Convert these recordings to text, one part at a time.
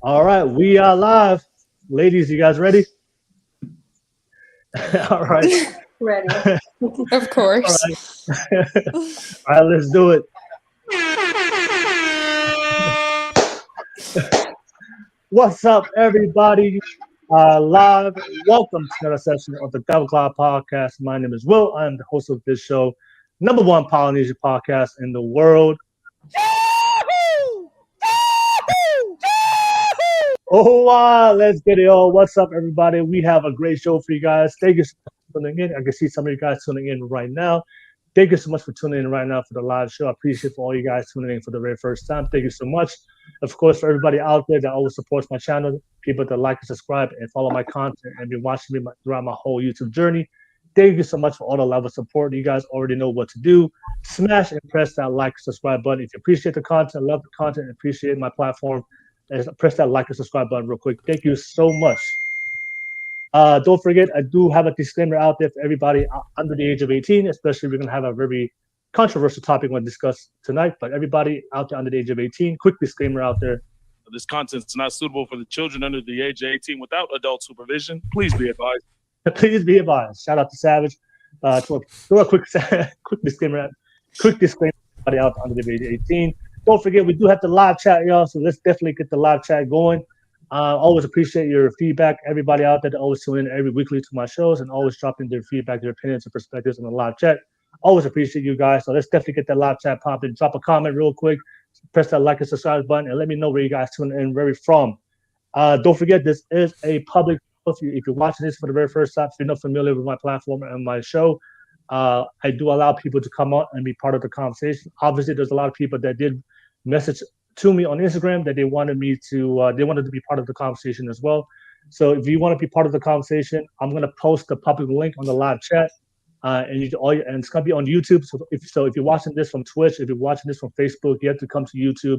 All right, we are live. Ladies, you guys ready? All right. Ready. Of course. All right. All right, let's do it. What's up, everybody? Live. Welcome to another session of the Double Cloud Podcast. My name is Will. I'm the host of this show, number one Polynesian podcast in the world. Oh, wow. Let's get it all. What's up, everybody? We have a great show for you guys. Thank you so much for tuning in. I can see some of you guys tuning in right now. Thank you so much for tuning in right now for the live show. I appreciate for all you guys tuning in for the very first time. Thank you so much. Of course, for everybody out there that always supports my channel, people that like and subscribe and follow my content and been watching me throughout my whole YouTube journey. Thank you so much for all the love of support. You guys already know what to do. Smash and press that like, subscribe button. If you appreciate the content, love the content, appreciate my platform, press that like and subscribe button real quick. Thank you so much. Don't forget, I do have a disclaimer out there for everybody under the age of 18, especially we're going to have a very controversial topic we'll discuss tonight. But everybody out there under the age of 18, quick disclaimer out there. This content is not suitable for the children under the age of 18 without adult supervision. Please be advised. Please be advised. Shout out to Savage. Do a quick disclaimer. Quick disclaimer everybody out under the age of 18. Don't forget, we do have the live chat, y'all. So let's definitely get the live chat going. Always appreciate your feedback. Everybody out there that always tune in every weekly to my shows and always dropping their feedback, their opinions, and perspectives in the live chat. Always appreciate you guys. So let's definitely get that live chat popping. Drop a comment real quick. Press that like and subscribe button and let me know where you guys tune in very from. Don't forget, this is a public. If you're watching this for the very first time, if you're not familiar with my platform and my show, I do allow people to come on and be part of the conversation. Obviously, there's a lot of people that did message to me on Instagram that they wanted to be part of the conversation as well. So if you want to be part of the conversation, I'm going to post the public link on the live chat, and it's going to be on YouTube. So if you're watching this from Twitch, if you're watching this from Facebook, you have to come to YouTube,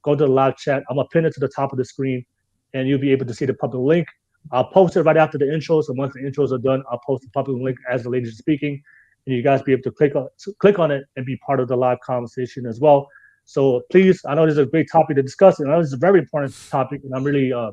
go to the live chat. I'm going to pin it to the top of the screen, and you'll be able to see the public link. I'll post it right after the intros, and once the intros are done, I'll post the public link as the ladies are speaking, and you guys be able to click on it and be part of the live conversation as well. So please, I know this is a great topic to discuss, and I know this is a very important topic, and I'm really, I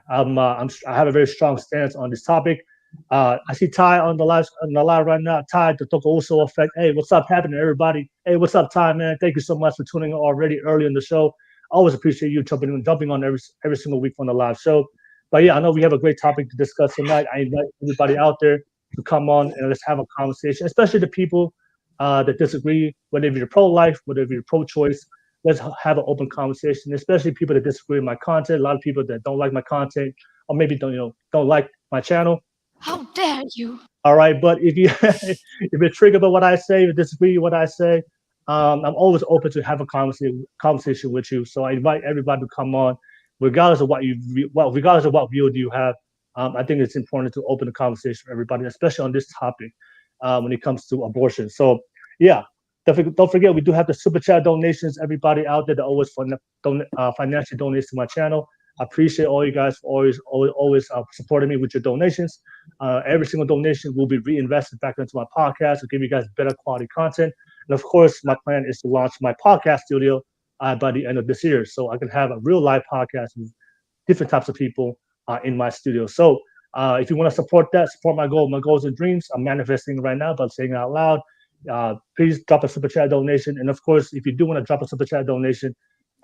have a very strong stance on this topic. I see Ty on the live right now. Ty, the Tokoso effect. Hey, what's up happening, everybody? Hey, what's up, Ty, man? Thank you so much for tuning in already early in the show. I always appreciate you jumping on every single week on the live show. But yeah, I know we have a great topic to discuss tonight. I invite everybody out there to come on and let's have a conversation, especially the people that disagree, whether you're pro-life, whether you're pro-choice. Let's have an open conversation, especially people that disagree with my content. A lot of people that don't like my content, or maybe don't like my channel. How dare you? All right, but if you're triggered by what I say, or disagree with what I say, I'm always open to have a conversation with you. So I invite everybody to come on, regardless of what view do you have. I think it's important to open the conversation for everybody, especially on this topic when it comes to abortion. So yeah, don't forget, we do have the super chat donations. Everybody out there that always financially donates to my channel. I appreciate all you guys for always supporting me with your donations. Every single donation will be reinvested back into my podcast to give you guys better quality content. And of course, my plan is to launch my podcast studio by the end of this year, so I can have a real live podcast with different types of people in my studio. So if you want to support my goals and dreams, I'm manifesting right now by saying it out loud. Please drop a super chat donation. And of course, if you do want to drop a super chat donation,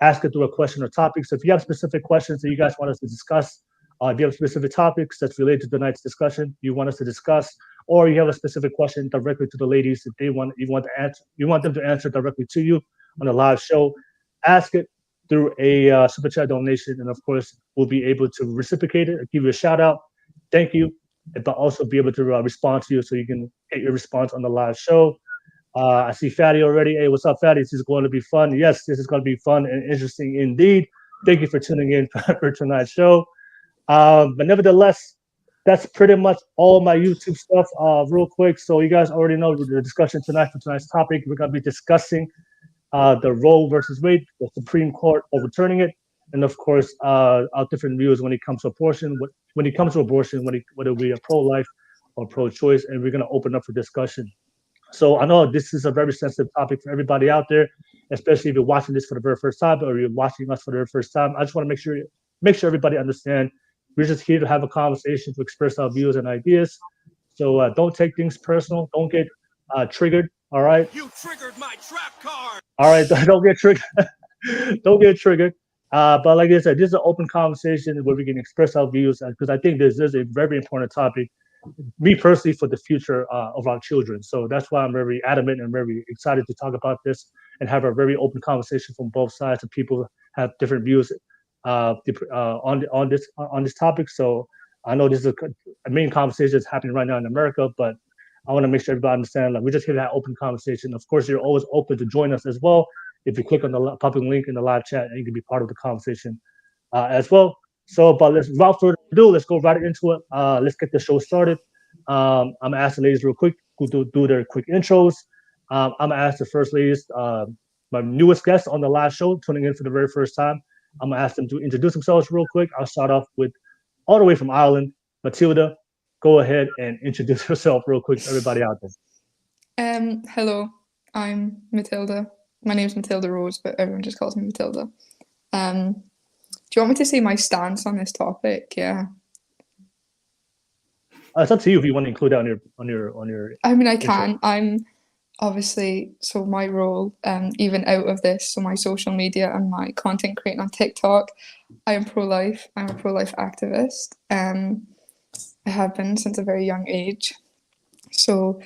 ask it through a question or topic. So if you have specific questions that you guys want us to discuss, if you have specific topics that's related to tonight's discussion you want us to discuss, or you have a specific question directly to the ladies that you want them to answer directly to you on the live show, ask it through a super chat donation, and of course we'll be able to reciprocate it, give you a shout out, thank you, but also be able to respond to you so you can get your response on the live show. I see Fatty already. Hey, what's up, Fatty? This is going to be fun. Yes, this is going to be fun and interesting indeed. Thank you for tuning in for tonight's show. But nevertheless, that's pretty much all my YouTube stuff real quick. So you guys already know the discussion tonight for tonight's topic. We're going to be discussing the Roe versus Wade, the Supreme Court overturning it, and of course, our different views when it comes to abortion. Whether we are pro-life or pro-choice, and we're going to open up for discussion. So I know this is a very sensitive topic for everybody out there, especially if you're watching this for the very first time or you're watching us for the very first time. I just want to make sure everybody understand we're just here to have a conversation, to express our views and ideas. So don't take things personal. Don't get triggered. All right. You triggered my trap card. All right. Don't get triggered. Don't get triggered. But like I said, this is an open conversation where we can express our views because I think this is a very important topic, me personally, for the future of our children. So that's why I'm very adamant and very excited to talk about this and have a very open conversation from both sides. And people have different views on this topic. So I know this is a main conversation that's happening right now in America, but I want to make sure everybody understands. Like, we're just here to have open conversation. Of course, you're always open to join us as well. If you click on the public link in the live chat, and you can be part of the conversation as well. So, but without further ado, let's go right into it. Let's get the show started. I'm gonna ask the ladies real quick to do their quick intros. I'm gonna ask the first ladies, my newest guest on the live show, tuning in for the very first time. I'm gonna ask them to introduce themselves real quick. I'll start off with all the way from Ireland, Matilda. Go ahead and introduce yourself real quick to everybody out there. Hello, I'm Matilda. My name's Matilda Rose, but everyone just calls me Matilda. Do you want me to say my stance on this topic? Yeah. It's up to you if you want to include that on your. I mean, I can. I'm obviously, so my role, even out of this, so my social media and my content creating on TikTok, I am pro-life. I'm a pro-life activist. I have been since a very young age. So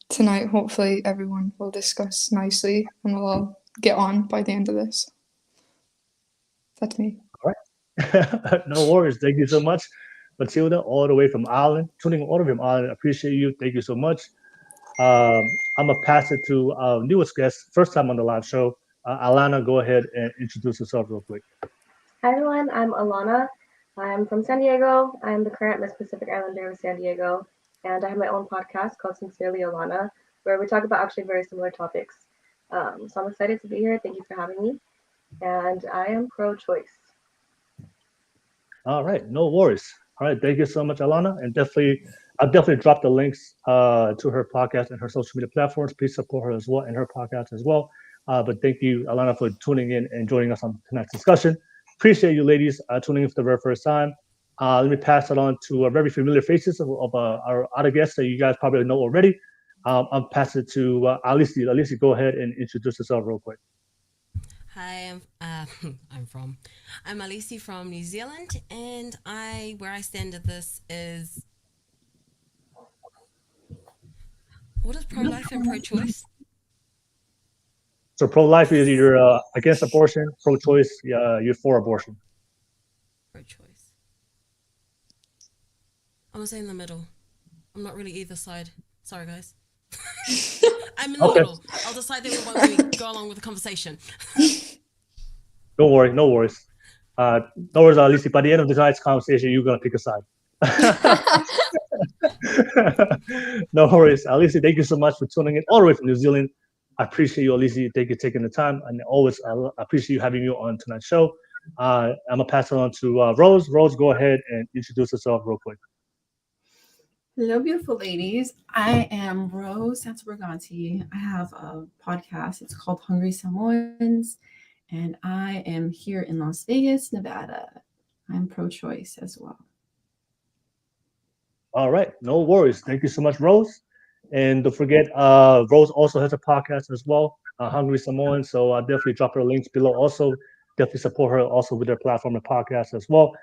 tonight, hopefully, everyone will discuss nicely and we'll all get on by the end of this. That's me. All right. No worries. Thank you so much, Matilda, all the way from Ireland. Tuning all the way from Ireland. I appreciate you. Thank you so much. I'm going to pass it to our newest guest, first time on the live show. Alana, go ahead and introduce yourself real quick. Hi, everyone. I'm Alana. I'm from San Diego. I'm the current Miss Pacific Islander of San Diego. And I have my own podcast called Sincerely Alana, where we talk about actually very similar topics. So I'm excited to be here. Thank you for having me. And I am pro-choice. All right, no worries. All right, thank you so much, Alana. And I'll definitely drop the links to her podcast and her social media platforms. Please support her as well and her podcast as well. But thank you, Alana, for tuning in and joining us on tonight's discussion. Appreciate you, ladies, tuning in for the very first time. Let me pass it on to very familiar faces of our other guests that you guys probably know already. I'll pass it to Alisi. Alisi, go ahead and introduce yourself real quick. Hi, I'm Alisi from New Zealand, and where I stand at this is, what is pro-life and pro-choice? So pro-life is you're against abortion, pro-choice, you're for abortion. Pro-choice. I'm gonna say in the middle. I'm not really either side. Sorry, guys. I'm in the middle. I'll decide that when we go along with the conversation. Don't worry, no worries. No worries, Alisi. By the end of tonight's conversation, you're gonna pick a side. No worries, Alisi. Thank you so much for tuning in all the way from New Zealand. I appreciate you, Alisi. Thank you for taking the time, and always I appreciate you having you on tonight's show. I'm gonna pass it on to Rose. Rose, go ahead and introduce yourself real quick. Hello, beautiful ladies. I am Rose Santaborganti. I have a podcast. It's called Hungry Samoans, and I am here in Las Vegas, Nevada. I'm pro-choice as well. All right, no worries. Thank you so much, Rose. And don't forget, Rose also has a podcast as well, Hungry Samoan. So I'll definitely drop her links below. Also, definitely support her also with their platform and podcast as well.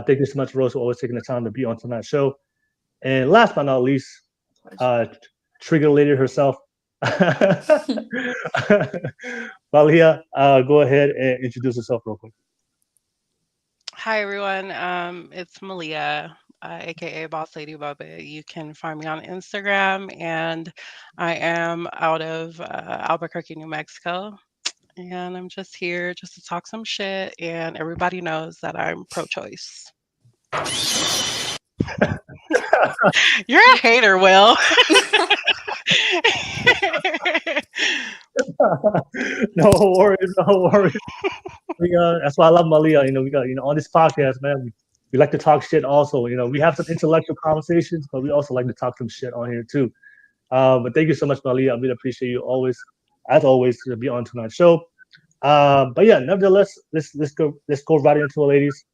Thank you so much, Rose, for always taking the time to be on tonight's show. And last but not least, Trigger Lady herself, Malia, go ahead and introduce yourself real quick. Hi, everyone. It's Malia, aka Boss Lady Bubba. You can find me on Instagram, and I am out of Albuquerque, New Mexico. And I'm just here just to talk some shit, and everybody knows that I'm pro-choice. You're a hater, Will. No worries, no worries. That's why I love Malia. We got on this podcast, man. We like to talk shit. Also, we have some intellectual conversations, but we also like to talk some shit on here too. But thank you so much, Malia. I really appreciate you as always, to be on tonight's show. But yeah, nevertheless, let's go right into it, ladies.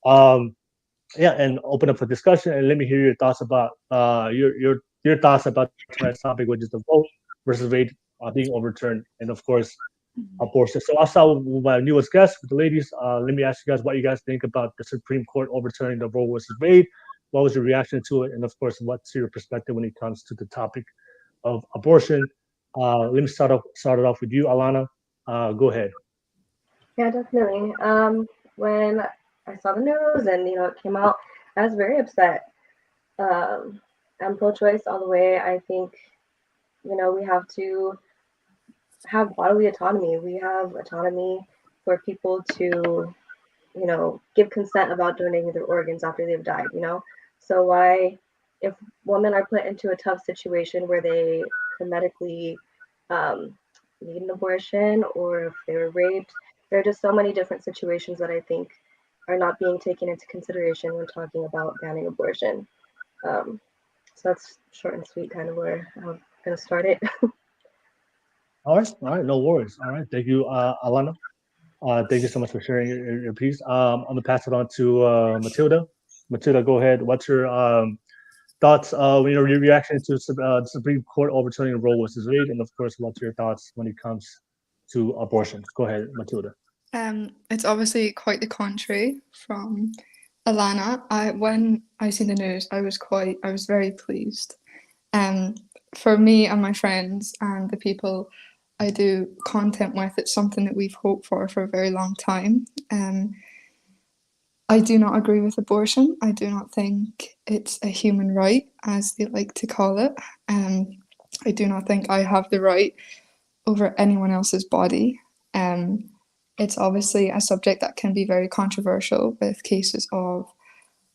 Yeah, and open up for discussion, and let me hear your thoughts about your thoughts about tonight's topic, which is the vote versus rate being overturned, and of course abortion. So I'll start with my newest guest, with the ladies. Let me ask you guys what you guys think about the Supreme Court overturning the Roe versus Wade. What was your reaction to it, and of course, what's your perspective when it comes to the topic of abortion? Let me start it off with you, Alana. Go ahead. Yeah, definitely. When I saw the news and it came out, I was very upset. Um, I'm pro-choice all the way. I think we have to have bodily autonomy. We have autonomy for people to give consent about donating their organs after they've died. So why, if women are put into a tough situation where they could medically um, need an abortion, or if they were raped, there are just so many different situations that I think are not being taken into consideration when talking about banning abortion. Um, so that's short and sweet, kind of where I'm gonna start it. All right, no worries. All right, thank you, Alana. Thank you so much for sharing your piece. I'm gonna pass it on to Matilda. Matilda, go ahead. What's your thoughts? Your reaction to the Supreme Court overturning Roe versus Wade, and of course, what's your thoughts when it comes to abortions? Go ahead, Matilda. It's obviously quite the contrary from Alana. When I seen the news, I was very pleased. For me and my friends and the people I do content with, it's something that we've hoped for a very long time. I do not agree with abortion. I do not think it's a human right, as they like to call it. I do not think I have the right over anyone else's body. It's obviously a subject that can be very controversial with cases of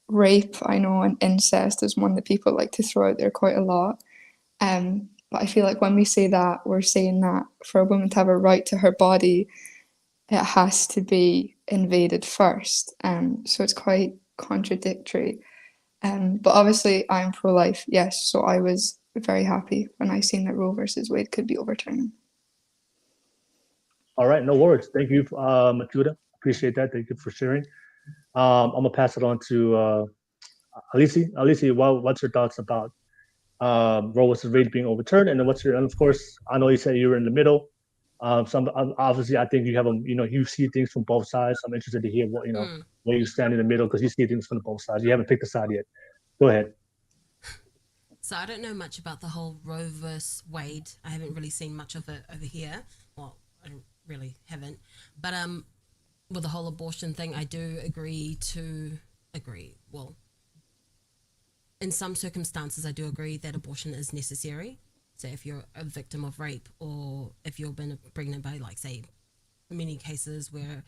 rape, I know, and incest is one that people like to throw out there quite a lot. But I feel like when we say that, we're saying that for a woman to have a right to her body, it has to be invaded first. So it's quite contradictory. But obviously I'm pro-life, yes, so I was very happy when I seen that Roe versus Wade could be overturned. All right, no worries. Thank you, Matilda. Appreciate that. Thank you for sharing. I'm gonna pass it on to Alisi. Alisi, what's your thoughts about Roe versus Wade being overturned, and then and of course, I know you said you were in the middle. Obviously, I think you have you see things from both sides. I'm interested to hear where you stand in the middle, because you see things from both sides. You haven't picked a side yet. Go ahead. So I don't know much about the whole Roe versus Wade. I haven't really seen much of it over here. Well, I really haven't. But with the whole abortion thing, I do agree. Well, in some circumstances, I do agree that abortion is necessary. So if you're a victim of rape, or if you've been pregnant by, like, say, many cases where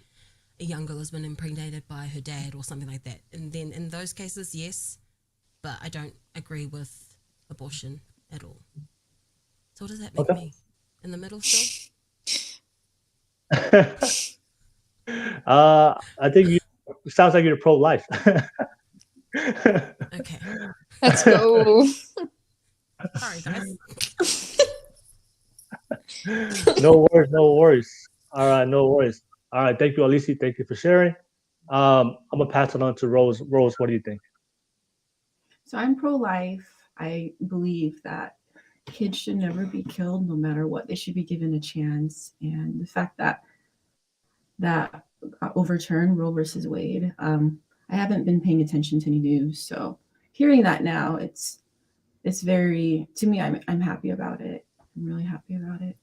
a young girl has been impregnated by her dad or something like that, and then in those cases, yes, but I don't agree with abortion at all. So what does that make me? In the middle still? I think it sounds like you're pro-life. Okay. Let's go. Sorry, guys. No worries, no worries. All right, no worries. All right, thank you, Alisi. Thank you for sharing. I'm gonna pass it on to Rose. Rose, what do you think? So I'm pro-life. I believe that kids should never be killed, no matter what. They should be given a chance. And the fact that overturned Roe versus Wade, I haven't been paying attention to any news, so hearing that now, it's very, to me, I'm happy about it. I'm really happy about it.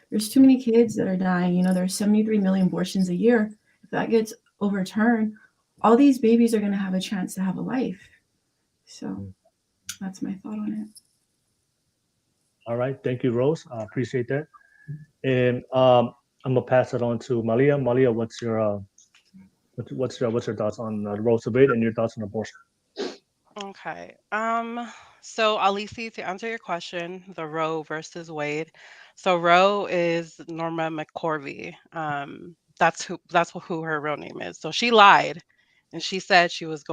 There's too many kids that are dying. There's 73 million abortions a year. If that gets overturned, all these babies are going to have a chance to have a life. So that's my thought on it. All right, thank you, Rose. I appreciate that. And I'm gonna pass it on to Malia. Malia, what's your thoughts on Roe versus Wade, and your thoughts on abortion? Okay. So Alisi, to answer your question, the Roe versus Wade. So Roe is Norma McCorvey. That's who her real name is. So she lied, and she said she was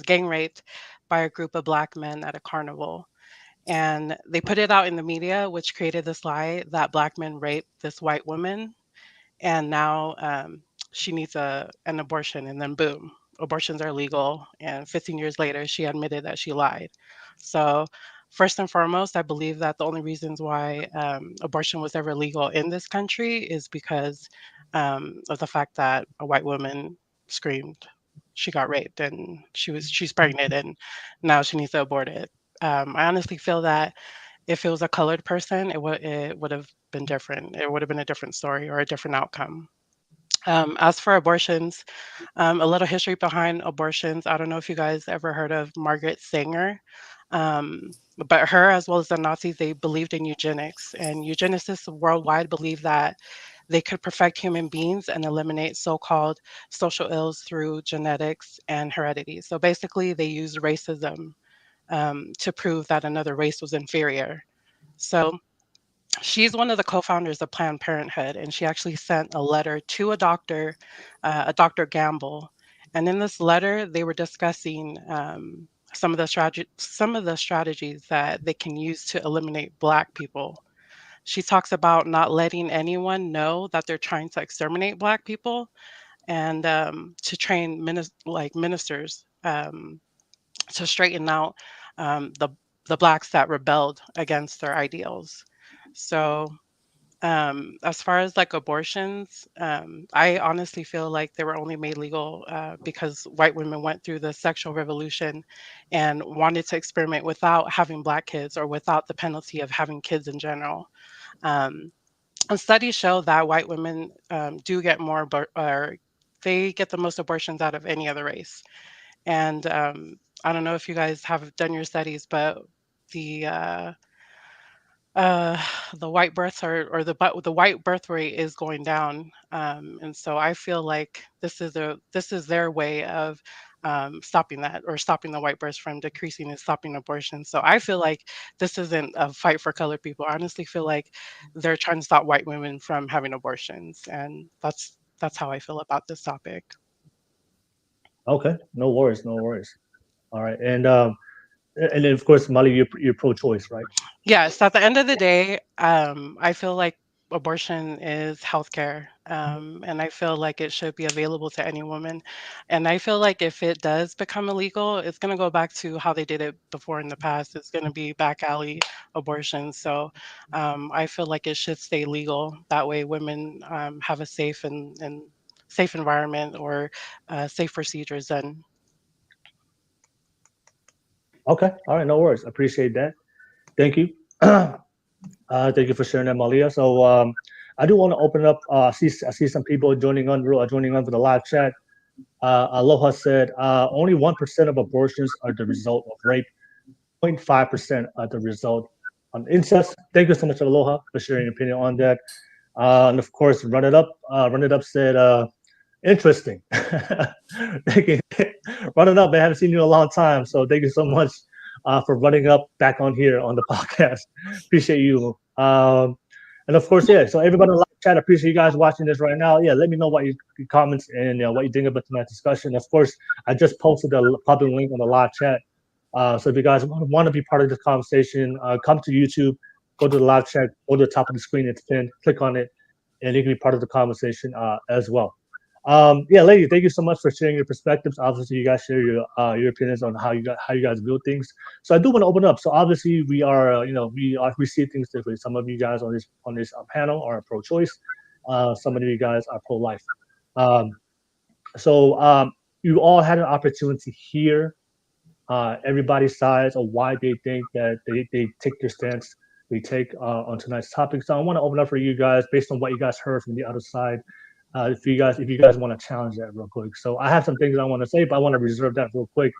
gang raped by a group of Black men at a carnival. And they put it out in the media, which created this lie that Black men raped this white woman. And now she needs an abortion, and then boom, abortions are legal. And 15 years later, she admitted that she lied. So, first and foremost, I believe that the only reasons why abortion was ever legal in this country is because of the fact that a white woman screamed she got raped and she's pregnant and now she needs to abort it. I honestly feel that if it was a colored person, it would have been different. It would have been a different story or a different outcome. As for abortions, a little history behind abortions. I don't know if you guys ever heard of Margaret Sanger, but her, as well as the Nazis, they believed in eugenics. And eugenicists worldwide believe that they could perfect human beings and eliminate so-called social ills through genetics and heredity. So basically, they used racism to prove that another race was inferior. So she's one of the co-founders of Planned Parenthood, and she actually sent a letter to a Dr. Gamble. And in this letter, they were discussing some of the strategies that they can use to eliminate Black people. She talks about not letting anyone know that they're trying to exterminate Black people, and to train ministers to straighten out the Blacks that rebelled against their ideals. So as far as like abortions, I honestly feel like they were only made legal because white women went through the sexual revolution and wanted to experiment without having Black kids or without the penalty of having kids in general. Um, and studies show that white women do get or they get the most abortions out of any other race. And I don't know if you guys have done your studies, but the uh, uh, the white births or the white birth rate is going down, and so I feel like this is their way of stopping that, or stopping the white births from decreasing and stopping abortion. So I feel like this isn't a fight for colored people. I honestly feel like they're trying to stop white women from having abortions, and that's how I feel about this topic. Okay, no worries, no worries. All right, and then of course, Mali, you're pro-choice, right? Yes, at the end of the day, I feel like abortion is healthcare, and I feel like it should be available to any woman. And I feel like if it does become illegal, it's going to go back to how they did it before in the past. It's going to be back alley abortion. So I feel like it should stay legal. That way, women have a safe and safe environment, or safe procedures done. Okay, all right, no worries. Appreciate that. Thank you. Thank you for sharing that, Malia. So I do want to open up. I see some people joining on for the live chat. Aloha said only 1% of abortions are the result of rape. 0.5% are the result of incest. Thank you so much, Aloha, for sharing your opinion on that. And of course, Run It Up said interesting. Thank you. Run It Up. I haven't seen you in a long time, so thank you so much for running up back on here on the podcast. Appreciate you. And of course, yeah. So everybody in the live chat, I appreciate you guys watching this right now. Yeah, let me know what your comments and what you think about tonight's discussion. Of course, I just posted the public link on the live chat. So if you guys want to be part of this conversation, come to YouTube, go to the live chat, go to the top of the screen, it's pinned, click on it, and you can be part of the conversation as well. Yeah, ladies, thank you so much for sharing your perspectives. Obviously, you guys share your opinions on how you guys view things. So I do want to open up. So obviously, we see things differently. Some of you guys on this panel are pro-choice. Some of you guys are pro-life. So you all had an opportunity here. Everybody's sides of why they think that they take their stance they take on tonight's topic. So I want to open up for you guys based on what you guys heard from the other side. If you guys want to challenge that real quick. So I have some things I want to say, but I want to reserve that real quick.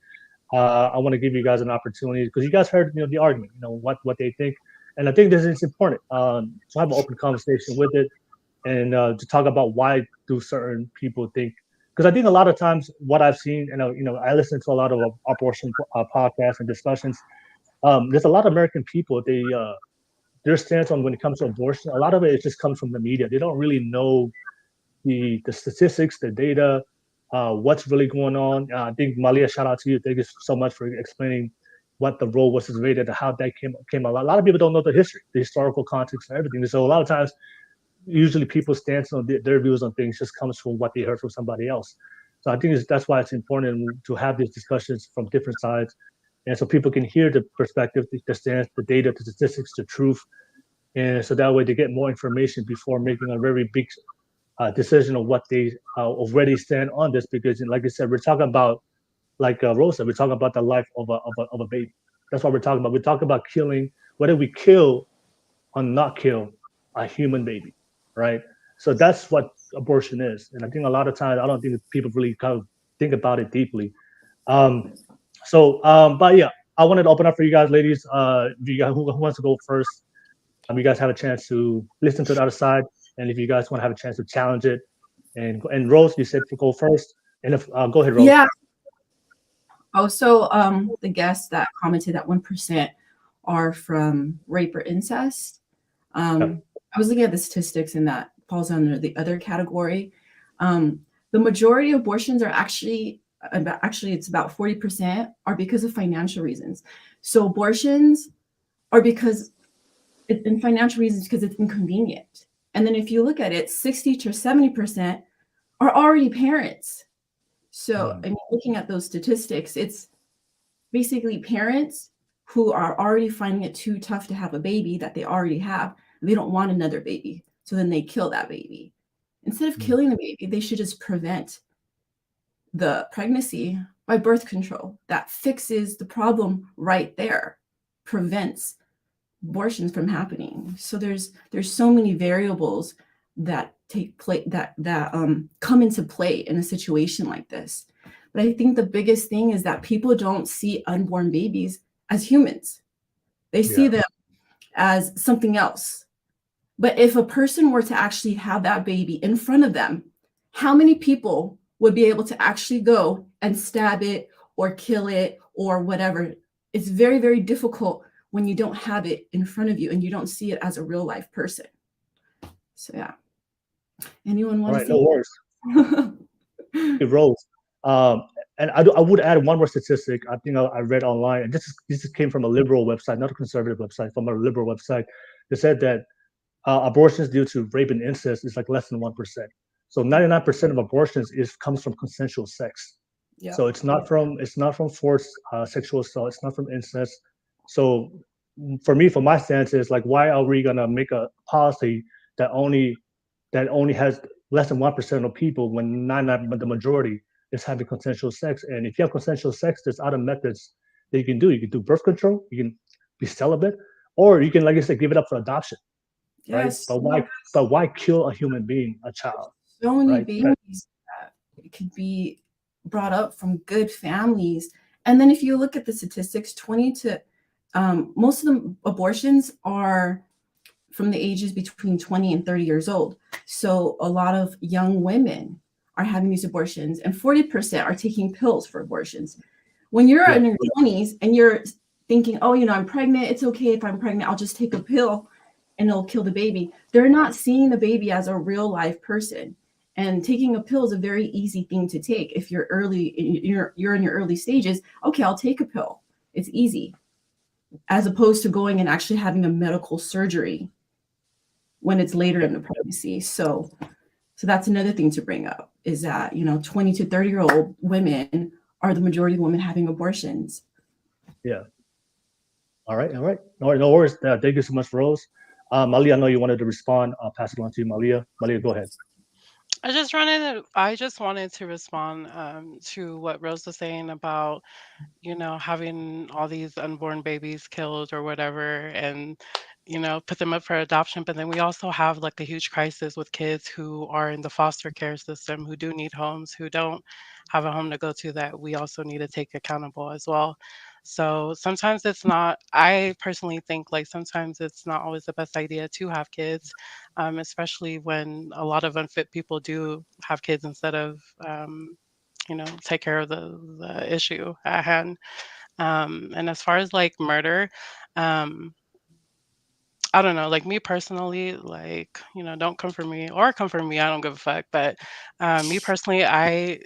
I want to give you guys an opportunity because you guys heard the argument, what they think, and I think this is important to have an open conversation with it and to talk about why do certain people think. Because I think a lot of times what I've seen, and I listen to a lot of abortion podcasts and discussions. There's a lot of American people. Their stance on when it comes to abortion, a lot of it just comes from the media. They don't really know the statistics, the data, what's really going on. I think Malia, shout out to you. Thank you so much for explaining what the Roe versus Wade and how that came about. A lot of people don't know the history, the historical context, and everything. So a lot of times usually people's stance on their views on things just comes from what they heard from somebody else. So I think that's why it's important to have these discussions from different sides, and so people can hear the perspective, the stance, the data, the statistics, the truth, and so that way they get more information before making a very big decision of what they already stand on this. Because, like I said, we're talking about, like Rosa, we're talking about the life of a baby. That's what we're talking about. We're talking about killing, whether we kill or not kill a human baby, right? So that's what abortion is. And I think a lot of times, I don't think people really kind of think about it deeply. Um, but yeah, I wanted to open up for you guys, ladies. If you guys, who wants to go first? You guys have a chance to listen to the other side, and if you guys want to have a chance to challenge it, and Rose, you said to go first, and if go ahead, Rose. Yeah. Also, the guests that commented that 1% are from rape or incest. I was looking at the statistics, and that falls under the other category. The majority of abortions are actually it's about 40% are because of financial reasons. So abortions are because in financial reasons, because it's inconvenient. And then if you look at it, 60 to 70% are already parents. So I mean, looking at those statistics, it's basically parents who are already finding it too tough to have a baby that they already have. They don't want another baby. So then they kill that baby. Instead of killing the baby, they should just prevent the pregnancy by birth control. That fixes the problem right there, prevents abortions from happening. So there's so many variables that take place that come into play in a situation like this. But I think the biggest thing is that people don't see unborn babies as humans. They see them as something else. But if a person were to actually have that baby in front of them, how many people would be able to actually go and stab it or kill it or whatever? It's very, very difficult when you don't have it in front of you and you don't see it as a real life person. So yeah. Anyone want to say? No worries. Hey, Rose. And I would add one more statistic. I think I read online, and this came from a liberal website, not a conservative website, from a liberal website. They said that abortions due to rape and incest is like less than 1%. So 99% of abortions comes from consensual sex. Yeah. So it's not from forced sexual assault. It's not from incest. So for me, from my stance, is like, why are we gonna make a policy that only has less than 1% of people when the majority is having consensual sex? And if you have consensual sex, there's other methods that you can do. You can do birth control. You can be celibate, or you can, like I said, give it up for adoption. Yes. Right? But why kill a human being, a child? So many babies that could be brought up from good families. And then if you look at the statistics, most of the abortions are from the ages between 20 and 30 years old. So a lot of young women are having these abortions, and 40% are taking pills for abortions. When you're in your 20s and you're thinking, oh, I'm pregnant, it's okay if I'm pregnant, I'll just take a pill and it'll kill the baby. They're not seeing the baby as a real life person. And taking a pill is a very easy thing to take. If you're you're in your early stages, okay, I'll take a pill. It's easy. As opposed to going and actually having a medical surgery when it's later in the pregnancy. So that's another thing to bring up, is that 20 to 30-year-old women are the majority of women having abortions. Yeah. All right. No worries. Thank you so much, Rose. Malia, I know you wanted to respond. I'll pass it on to you, Malia. Malia, go ahead. I just wanted to respond to what Rose was saying about, having all these unborn babies killed or whatever, and, put them up for adoption. But then we also have like a huge crisis with kids who are in the foster care system, who do need homes, who don't have a home to go to, that we also need to take accountable as well. So sometimes I personally think like sometimes it's not always the best idea to have kids, especially when a lot of unfit people do have kids instead of, take care of the issue at hand. And as far as like murder, I don't know, like me personally, like, don't come for me or come for me. I don't give a fuck. But me personally, I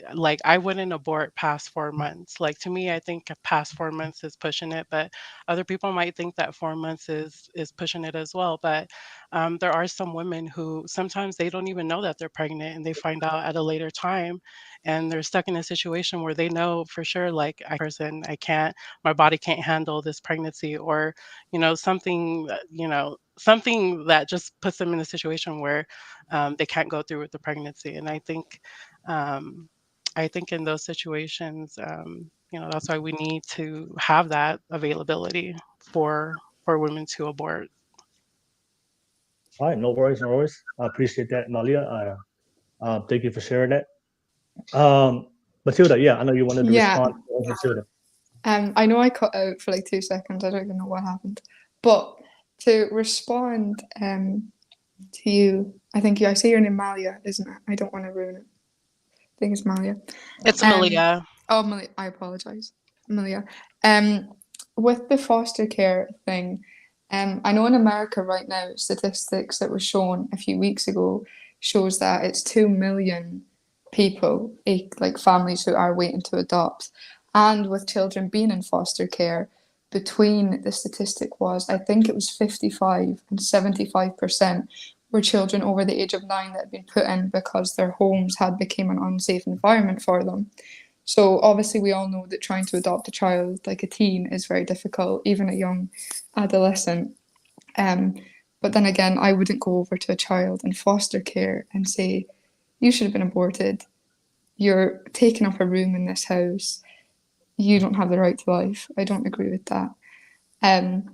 wouldn't abort past 4 months. Like to me, I think past 4 months is pushing it, but other people might think that 4 months is pushing it as well. But there are some women who sometimes they don't even know that they're pregnant and they find out at a later time, and they're stuck in a situation where they know for sure, like, I can't, my body can't handle this pregnancy, or, something that just puts them in a situation where they can't go through with the pregnancy. And I think in those situations, that's why we need to have that availability for women to abort. All right, no worries, no worries. I appreciate that, Malia. Thank you for sharing that. Matilda, yeah, I know you wanted to Yeah. respond. Matilda. I know I cut out for like 2 seconds. I don't even know what happened. But to respond to you, I say your name Malia, isn't it? I don't want to ruin it. I think it's Malia. It's Malia. Oh, Malia, I apologize. Malia. With the foster care thing, I know in America right now, statistics that were shown a few weeks ago shows that it's 2 million people, like families who are waiting to adopt. And with children being in foster care, between the statistic was, I think it was 55 and 75% were children over the age of 9 that had been put in because their homes had become an unsafe environment for them. So obviously we all know that trying to adopt a child, like a teen, is very difficult, even a young adolescent. But then again, I wouldn't go over to a child in foster care and say, you should have been aborted. You're taking up a room in this house. You don't have the right to life. I don't agree with that. And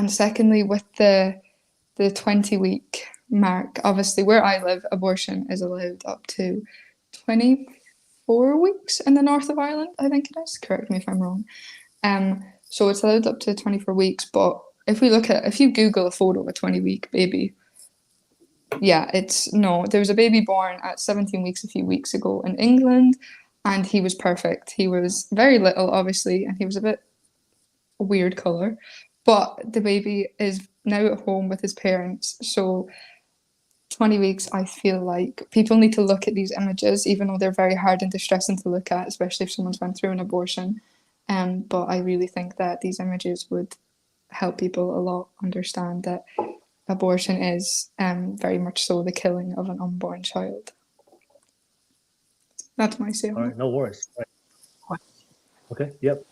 secondly, with the 20-week mark, obviously where I live, abortion is allowed up to 24 weeks in the north of Ireland, I think it is. Correct me if I'm wrong. So it's allowed up to 24 weeks, but if you Google a photo of a 20-week baby, yeah, there was a baby born at 17 weeks a few weeks ago in England, and he was perfect. He was very little, obviously, and he was a bit weird colour, but the baby is now at home with his parents. So 20 weeks, I feel like people need to look at these images, even though they're very hard and distressing to look at, especially if someone's went through an abortion. But I really think that these images would help people a lot understand that abortion is very much so the killing of an unborn child. That's my say. All right, no worries. Right. Okay, yep.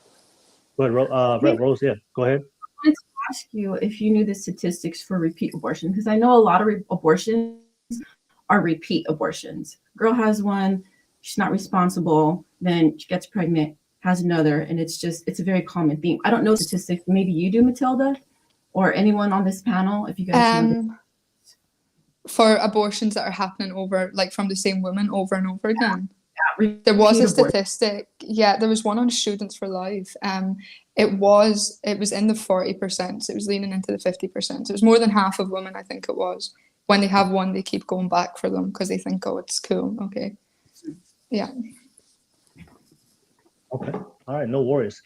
Go ahead, Rose, yeah, go ahead. I wanted to ask you if you knew the statistics for repeat abortion, because I know a lot of abortions are repeat abortions. Girl has one, she's not responsible, then she gets pregnant, has another, and it's a very common theme. I don't know statistics. Maybe you do, Matilda, or anyone on this panel, if you guys know. For abortions that are happening over, like from the same woman over and over again. Yeah, there was a statistic. Yeah, there was one on Students for Life. It was in the 40%. It was leaning into the 50%. It was more than half of women, I think it was. When they have one, they keep going back for them because they think, oh, it's cool. Okay. Yeah. Okay. All right. No worries.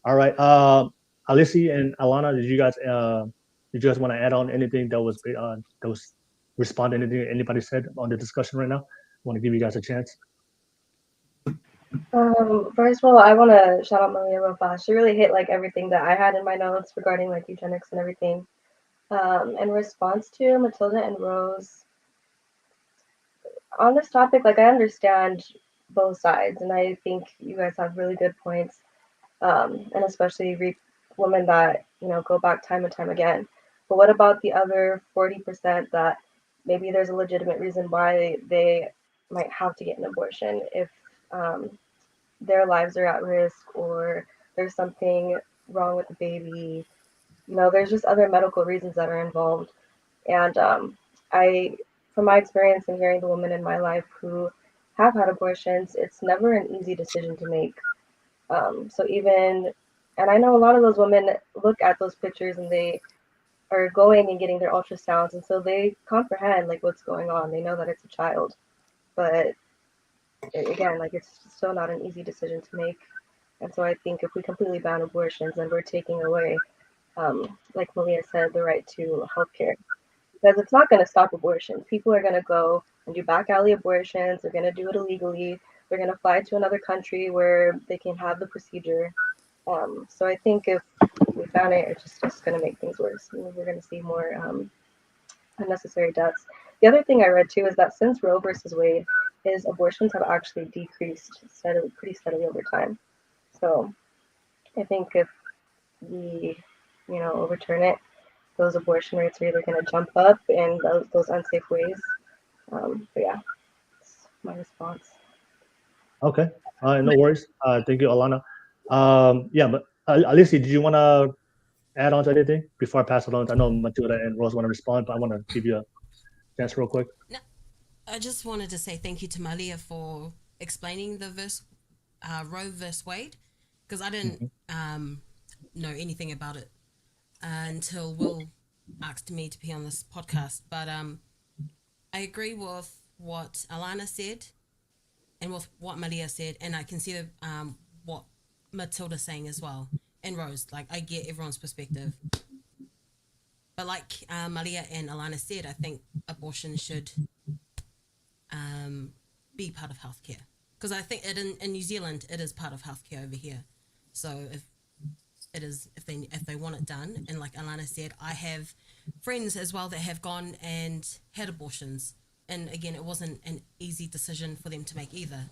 All right. Alisi and Alana, did you guys want to add on anything that was respond to anything anybody said on the discussion right now? I want to give you guys a chance. First of all, I want to shout out Malia real fast. She really hit like everything that I had in my notes regarding like eugenics and everything. In response to Matilda and Rose, on this topic, like I understand both sides, and I think you guys have really good points, and especially women that go back time and time again. But what about the other 40% that maybe there's a legitimate reason why they might have to get an abortion if their lives are at risk or there's something wrong with the baby? There's just other medical reasons that are involved. And from my experience and hearing the women in my life who have had abortions, it's never an easy decision to make. And I know a lot of those women look at those pictures and they are going and getting their ultrasounds, and so they comprehend like what's going on. They know that it's a child, but again, like it's still not an easy decision to make. And so I think if we completely ban abortions, then we're taking away, like Malia said, the right to healthcare, because it's not going to stop abortion. People are going to go and do back alley abortions. They're going to do it illegally. They're going to fly to another country where they can have the procedure. So I think if we ban it, it's just going to make things worse. We're going to see more unnecessary deaths. The other thing I read too is that since Roe versus Wade, his abortions have actually decreased pretty steadily over time. So I think if we, overturn it, those abortion rates are either going to jump up in those unsafe ways. But yeah, that's my response. Okay. No worries. Thank you, Alana. Yeah, but Alisi, did you want to add on to anything before I pass it on? I know Matilda and Rose want to respond, but I want to give you a chance real quick. No, I just wanted to say thank you to Malia for explaining the Roe versus Wade, because I didn't know anything about it until Will asked me to be on this podcast. But I agree with what Alana said and with what Malia said, and I can see what Matilda's saying as well, and Rose. Like, I get everyone's perspective. But like Malia and Alana said, I think abortion should be part of healthcare, because I think in New Zealand it is part of healthcare over here. So if they want it done, and like Alana said, I have friends as well that have gone and had abortions, and again, it wasn't an easy decision for them to make either.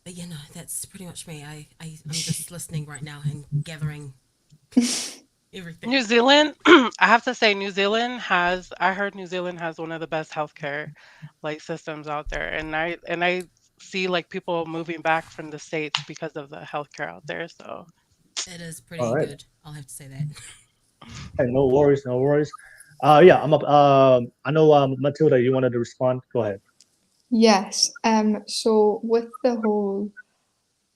But yeah, no, that's pretty much me. I'm just listening right now and gathering everything. New Zealand, I have to say, I heard New Zealand has one of the best healthcare systems out there, and I see like people moving back from the States because of the healthcare out there. So it is pretty All right. good. I'll have to say that. Hey, no worries, no worries. Yeah, I'm up. I know Matilda, you wanted to respond. Go ahead. Yes. So with the whole,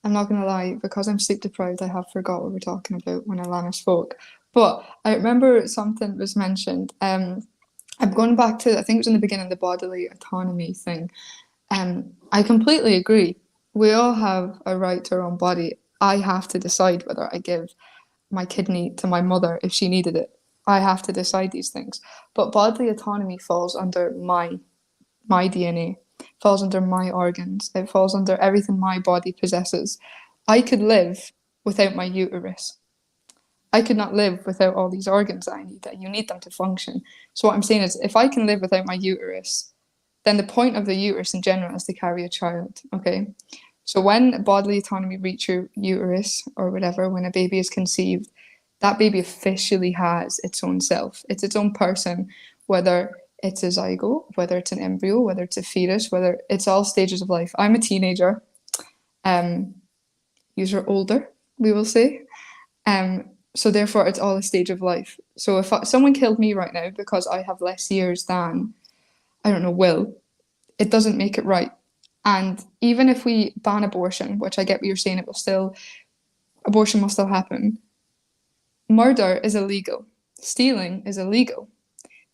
I'm not gonna lie, because I'm sleep deprived, I have forgot what we're talking about when Alana spoke. But I remember something was mentioned. I'm going back to, I think it was in the beginning, the bodily autonomy thing. I completely agree. We all have a right to our own body. I have to decide whether I give my kidney to my mother if she needed it. I have to decide these things. But bodily autonomy falls under my DNA, falls under my organs. It falls under everything my body possesses. I could live without my uterus. I could not live without all these organs that I need. That you need them to function. So what I'm saying is, if I can live without my uterus, then the point of the uterus in general is to carry a child, okay? So when bodily autonomy reaches your uterus or whatever, when a baby is conceived, that baby officially has its own self. It's its own person, whether it's a zygote, whether it's an embryo, whether it's a fetus, whether it's all stages of life. I'm a teenager. You're older, we will say. So therefore, it's all a stage of life. So if someone killed me right now because I have less years than, I don't know, Will, it doesn't make it right. And even if we ban abortion, which I get what you're saying, abortion will still happen. Murder is illegal. Stealing is illegal.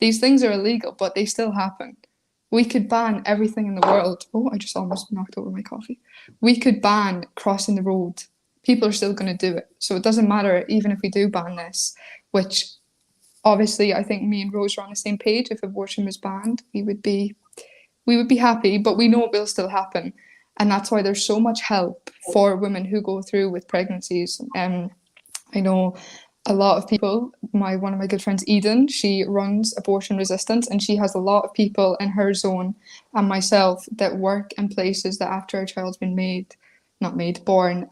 These things are illegal, but they still happen. We could ban everything in the world. Oh, I just almost knocked over my coffee. We could ban crossing the road. People are still going to do it. So it doesn't matter, even if we do ban this, which obviously I think me and Rose are on the same page. If abortion was banned, we would be happy, but we know it will still happen. And that's why there's so much help for women who go through with pregnancies. I know a lot of people, one of my good friends, Eden, she runs Abortion Resistance, and she has a lot of people in her zone and myself that work in places that after a child's been born,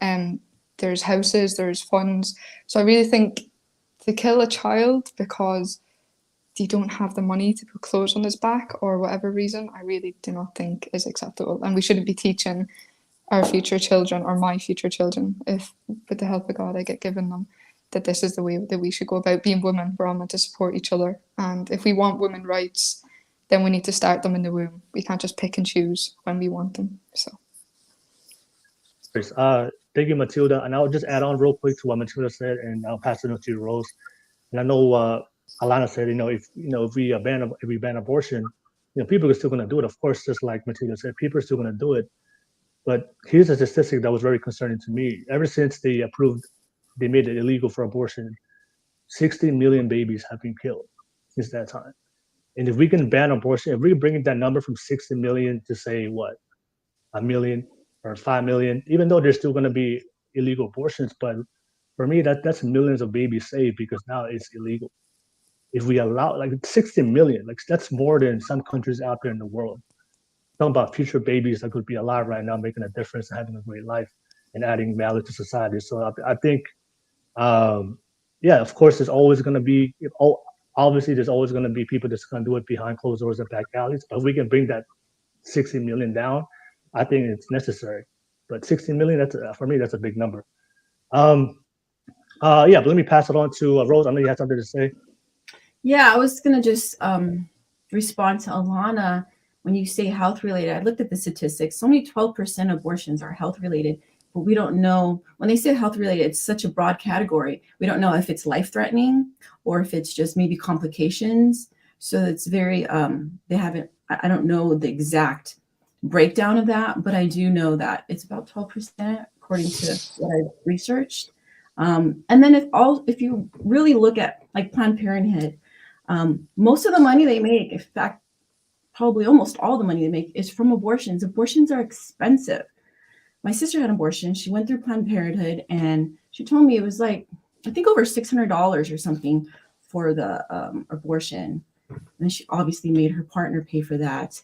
there's houses, there's funds. So I really think to kill a child because you don't have the money to put clothes on his back or whatever reason, I really do not think is acceptable. And we shouldn't be teaching our future children or my future children, if with the help of God I get given them, that this is the way that we should go about being women. We're all meant to support each other. And if we want women rights, then we need to start them in the womb. We can't just pick and choose when we want them. So. Thank you, Matilda. And I'll just add on real quick to what Matilda said, and I'll pass it on to Rose. And I know Alana said, if we ban abortion, people are still going to do it. Of course, just like Matilda said, people are still going to do it. But here's a statistic that was very concerning to me. Ever since they made it illegal for abortion, 60 million babies have been killed since that time. And if we can ban abortion, if we bring that number from 60 million to say what, 1 million or 5 million, even though there's still going to be illegal abortions, but for me, that's millions of babies saved because now it's illegal. if we allow like 60 million, like that's more than some countries out there in the world. Talking about future babies that could be alive right now, making a difference and having a great life and adding value to society. So I think, yeah, of course, there's always going to be, obviously, there's always going to be people that's going to do it behind closed doors and back alleys. But if we can bring that 60 million down, I think it's necessary. But 60 million, for me, that's a big number. Yeah, but let me pass it on to Rose. I know you had something to say. Yeah, I was gonna just respond to Alana when you say health related. I looked at the statistics. Only 12% of abortions are health related, but we don't know when they say health related. It's such a broad category. We don't know if it's life threatening or if it's just maybe complications. So it's very they haven't. I don't know the exact breakdown of that, but I do know that it's about 12% according to what I've researched. And then if you really look at like Planned Parenthood, most of the money they make, in fact, probably almost all the money they make is from abortions. Abortions are expensive. My sister had an abortion. She went through Planned Parenthood and she told me it was like, I think over $600 or something for the abortion. And she obviously made her partner pay for that.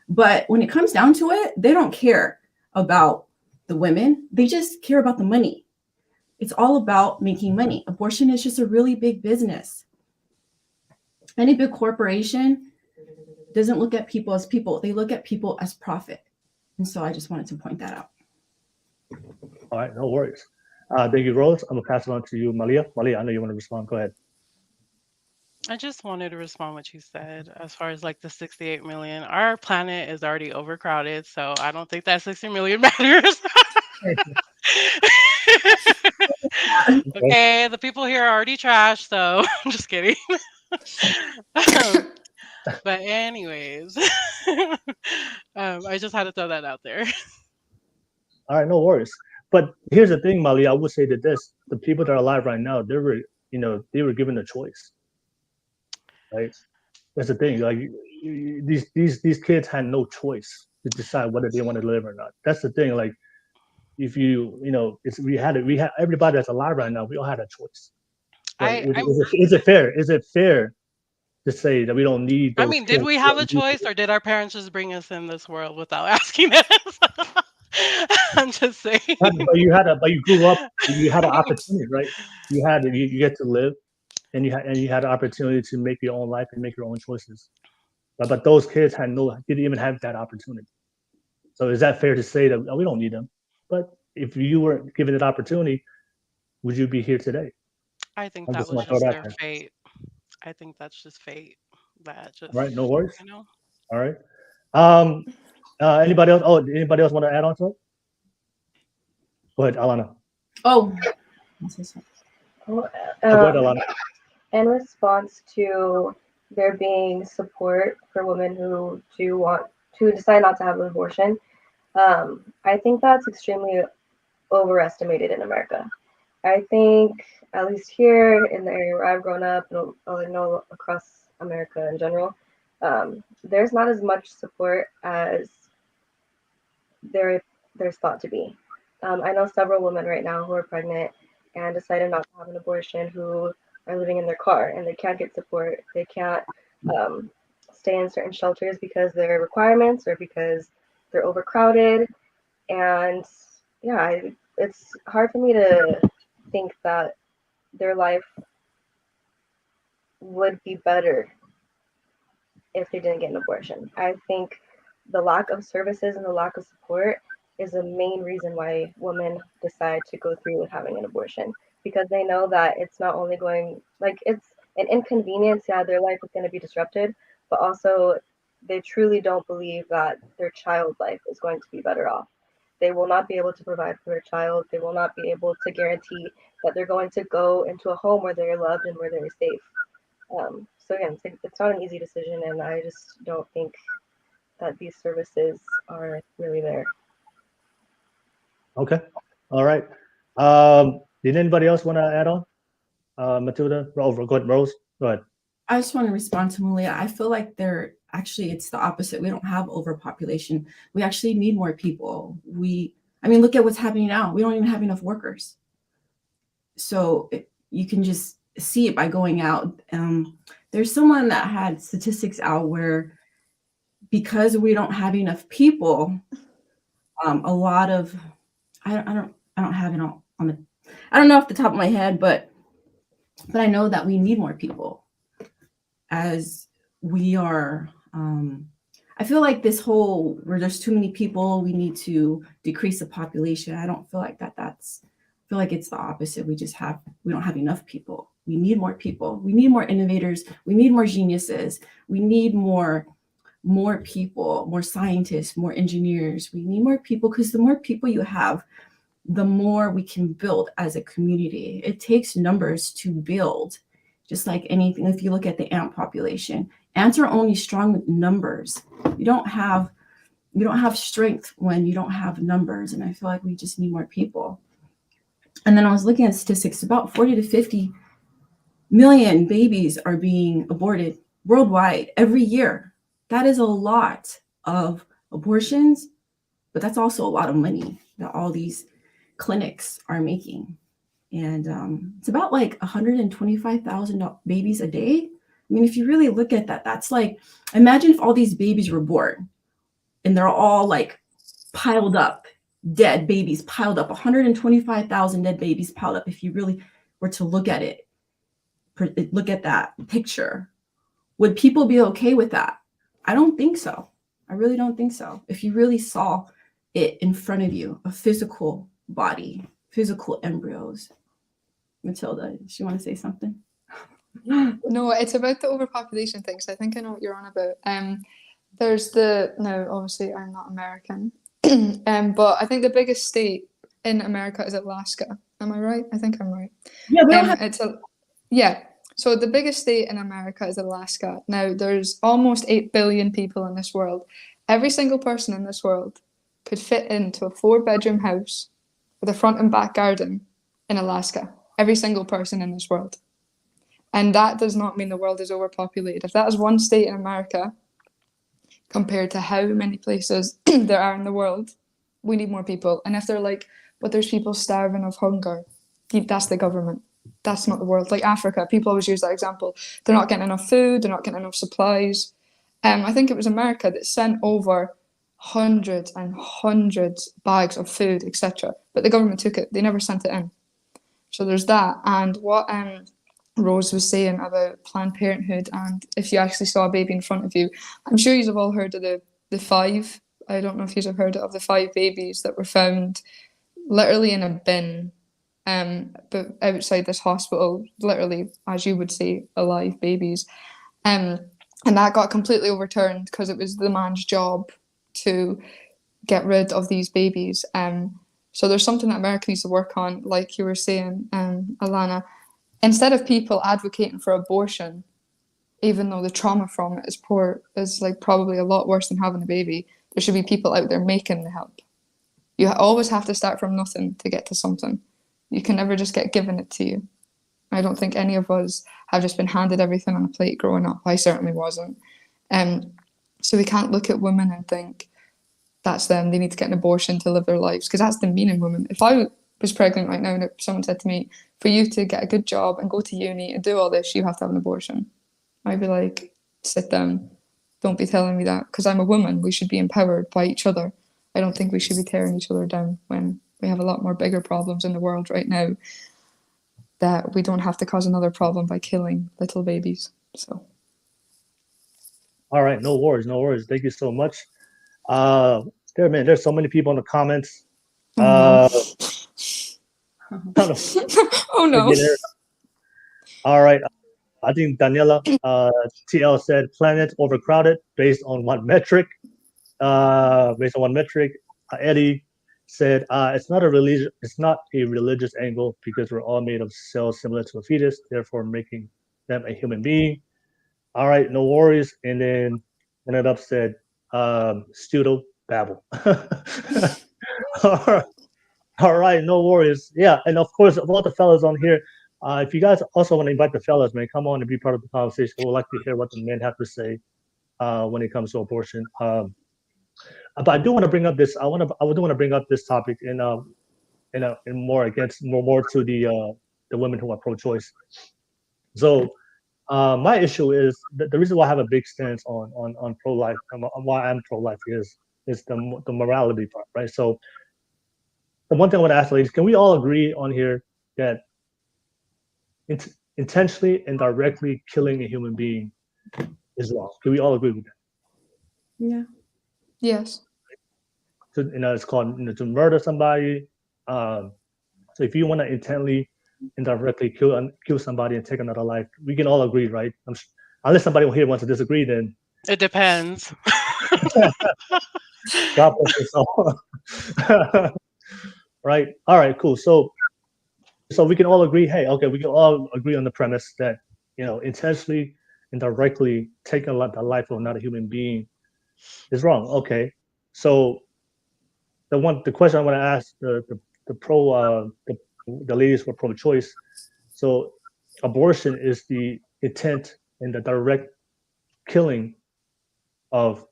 But when it comes down to it, they don't care about the women. They just care about the money. It's all about making money. Abortion is just a really big business. Any big corporation doesn't look at people as people. They look at people as profit. And so I just wanted to point that out. All right, no worries. Thank you, Rose. I'm going to pass it on to you, Malia. Malia, I know you want to respond. Go ahead. I just wanted to respond what you said as far as like the 68 million. Our planet is already overcrowded, so I don't think that 60 million matters. Okay, the people here are already trash, so I'm just kidding. But anyways, I just had to throw that out there. All right, no worries. But here's the thing, Malia, I would say that the people that are alive right now, they were given a choice. Right? That's the thing. Like these kids had no choice to decide whether they want to live or not. That's the thing. Like if we had everybody that's alive right now, we all had a choice. Right? Is it fair? Is it fair to say that we don't need those kids? Did we have a choice or did our parents just bring us in this world without asking us? I'm just saying. But you grew up, you had an opportunity, right? You get to live. And you had an opportunity to make your own life and make your own choices, but those kids didn't even have that opportunity. So is that fair to say that we don't need them? But if you were given that opportunity, would you be here today? I think that was just their fate. I think that's just fate. That just right. No worries. All right. Anybody else? Oh, anybody else want to add on to it? Go ahead, Alana. Oh. Go ahead, Alana. In response to there being support for women who do want to decide not to have an abortion, I think that's extremely overestimated in America. I think, at least here in the area where I've grown up, and I know across America in general, there's not as much support as there's thought to be. I know several women right now who are pregnant and decided not to have an abortion who are living in their car and they can't get support. They can't stay in certain shelters because there are requirements or because they're overcrowded. And yeah, it's hard for me to think that their life would be better if they didn't get an abortion. I think the lack of services and the lack of support is the main reason why women decide to go through with having an abortion, because they know that it's not only it's an inconvenience. Yeah, their life is going to be disrupted, but also they truly don't believe that their child's life is going to be better off. They will not be able to provide for their child. They will not be able to guarantee that they're going to go into a home where they're loved and where they're safe. So again, it's not an easy decision, and I just don't think that these services are really there. Okay. All right. Did anybody else want to add on? Matilda? Go ahead, Rose. Go ahead. I just want to respond to Malia. I feel like it's the opposite. We don't have overpopulation. We actually need more people. Look at what's happening now. We don't even have enough workers. So you can just see it by going out. There's someone that had statistics out where because we don't have enough people, a lot of I don't have it on the I don't know off the top of my head, but I know that we need more people as we are. I feel like this whole where there's too many people, we need to decrease the population. I don't feel like that's. I feel like it's the opposite. We don't have enough people. We need more people. We need more innovators. We need more geniuses. We need more people, more scientists, more engineers. We need more people because the more people you have, the more we can build as a community. It takes numbers to build, just like anything. If you look at the ant population, ants are only strong with numbers. You don't have strength when you don't have numbers. And I feel like we just need more people. And then I was looking at statistics, about 40 to 50 million babies are being aborted worldwide every year. That is a lot of abortions, but that's also a lot of money that all these clinics are making. And it's about like 125,000 babies a day. I mean, if you really look at that, that's like, imagine if all these babies were born and they're all like piled up, dead babies piled up, 125,000 dead babies piled up. If you really were to look at it, look at that picture, would people be okay with that? I don't think so. I really don't think so. If you really saw it in front of you, a physical body, physical embryos. Matilda, do you want to say something? No, it's about the overpopulation thing. So I think I know what you're on about. No, obviously I'm not American, but I think the biggest state in America is Alaska. Am I right? I think I'm right. Yeah, we don't have. Yeah. So the biggest state in America is Alaska. Now there's almost 8 billion people in this world. Every single person in this world could fit into a 4-bedroom house with a front and back garden in Alaska. Every single person in this world. And that does not mean the world is overpopulated. If that is one state in America, compared to how many places there are in the world, we need more people. And if they're like, but there's people starving of hunger, that's the government. That's not the world. Like Africa, people always use that example. They're not getting enough food. They're not getting enough supplies. I think it was America that sent over hundreds and hundreds bags of food, etc. But the government took it. They never sent it in. So there's that. And what Rose was saying about Planned Parenthood, and if you actually saw a baby in front of you, I'm sure you've all heard of the 5. I don't know if you've heard of the 5 babies that were found literally in a bin, but outside this hospital, literally, as you would say, alive babies. And that got completely overturned because it was the man's job to get rid of these babies. So there's something that America needs to work on, like you were saying, Alana. Instead of people advocating for abortion, even though the trauma from it is like probably a lot worse than having a baby, there should be people out there making the help. You always have to start from nothing to get to something. You can never just get given it to you. I don't think any of us have just been handed everything on a plate growing up. I certainly wasn't. So we can't look at women and think, that's them, they need to get an abortion to live their lives, because that's the meaning women. If I was pregnant right now and someone said to me, for you to get a good job and go to uni and do all this, you have to have an abortion, I'd be like, sit down, don't be telling me that, because I'm a woman. We should be empowered by each other. I don't think we should be tearing each other down when we have a lot more bigger problems in the world right now, that we don't have to cause another problem by killing little babies. So all right, no worries. Thank you so much. There's so many people in the comments. oh no. All right. I think Daniela TL said planet overcrowded based on one metric. Eddie said it's not a religious angle because we're all made of cells similar to a fetus, therefore making them a human being. All right, no worries. And then ended up said pseudo babble. All right, no worries. Yeah, and of course, of all the fellas on here, if you guys also want to invite the fellas, man, come on and be part of the conversation. We'd like to hear what the men have to say when it comes to abortion. But I do want to bring up this. I do want to bring up this topic in more to the women who are pro-choice. So my issue is the reason why I have a big stance on pro-life, and why I'm pro-life is the morality part, right? So the one thing I want to ask, ladies, can we all agree on here that intentionally and directly killing a human being is wrong? Can we all agree with that? Yeah. Yes. So, it's called, to murder somebody. So if you want to intently and directly kill somebody and take another life, we can all agree, right? Unless somebody here wants to disagree, then It depends. God bless us all. Right? All right, cool. So we can all agree. Hey, okay, we can all agree on the premise that intentionally and directly taking the life of another human being is wrong. Okay, so the question I want to ask the ladies who are pro-choice. So abortion is the intent and the direct killing of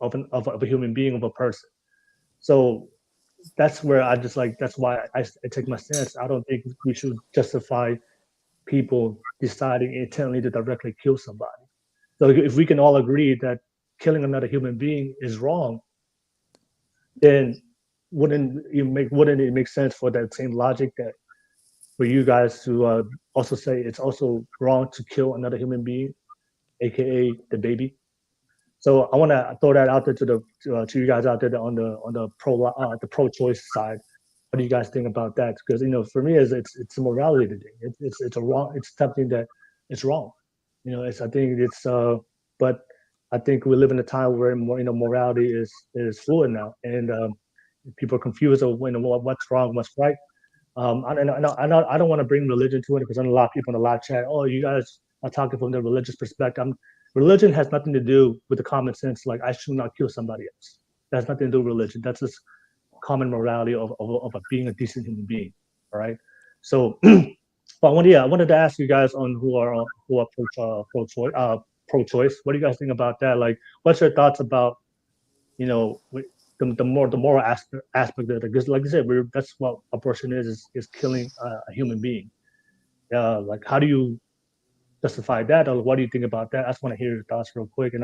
a human being, of a person. So that's where I just that's why I take my stance. I don't think we should justify people deciding intently to directly kill somebody. So if we can all agree that killing another human being is wrong, then wouldn't it make sense for that same logic that for you guys to also say it's also wrong to kill another human being, aka the baby? So I want to throw that out there to you guys out there on the pro-choice side. What do you guys think about that? Because for me, it's a morality thing. It's a wrong. It's something that it's wrong. I think but I think we live in a time where morality is fluid now, and people are confused of what's wrong, what's right. I don't want to bring religion to it because I know a lot of people in the live chat. Oh, you guys are talking from the religious perspective. Religion has nothing to do with the common sense. Like I should not kill somebody else. That has nothing to do with religion. That's just common morality of being a decent human being. All right. So, but I wanted to ask you guys on who are pro-choice. What do you guys think about that? Like, what's your thoughts about the moral aspect of it? Because like I said, that's what abortion is killing a human being. Like how do you justify that, or what do you think about that? I just want to hear your thoughts real quick. And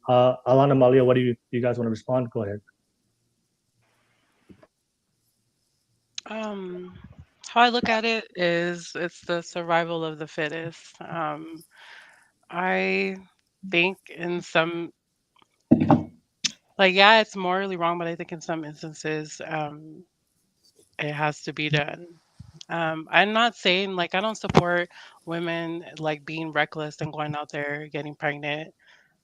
Alana, Malia, what do you guys want to respond? Go ahead. How I look at it is it's the survival of the fittest. I think in some, yeah, it's morally wrong, but I think in some instances, it has to be done. I'm not saying I don't support women being reckless and going out there getting pregnant,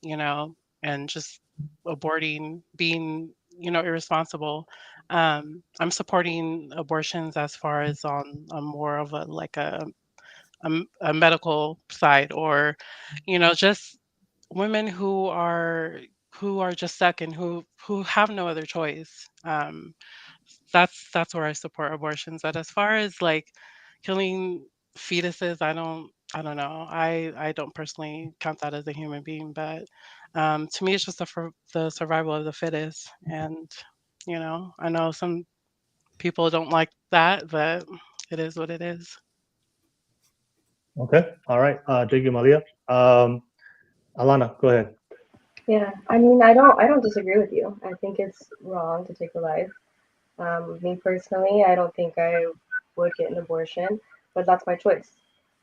you know, and just aborting, being, irresponsible. I'm supporting abortions as far as on more of a medical side, or, just women who are just stuck and who have no other choice. That's where I support abortions. But as far as killing fetuses, I don't know. I don't personally count that as a human being, but to me, it's just the survival of the fittest. And I know some people don't like that, but it is what it is. Okay. All right. Thank you, Malia. Alana, go ahead. Yeah, I mean, I don't disagree with you. I think it's wrong to take a life. Me personally, I don't think I would get an abortion, but that's my choice.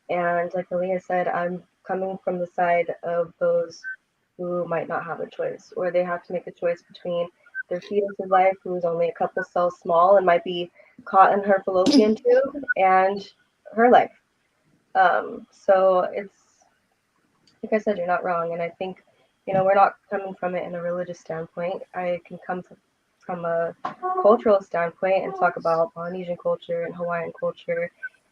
And like Malia said, I'm coming from the side of those who might not have a choice, or they have to make a choice between their fetus's life, who is only a couple cells small and might be caught in her fallopian tube, and her life. So it's like I said, you're not wrong, and I think we're not coming from it in a religious standpoint. I can come from a cultural standpoint and talk about Polynesian culture and Hawaiian culture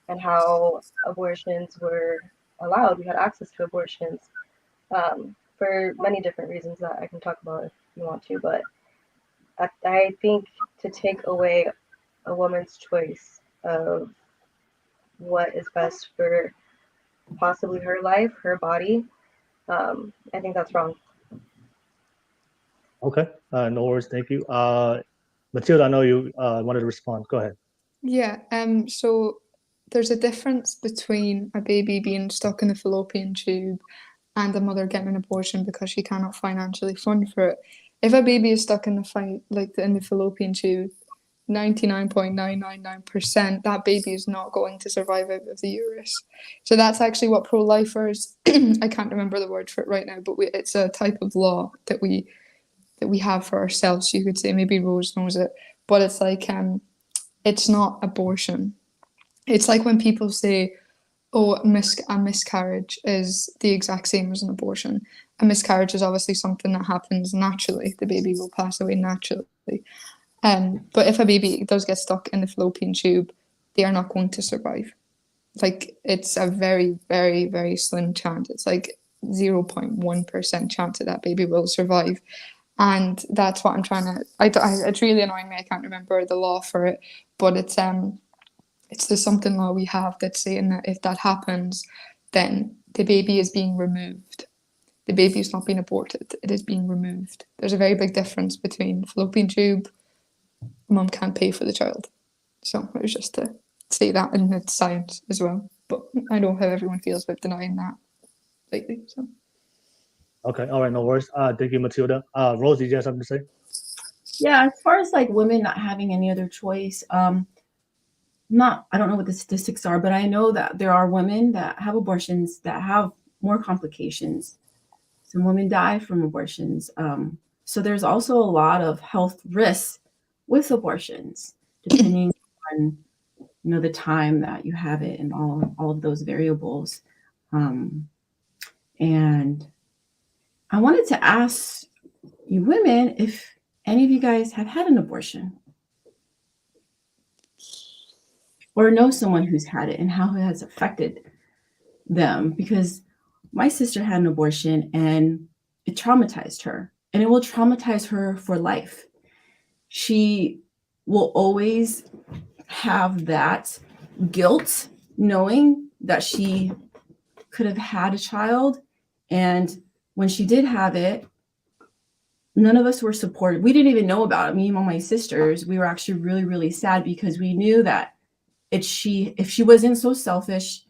and how abortions were allowed. We had access to abortions for many different reasons that I can talk about if you want to. But I think to take away a woman's choice of what is best for possibly her life, her body, I think that's wrong. Okay. No worries. Thank you. Matilda, I know you wanted to respond. Go ahead. Yeah. So there's a difference between a baby being stuck in the fallopian tube and a mother getting an abortion because she cannot financially fund for it. If a baby is stuck in the fallopian tube, 99.999%, that baby is not going to survive out of the uterus. So that's actually what pro-lifers, I can't remember the word for it right now, but it's a type of law that we have for ourselves. You could say, maybe Rose knows it, but it's like, it's not abortion. It's like when people say, oh, a miscarriage is the exact same as an abortion. A miscarriage is obviously something that happens naturally. The baby will pass away naturally. But if a baby does get stuck in the fallopian tube, they are not going to survive. Like, it's a very, very, very slim chance. It's like 0.1% chance that baby will survive. And that's what I'm trying to, it's really annoying me. I can't remember the law for it, but it's the something law we have that's saying that if that happens, then the baby is being removed. The baby is not being aborted, it is being removed. There's a very big difference between fallopian tube, mum can't pay for the child. So it was just to say that, and it's science as well. But I know how everyone feels about denying that lately. So. Okay, all right, no worries. Thank you, Matilda. Rose, did you have something to say? Yeah, as far as like women not having any other choice, I don't know what the statistics are, but I know that there are women that have abortions that have more complications. Some women die from abortions. So there's also a lot of health risks with abortions, depending on the time that you have it and all of those variables. And I wanted to ask you women if any of you guys have had an abortion or know someone who's had it and how it has affected them, because my sister had an abortion and it traumatized her, and it will traumatize her for life. She will always have that guilt knowing that she could have had a child, and when she did have it, none of us were supported. We didn't even know about it. Me and all my sisters, we were actually really, really sad because we knew that if she wasn't so selfish,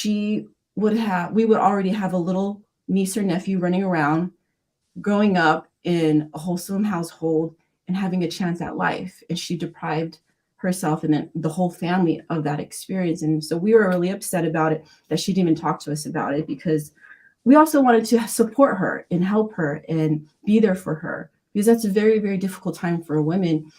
we would already have a little niece or nephew running around, growing up in a wholesome household and having a chance at life. And she deprived herself and then the whole family of that experience. And so we were really upset about it, that she didn't even talk to us about it, because we also wanted to support her and help her and be there for her, because that's a very, very difficult time for a woman,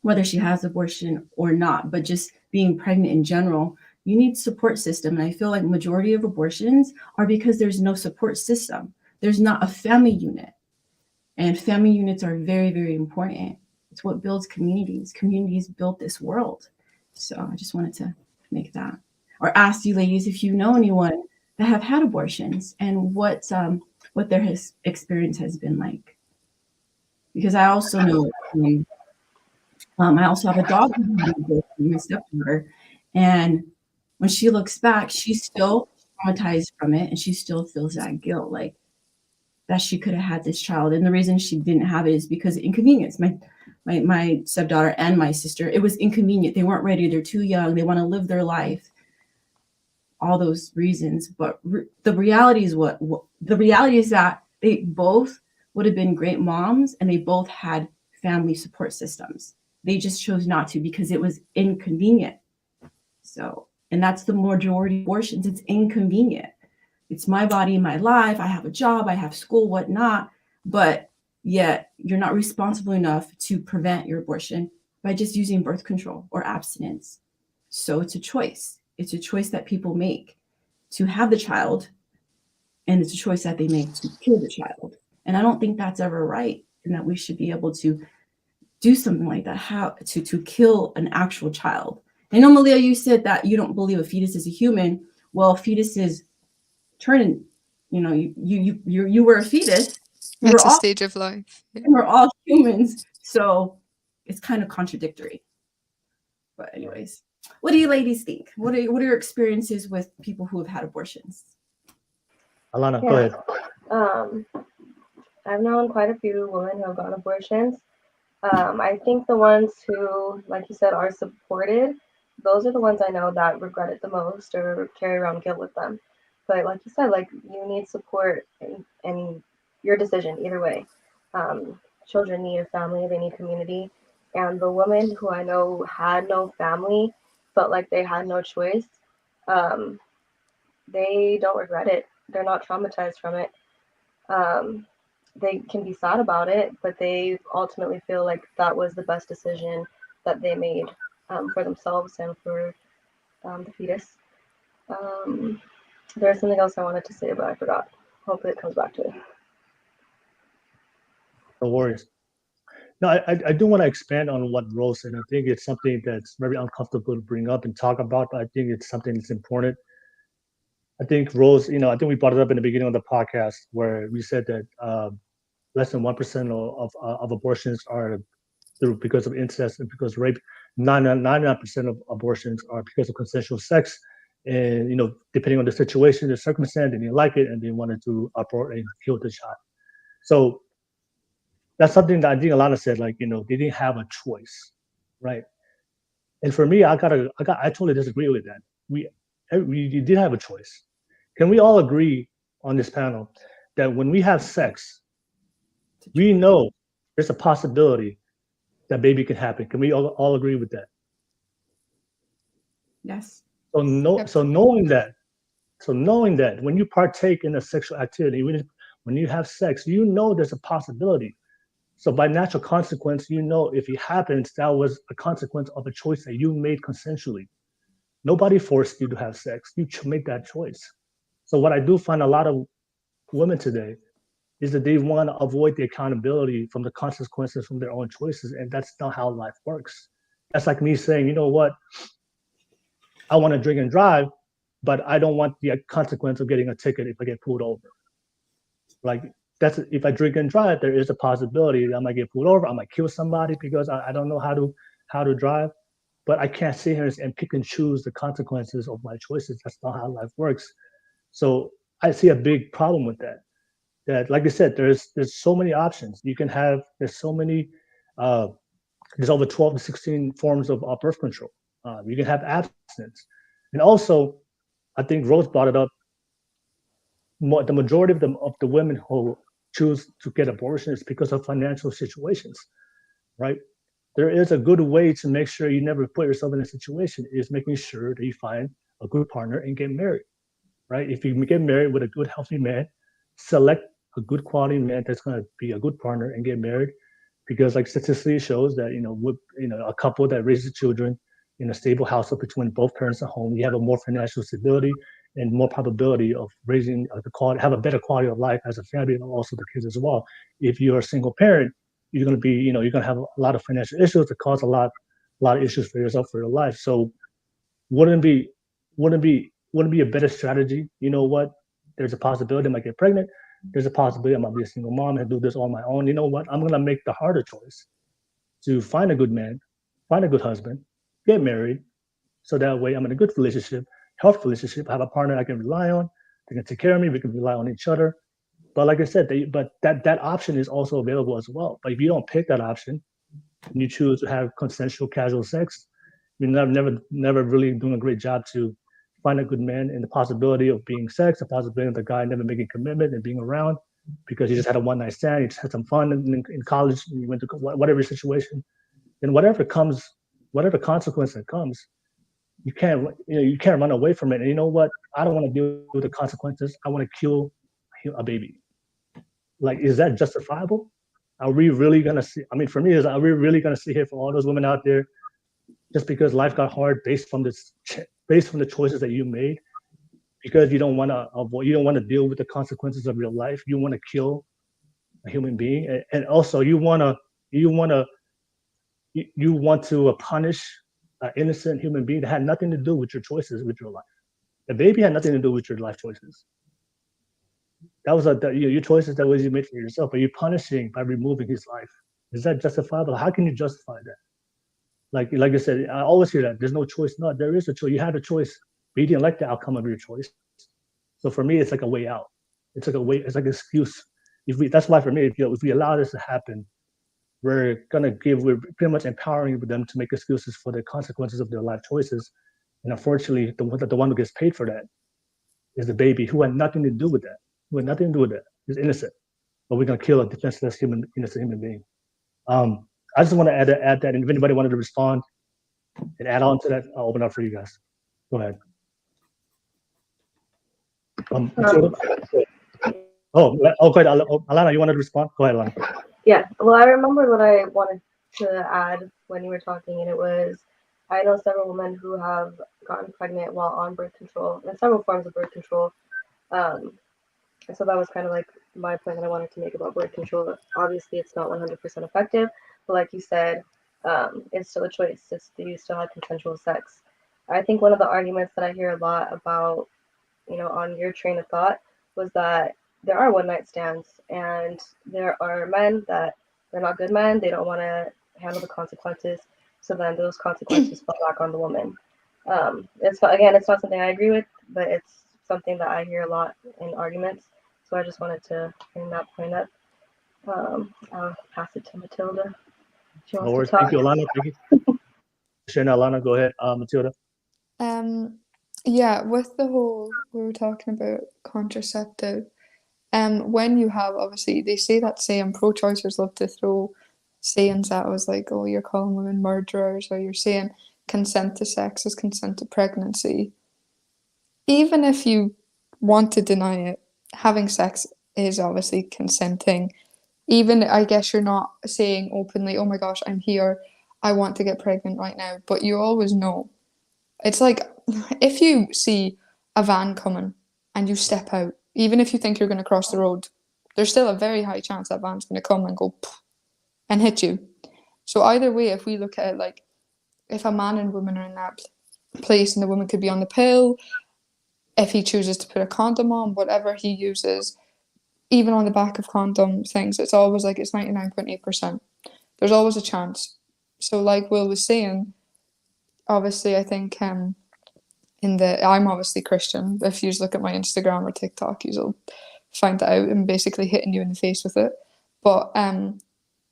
whether she has abortion or not, but just being pregnant in general. You need support system. And I feel like majority of abortions are because there's no support system. There's not a family unit. And family units are very, very important. It's what builds communities. Communities build this world. So I just wanted to make that. Or ask you ladies if you know anyone that have had abortions and what their experience has been like. Because I also know, I also have a dog who had an abortion, my stepdaughter, and when she looks back, she's still traumatized from it, and she still feels that guilt, like that she could have had this child. And the reason she didn't have it is because of inconvenience. My stepdaughter and my sister, it was inconvenient. They weren't ready. They're too young. They want to live their life. All those reasons. But the reality is the reality is that they both would have been great moms, and they both had family support systems. They just chose not to because it was inconvenient. So, and that's the majority of abortions. It's inconvenient. It's my body, my life. I have a job, I have school, whatnot. But yet you're not responsible enough to prevent your abortion by just using birth control or abstinence. So it's a choice. It's a choice that people make to have the child, and it's a choice that they make to kill the child. And I don't think that's ever right, and that we should be able to do something like that, how to kill an actual child. I know, Malia, you said that you don't believe a fetus is a human. Well, fetuses turn, you were a fetus. It's a stage of life. Yeah. We're all humans, so it's kind of contradictory. But anyways, what do you ladies think? What are your experiences with people who have had abortions? Alana, go ahead. I've known quite a few women who have gotten abortions. I think the ones who, like you said, are supported those are the ones I know that regret it the most or carry around guilt with them. But like you said, like you need support in your decision either way. Children need a family, they need community. And the women who I know had no family, felt like they had no choice, um, they don't regret it. They're not traumatized from it. Um, they can be sad about it, but they ultimately feel like that was the best decision that they made for themselves and for the fetus. Um, there's something else I wanted to say, but I forgot. Hopefully, it comes back to it. No worries. No, I do want to expand on what Rose said. I think it's something that's very uncomfortable to bring up and talk about, but I think it's something that's important. I think Rose, I think we brought it up in the beginning of the podcast where we said that less than 1% of abortions are through because of incest and because of rape. 99% of abortions are because of consensual sex. And, depending on the situation, the circumstance, they didn't like it and they wanted to abort and kill the child. So that's something that I think Alana said, like, they didn't have a choice, right? And for me, I totally disagree with that. We did have a choice. Can we all agree on this panel that when we have sex, we know there's a possibility that baby can happen? Can we all agree with that? Yes. So knowing that when you partake in a sexual activity, when you have sex, there's a possibility. So by natural consequence, if it happens, that was a consequence of a choice that you made consensually. Nobody forced you to have sex. You make that choice. So what I do find a lot of women today is that they want to avoid the accountability from the consequences from their own choices. And that's not how life works. That's like me saying, you know what? I want to drink and drive, but I don't want the consequence of getting a ticket if I get pulled over. Like, if I drink and drive, there is a possibility that I might get pulled over. I might kill somebody because I don't know how to drive. But I can't sit here and pick and choose the consequences of my choices. That's not how life works. So I see a big problem with that. That, like I said, there's so many options you can have. There's so many. There's over 12 to 16 forms of birth control. You can have abstinence, and also, I think Rose brought it up. The majority of the women who choose to get abortion is because of financial situations, right? There is a good way to make sure you never put yourself in a situation is making sure that you find a good partner and get married, right? If you get married with a good, healthy man, select a good quality man that's going to be a good partner and get married, because like statistically shows that a couple that raises children in a stable household between both parents at home, you have a more financial stability and more probability of raising have a better quality of life as a family and also the kids as well. If you're a single parent, you're going to have a lot of financial issues that cause a lot of issues for yourself for your life. So wouldn't it be a better strategy? You know what? There's a possibility I might get pregnant. There's a possibility I might be a single mom and do this on my own. You know what? I'm gonna make the harder choice to find a good man, find a good husband, get married, so that way I'm in a good relationship, healthy relationship. I have a partner I can rely on. They can take care of me. We can rely on each other. But like I said, that option is also available as well. But if you don't pick that option and you choose to have consensual casual sex, you're never really doing a great job to find a good man, and the possibility of being sex, the possibility of the guy never making commitment and being around because you just had a one night stand, you just had some fun in college, and you went to whatever situation, and whatever consequence that comes, you can't run away from it. And you know what? I don't want to deal with the consequences. I want to kill a baby. Like, is that justifiable? Are we really gonna see? I mean, for me, are we really gonna sit here for all those women out there just because life got hard based from the choices that you made, because you don't want to deal with the consequences of your life, you want to kill a human being, and also you want to punish an innocent human being that had nothing to do with your choices with your life. The baby had nothing to do with your life choices. That was your choices that was you made for yourself, but you're punishing by removing his life. Is that justifiable? How can you justify that? Like I said, I always hear that there's no choice. No, there is a choice. You had a choice, but you didn't like the outcome of your choice. So for me, it's like a way out. It's like an excuse. That's why for me, if we allow this to happen, we're pretty much empowering them to make excuses for the consequences of their life choices. And unfortunately, the one who gets paid for that is the baby, who had nothing to do with that. He's innocent, but we're gonna kill a defenseless innocent human being. I just want to add that, and if anybody wanted to respond and add on to that, I'll open up for you guys. Go ahead. Matilda? Go ahead, Alana, you wanted to respond? Go ahead, Alana. Yeah, well, I remember what I wanted to add when you were talking, and it was, I know several women who have gotten pregnant while on birth control, and several forms of birth control. And so that was kind of like my point that I wanted to make about birth control. Obviously, it's not 100% effective, but like you said, it's still a choice. You still have consensual sex. I think one of the arguments that I hear a lot about, on your train of thought, was that there are one-night stands, and there are men that they're not good men. They don't want to handle the consequences, so then those consequences fall back on the woman. It's not something I agree with, but it's something that I hear a lot in arguments. So I just wanted to bring that point up. I'll pass it to Matilda. She wants to talk. Thank you, Alana. Thank you. Sure, Alana, go ahead. Matilda. Yeah, with the whole, we were talking about contraceptive. When you have, obviously, they say that saying, pro-choicers love to throw sayings at us like, oh, you're calling women murderers, or you're saying consent to sex is consent to pregnancy. Even if you want to deny it, having sex is obviously consenting. Even, I guess you're not saying openly, oh my gosh, I'm here, I want to get pregnant right now, but you always know. It's like, if you see a van coming and you step out, even if you think you're going to cross the road, there's still a very high chance that van's going to come and go and hit you. So either way, if we look at it like, if a man and woman are in that place and the woman could be on the pill, if he chooses to put a condom on, whatever he uses, even on the back of condom things, it's always like, it's 99.8%. There's always a chance. So like Will was saying, obviously I think I'm obviously Christian. If you look at my Instagram or TikTok, you'll find that out. I'm basically hitting you in the face with it. But I'm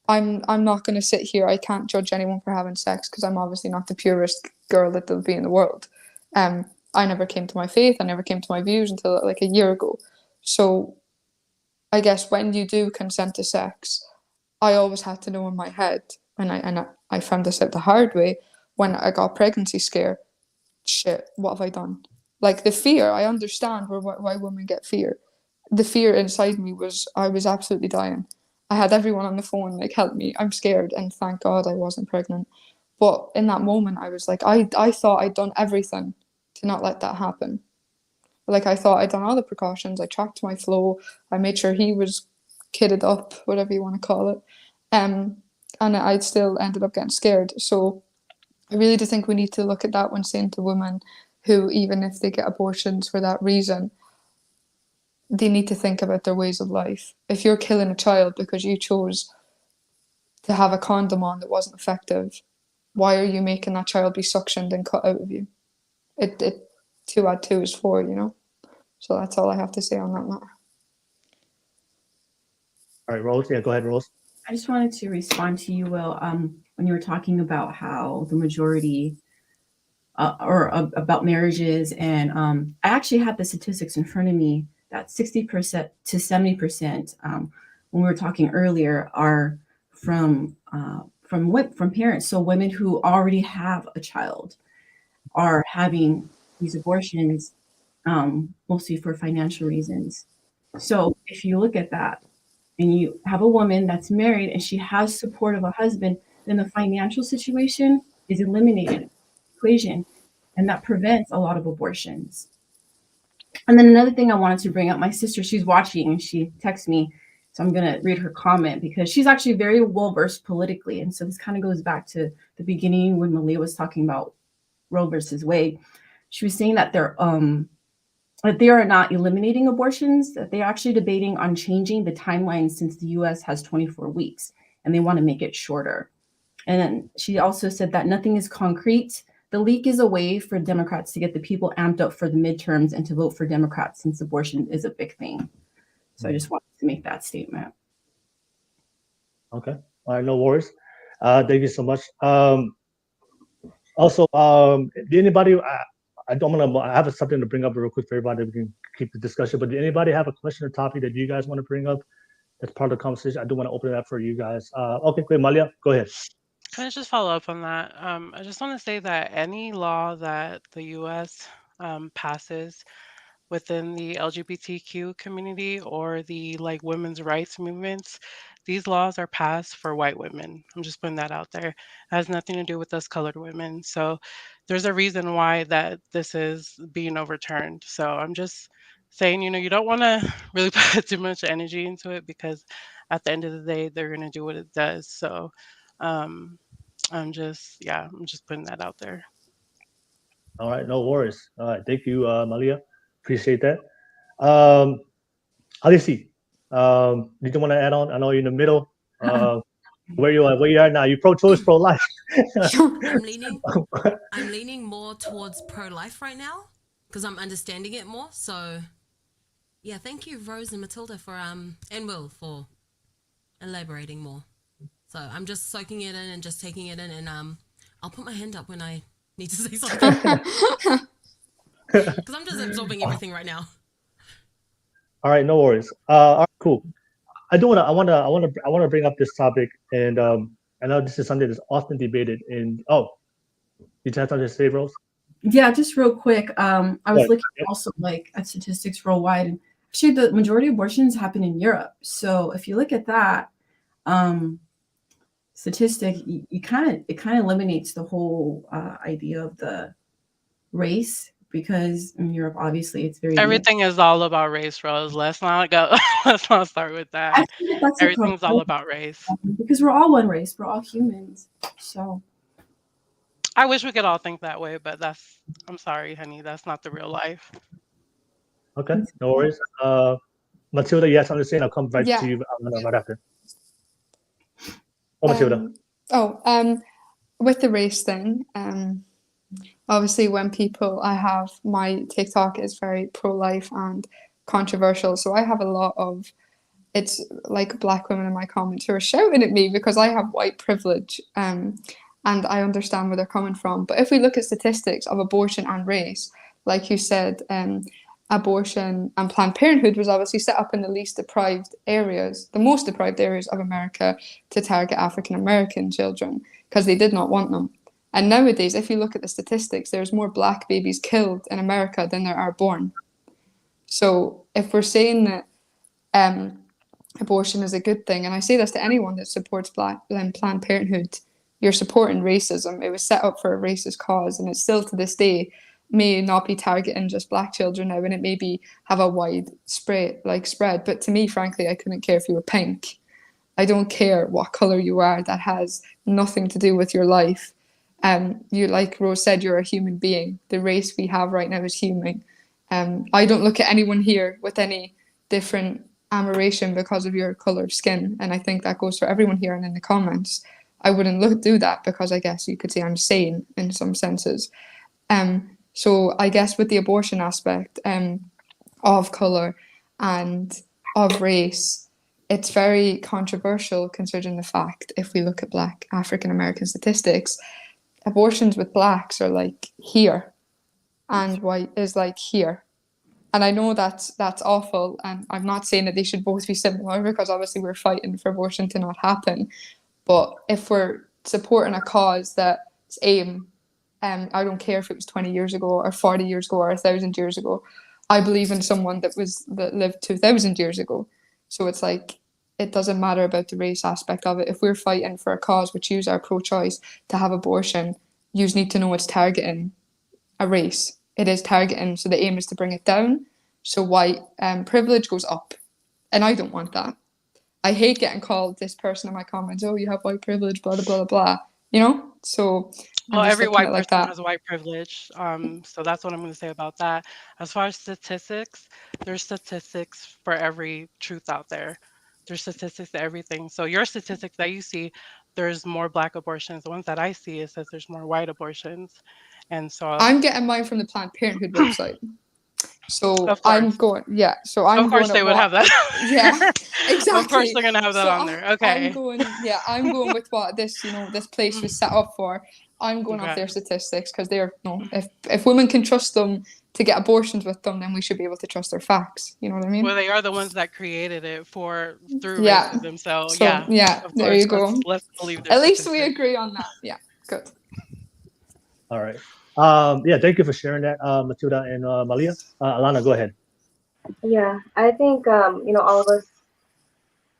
not going to sit here. I can't judge anyone for having sex because I'm obviously not the purest girl that there'll be in the world. I never came to my faith. I never came to my views until like a year ago. So I guess when you do consent to sex, I always had to know in my head, and I found this out the hard way when I got pregnancy scare. Shit, what have I done? Like the fear, I understand why women get fear. The fear inside me was, I was absolutely dying. I had everyone on the phone like, help me, I'm scared, and thank God I wasn't pregnant. But in that moment, I was like, I thought I'd done everything to not let that happen. Like I thought I'd done all the precautions. I tracked my flow. I made sure he was kitted up, whatever you want to call it. And I still ended up getting scared. So I really do think we need to look at that when saying to women who, even if they get abortions for that reason, they need to think about their ways of life. If you're killing a child because you chose to have a condom on that wasn't effective, why are you making that child be suctioned and cut out of you? 2 + 2 is 4, you know? So that's all I have to say on that matter. All right, Rose. Yeah, go ahead, Rose. I just wanted to respond to you, Will, when you were talking about how the majority about marriages. And I actually have the statistics in front of me that 60% to 70%, when we were talking earlier, are from parents. So women who already have a child are having these abortions, mostly for financial reasons. So if you look at that and you have a woman that's married and she has support of a husband, then the financial situation is eliminated in the equation, and that prevents a lot of abortions. And then another thing I wanted to bring up, my sister, she's watching and she texted me, so I'm going to read her comment because she's actually very well versed politically. And so this kind of goes back to the beginning when Malia was talking about Roe versus Wade. She was saying that they are not eliminating abortions, that they're actually debating on changing the timeline since the US has 24 weeks and they want to make it shorter. And then she also said that nothing is concrete. The leak is a way for Democrats to get the people amped up for the midterms and to vote for Democrats since abortion is a big thing. So I just wanted to make that statement. Okay. All right, no worries. Thank you so much. Also, did anybody? I don't want to. I have something to bring up real quick for everybody. We can keep the discussion. But did anybody have a question or topic that you guys want to bring up as part of the conversation? I do want to open it up for you guys. Okay, great, Malia, go ahead. Can I just follow up on that? I just want to say that any law that the U.S. Passes within the LGBTQ community or the like women's rights movements, these laws are passed for white women. I'm just putting that out there. It has nothing to do with us colored women. So there's a reason why that this is being overturned. So I'm just saying, you don't want to really put too much energy into it because at the end of the day, they're going to do what it does. So um, I'm just putting that out there. All right, no worries. All right, thank you, Malia. Appreciate that. Alisi, did you want to add on? I know you're in the middle. Where you are now? You pro-choice, pro-life. I'm leaning more towards pro-life right now because I'm understanding it more. So, yeah, thank you, Rose and Matilda, for and Will for elaborating more. So I'm just soaking it in and just taking it in, and I'll put my hand up when I need to say something because I'm just absorbing everything right now. All right, no worries. All right, cool. I want to bring up this topic, and I know this is something that's often debated. And you have something to say, Rose? Yeah, just real quick. I was Right. looking also like at statistics worldwide, and actually the majority of abortions happen in Europe. So if you look at that statistic, it kind of eliminates the whole idea of the race, because in Europe, obviously, it's very Everything is all about race, Rose. Let's not go. Let's not start with I that. feel like that's a Everything's all problem, about race. because we're all one race. We're all humans. So I wish we could all think that way, but I'm sorry, honey, that's not the real life. Okay, no worries. Matilda, yes, I'm just saying. I'll come right Yeah. to you right after. Oh, Matilda. With the race thing, obviously when my TikTok is very pro-life and controversial, so I have a lot of, it's like black women in my comments who are shouting at me because I have white privilege, and I understand where they're coming from. But if we look at statistics of abortion and race, like you said, abortion and Planned Parenthood was obviously set up in the most deprived areas of America to target African American children because they did not want them. And nowadays, if you look at the statistics, there's more black babies killed in America than there are born. So if we're saying that abortion is a good thing, and I say this to anyone that supports Planned Parenthood, you're supporting racism. It was set up for a racist cause, and it still to this day may not be targeting just black children now, and it maybe have a wide spread. But to me, frankly, I couldn't care if you were pink. I don't care what color you are. That has nothing to do with your life. You, like Rose said, you're a human being. The race we have right now is human. I don't look at anyone here with any different admiration because of your colored skin, and I think that goes for everyone here and in the comments. I wouldn't do that because I guess you could say I'm sane in some senses. So I guess with the abortion aspect of color and of race, it's very controversial considering the fact, if we look at black African American statistics, abortions with blacks are like here and white is like here. And I know that's awful, and I'm not saying that they should both be similar because obviously we're fighting for abortion to not happen. But if we're supporting a cause that's aim, I don't care if it was 20 years ago or 40 years ago or 1,000 years ago. I believe in someone that lived 2,000 years ago. So it's like, it doesn't matter about the race aspect of it. If we're fighting for a cause which yous are pro-choice to have abortion, yous need to know it's targeting a race. It is targeting, so the aim is to bring it down. So white privilege goes up. And I don't want that. I hate getting called this person in my comments, oh, you have white privilege, blah, blah, blah, blah. You know? So Well, every white person like that. has white privilege. So that's what I'm going to say about that. As far as statistics, there's statistics for every truth out there. There's statistics to everything. So your statistics that you see, there's more black abortions. The ones that I see, it says there's more white abortions. And so I'm getting mine from the Planned Parenthood website. So Of I'm course. going, yeah. So I'm Of course going they at would what, have that. yeah, exactly. Of course they're gonna have that So on there. I'm Okay. going, yeah, I'm going with what this, this place was set up for. I'm going off their Okay. statistics because they're, if women can trust them to get abortions with them, then we should be able to trust their facts. You know what I mean? Well, they are the ones that created it through Yeah. racism. So So yeah, of there course. you go. Let's believe their At least we statistics. agree on that. Yeah, good. All right. Yeah, thank you for sharing that, Matilda and Malia. Alana, go ahead. Yeah, I think all of us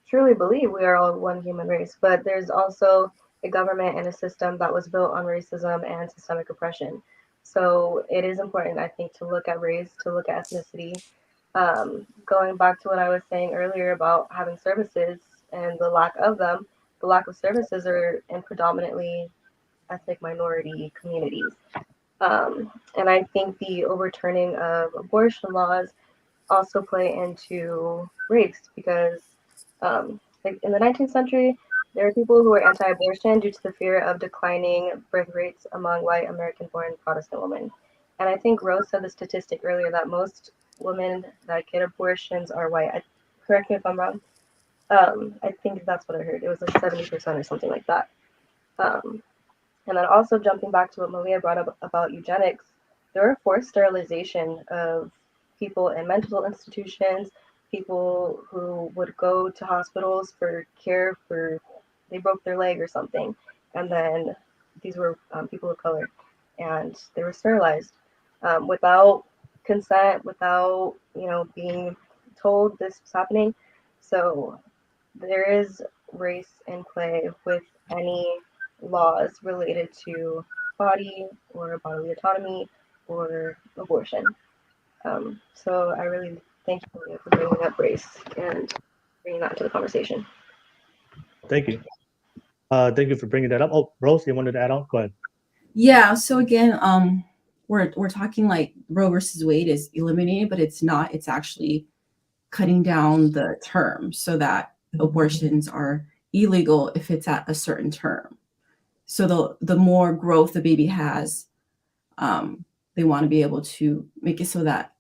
truly believe we are all one human race, but there's also a government and a system that was built on racism and systemic oppression. So it is important, I think, to look at race, to look at ethnicity. Going back to what I was saying earlier about having services and the lack of them, the lack of services are in predominantly ethnic minority communities. And I think the overturning of abortion laws also play into race because like in the 19th century, there were people who were anti-abortion due to the fear of declining birth rates among white American-born Protestant women. And I think Rose said the statistic earlier that most women that get abortions are white. Correct me if I'm wrong. I think that's what I heard. It was like 70% or something like that. And then also jumping back to what Malia brought up about eugenics, there were forced sterilization of people in mental institutions, people who would go to hospitals for care for they broke their leg or something, and then these were people of color, and they were sterilized without consent, without being told this was happening. So there is race in play with any laws related to body or bodily autonomy or abortion. So I really thank you Malia, for bringing up race and bringing that into the conversation. Thank you. Thank you for bringing that up. Oh, Rose, you wanted to add on? Go ahead. Yeah. So again, we're talking like Roe versus Wade is eliminated, but it's not. It's actually cutting down the term so that abortions are illegal if it's at a certain term. So the more growth the baby has, they want to be able to make it so that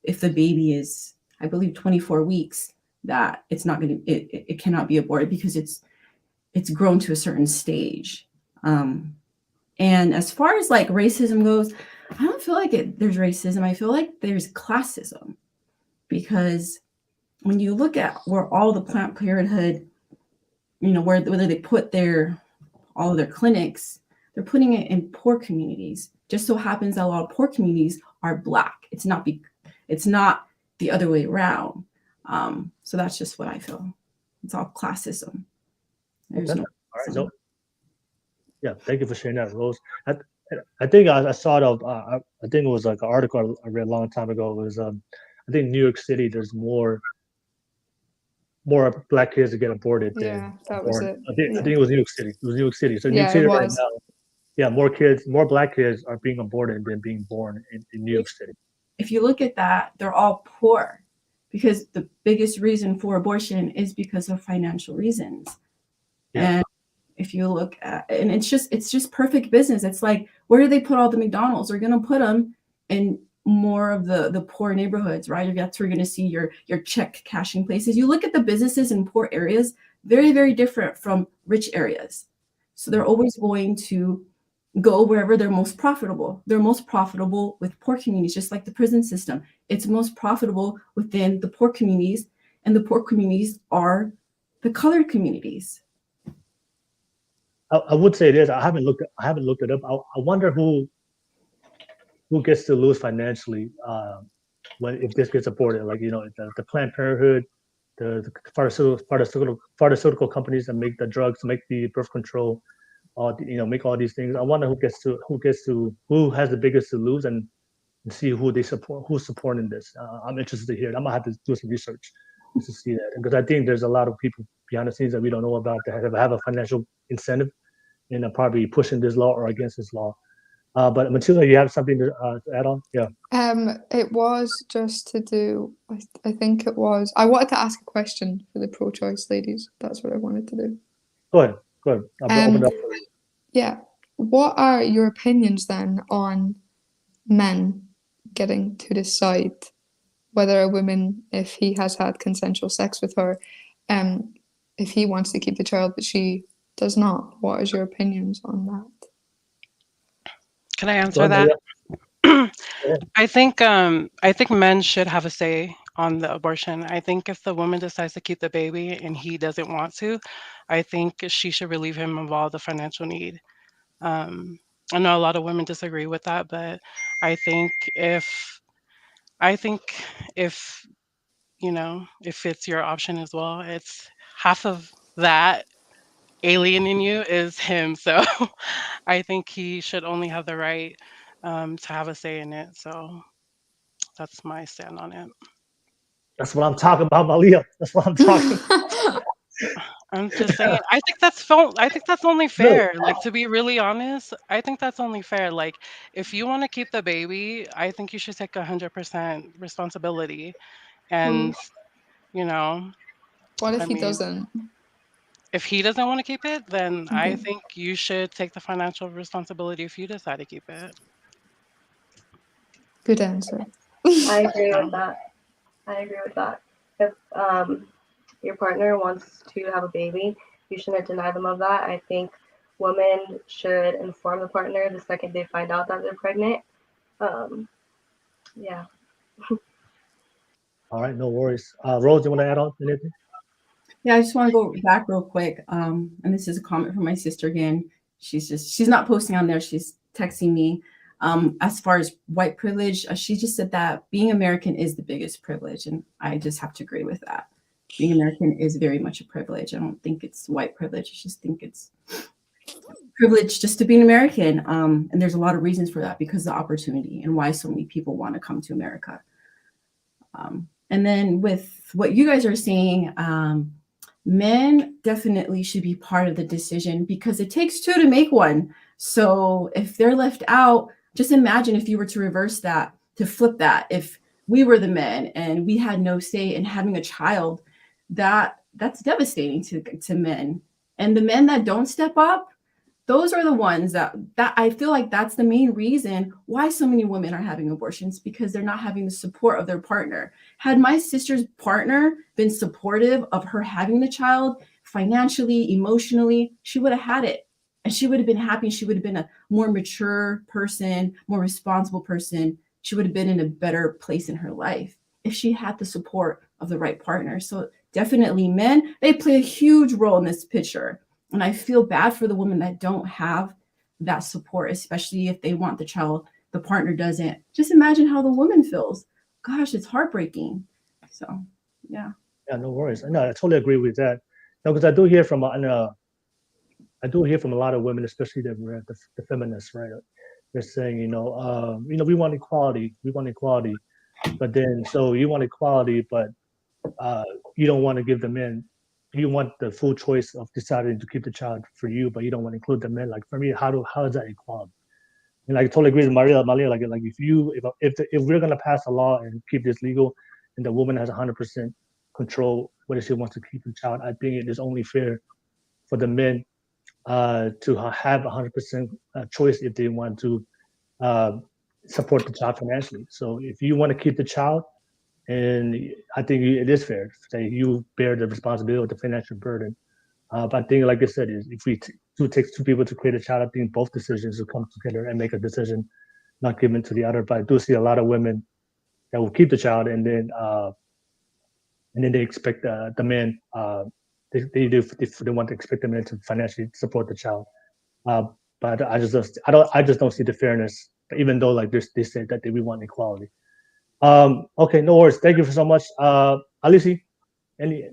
if the baby is, I believe, 24 weeks, that it's not going to, it cannot be aborted because it's grown to a certain stage. And as far as like racism goes, I don't feel like there's racism. I feel like there's classism, because when you look at where all the Planned Parenthood, where they put all of their clinics, they're putting it in poor communities. Just so happens that a lot of poor communities are Black. It's not the other way around. So that's just what I feel. It's all classism. There's no. All right. So, yeah, thank you for sharing that, Rose. I think I saw it of. I think it was like an article I read a long time ago. It was I think New York City. There's more Black kids that get aborted than that was born. it. I think it was New York City. It was New York City. So New York Yeah, City it right was. now. Yeah, more Black kids are being aborted than being born in New York City. If you look at that, they're all poor, because the biggest reason for abortion is because of financial reasons. Yeah. And if you look at, and it's just perfect business. It's like, where do they put all the McDonald's? They're going to put them in more of the poor neighborhoods, right? That's where you're going to see your check cashing places. You look at the businesses in poor areas, very, very different from rich areas. So they're always going to go wherever they're most profitable. They're most profitable with poor communities, just like the prison system. It's most profitable within the poor communities, and the poor communities are the colored communities. I would say this. I haven't looked it up. I wonder who gets to lose financially if this gets aborted. Like the Planned Parenthood, the pharmaceutical companies that make the drugs, make the birth control, make all these things. I wonder who has the biggest to lose, and see who they support, who's supporting this. I'm interested to hear it. I'm gonna have to do some research to see that, because I think there's a lot of people behind the scenes that we don't know about that have a financial incentive in probably pushing this law or against this law. But Matilda, you have something to add on? Yeah. It was just to do. I think it was. I wanted to ask a question for the pro-choice ladies. That's what I wanted to do. Go ahead. I'll open it up for you. Yeah. What are your opinions then on men getting to decide whether a woman, if he has had consensual sex with her, if he wants to keep the child but she does not. What is your opinions on that? Can I answer that? I think men should have a say on the abortion. I think if the woman decides to keep the baby and he doesn't want to, I think she should relieve him of all the financial need. I know a lot of women disagree with that, but I think if if it's your option as well, it's half of that alien in you is him. So I think he should only have the right to have a say in it. So that's my stand on it. That's what I'm talking about, Malia. That's what I'm talking about. I'm just saying, I think that's only fair. Like, to be really honest, I think that's only fair. Like, if you want to keep the baby, I think you should take 100% responsibility. And, you know, What if I he mean, doesn't? if he doesn't want to keep it, then I Okay. think you should take the financial responsibility if you decide to keep it. Good answer. I agree with that. If your partner wants to have a baby, you shouldn't deny them of that. I think women should inform the partner the second they find out that they're pregnant. Yeah. All right, no worries. Rose, you want to add on anything? Yeah, I just want to go back real quick. And this is a comment from my sister again. She's not posting on there. She's texting me. As far as white privilege, she just said that being American is the biggest privilege. And I just have to agree with that. Being American is very much a privilege. I don't think it's white privilege. I just think it's privilege just to be an American. And there's a lot of reasons for that because of the opportunity and why so many people want to come to America. And then with what you guys are saying, men definitely should be part of the decision because it takes two to make one. So if they're left out, just imagine if you were to reverse that, to flip that. If we were the men and we had no say in having a child, that's devastating to men. And the men that don't step up, those are the ones that I feel like that's the main reason why so many women are having abortions, because they're not having the support of their partner. Had my sister's partner been supportive of her having the child financially, emotionally, she would have had it. And she would have been happy. She would have been a more mature person, more responsible person. She would have been in a better place in her life if she had the support of the right partner. So definitely men, they play a huge role in this picture. And I feel bad for the women that don't have that support, especially if they want the child, the partner doesn't. Just imagine how the woman feels. Gosh, it's heartbreaking. So, yeah. Yeah, no worries. No, I totally agree with that. No, because I do hear from a lot of women, especially the feminists, right? They're saying, we want equality. We want equality. But then, so you want equality, but you don't want to give the men. You want the full choice of deciding to keep the child for you, but you don't want to include the men. Like for me, how is that equality? And I totally agree with Malia. Like if we're gonna pass a law and keep this legal, and the woman has 100% control whether she wants to keep the child, I think it is only fair for the men to have 100% choice if they want to support the child financially. So if you want to keep the child, and I think it is fair to say you bear the responsibility of the financial burden. But I think, like I said, is if it takes two people to create a child, I think both decisions will come together and make a decision, not given to the other. But I do see a lot of women that will keep the child, and then they expect the men. They want to expect the men to financially support the child. But I just don't see the fairness. Even though like they said that we want equality. Okay, no worries. Thank you so much. Alisi, any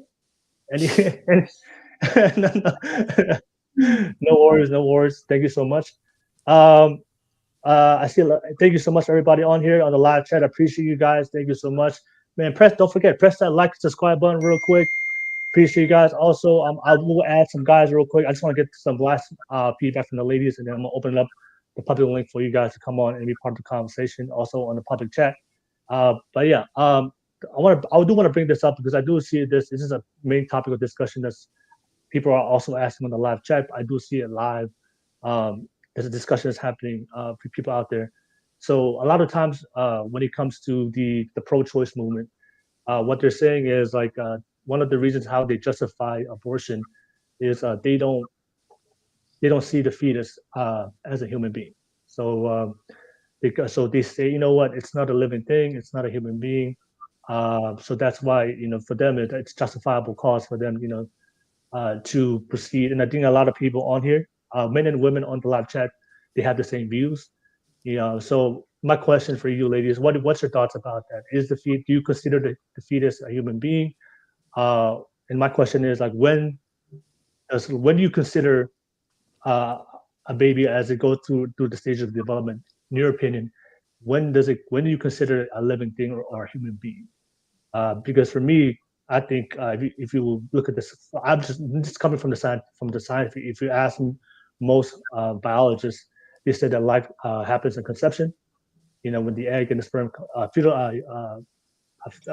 no worries. Thank you so much. I see. Thank you so much, everybody on here on the live chat. I appreciate you guys. Thank you so much, man. Don't forget, press that like, subscribe button real quick. Appreciate you guys. Also, I will add some guys real quick. I just want to get some last feedback from the ladies, and then I'm gonna open up the public link for you guys to come on and be part of the conversation. Also on the public chat. But yeah, I do want to bring this up because I do see this is a main topic of discussion that's people are also asking on the live chat. I do see it live. There's a discussion that's happening for people out there. So a lot of times when it comes to the pro-choice movement, what they're saying is like one of the reasons how they justify abortion is they don't see the fetus as a human being. So because so they say, you know what, it's not a living thing, it's not a human being. So that's why, you know, for them it's justifiable cause for them, you know, to proceed. And I think a lot of people on here, men and women on the live chat, they have the same views. You know, so my question for you, ladies, what's your thoughts about that? Do you consider the fetus a human being? And my question is like, when do you consider uh, a baby as it goes through the stage of development? In your opinion, when do you consider it a living thing or a human being? Because for me, I think if you look at this, I'm just coming from the science. If you ask most biologists, they said that life happens in conception. You know, when the egg and the sperm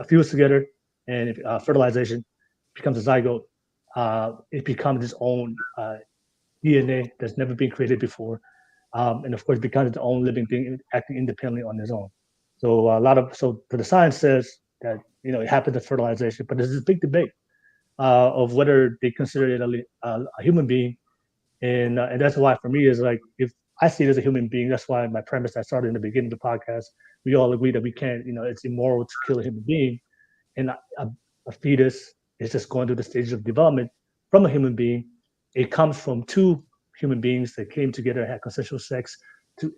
fuse together, and fertilization becomes a zygote, it becomes its own DNA that's never been created before, and of course becomes its own living thing, acting independently on its own. So the science says that, you know, it happens in fertilization, but there's this big debate of whether they consider it a human being, and that's why for me is like, if I see it as a human being, that's why my premise I started in the beginning of the podcast. We all agree that we can't, you know, it's immoral to kill a human being, and a fetus is just going through the stages of development from a human being. It comes from two human beings that came together and had consensual sex.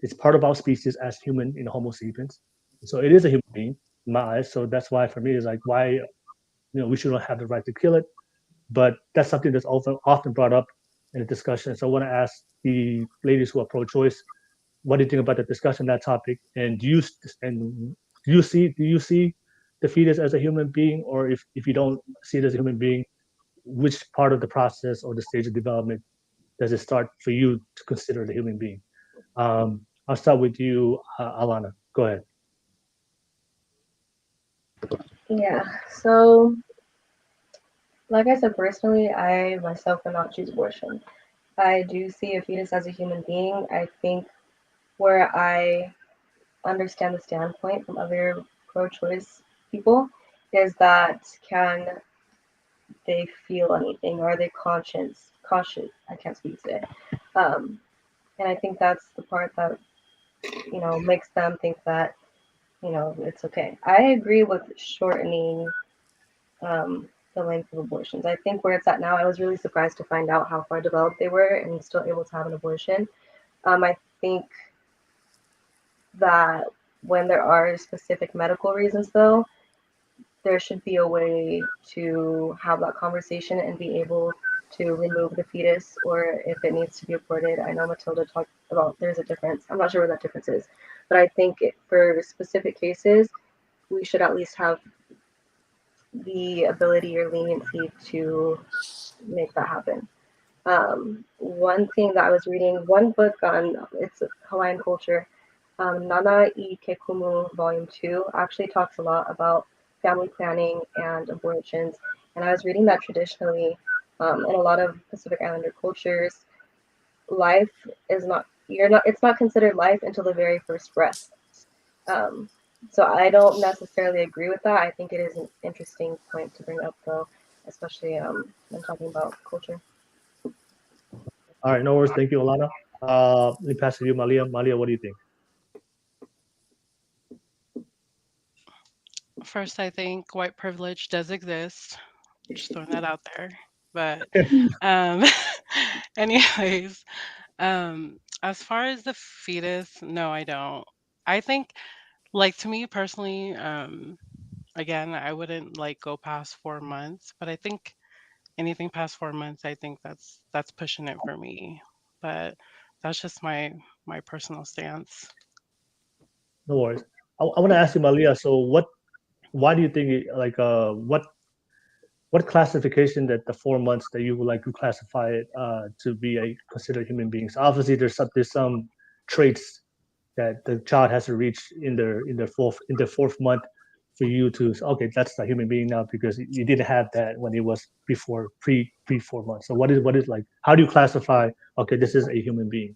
It's part of our species as human in Homo sapiens. So it is a human being in my eyes. So that's why for me it's like, why, you know, we shouldn't have the right to kill it. But that's something that's often brought up in the discussion. So I want to ask the ladies who are pro-choice, what do you think about the discussion on that topic? And do you see the fetus as a human being, or if you don't see it as a human being, which part of the process or the stage of development does it start for you to consider the human being? I'll start with you, Alana. Go ahead. Yeah, so like I said, personally, I myself would not choose abortion. I do see a fetus as a human being. I think where I understand the standpoint from other pro-choice people is that, can they feel anything? Are they cautious? I can't speak today. And I think that's the part that, you know, makes them think that, you know, it's okay. I agree with shortening the length of abortions. I think where it's at now, I was really surprised to find out how far developed they were and still able to have an abortion. I think that when there are specific medical reasons, though, there should be a way to have that conversation and be able to remove the fetus, or if it needs to be aborted. I know Matilda talked about there's a difference. I'm not sure what that difference is, but I think for specific cases, we should at least have the ability or leniency to make that happen. One thing that I was reading, one book on, it's Hawaiian culture, Nana I Kekumu Volume 2, actually talks a lot about family planning and abortions. And I was reading that traditionally, in a lot of Pacific Islander cultures, life is it's not considered life until the very first breath. So I don't necessarily agree with that. I think it is an interesting point to bring up, though, especially when talking about culture. All right, no worries. Thank you, Alana. Let me pass it to you, Malia. Malia, what do you think? First, I think white privilege does exist. Just throwing that out there. But um, anyways, as far as the fetus, no, I don't. I think, like, to me personally, again, I wouldn't like go past 4 months, but I think anything past 4 months, I think that's pushing it for me. But that's just my personal stance. No worries. I want to ask you, Malia. So why do you think what classification that the 4 months that you would like to classify it to be a considered human being? So obviously there's some traits that the child has to reach in their fourth month for you to say, okay, that's a human being now, because you didn't have that when it was before pre 4 months. So what is like, how do you classify, okay, this is a human being?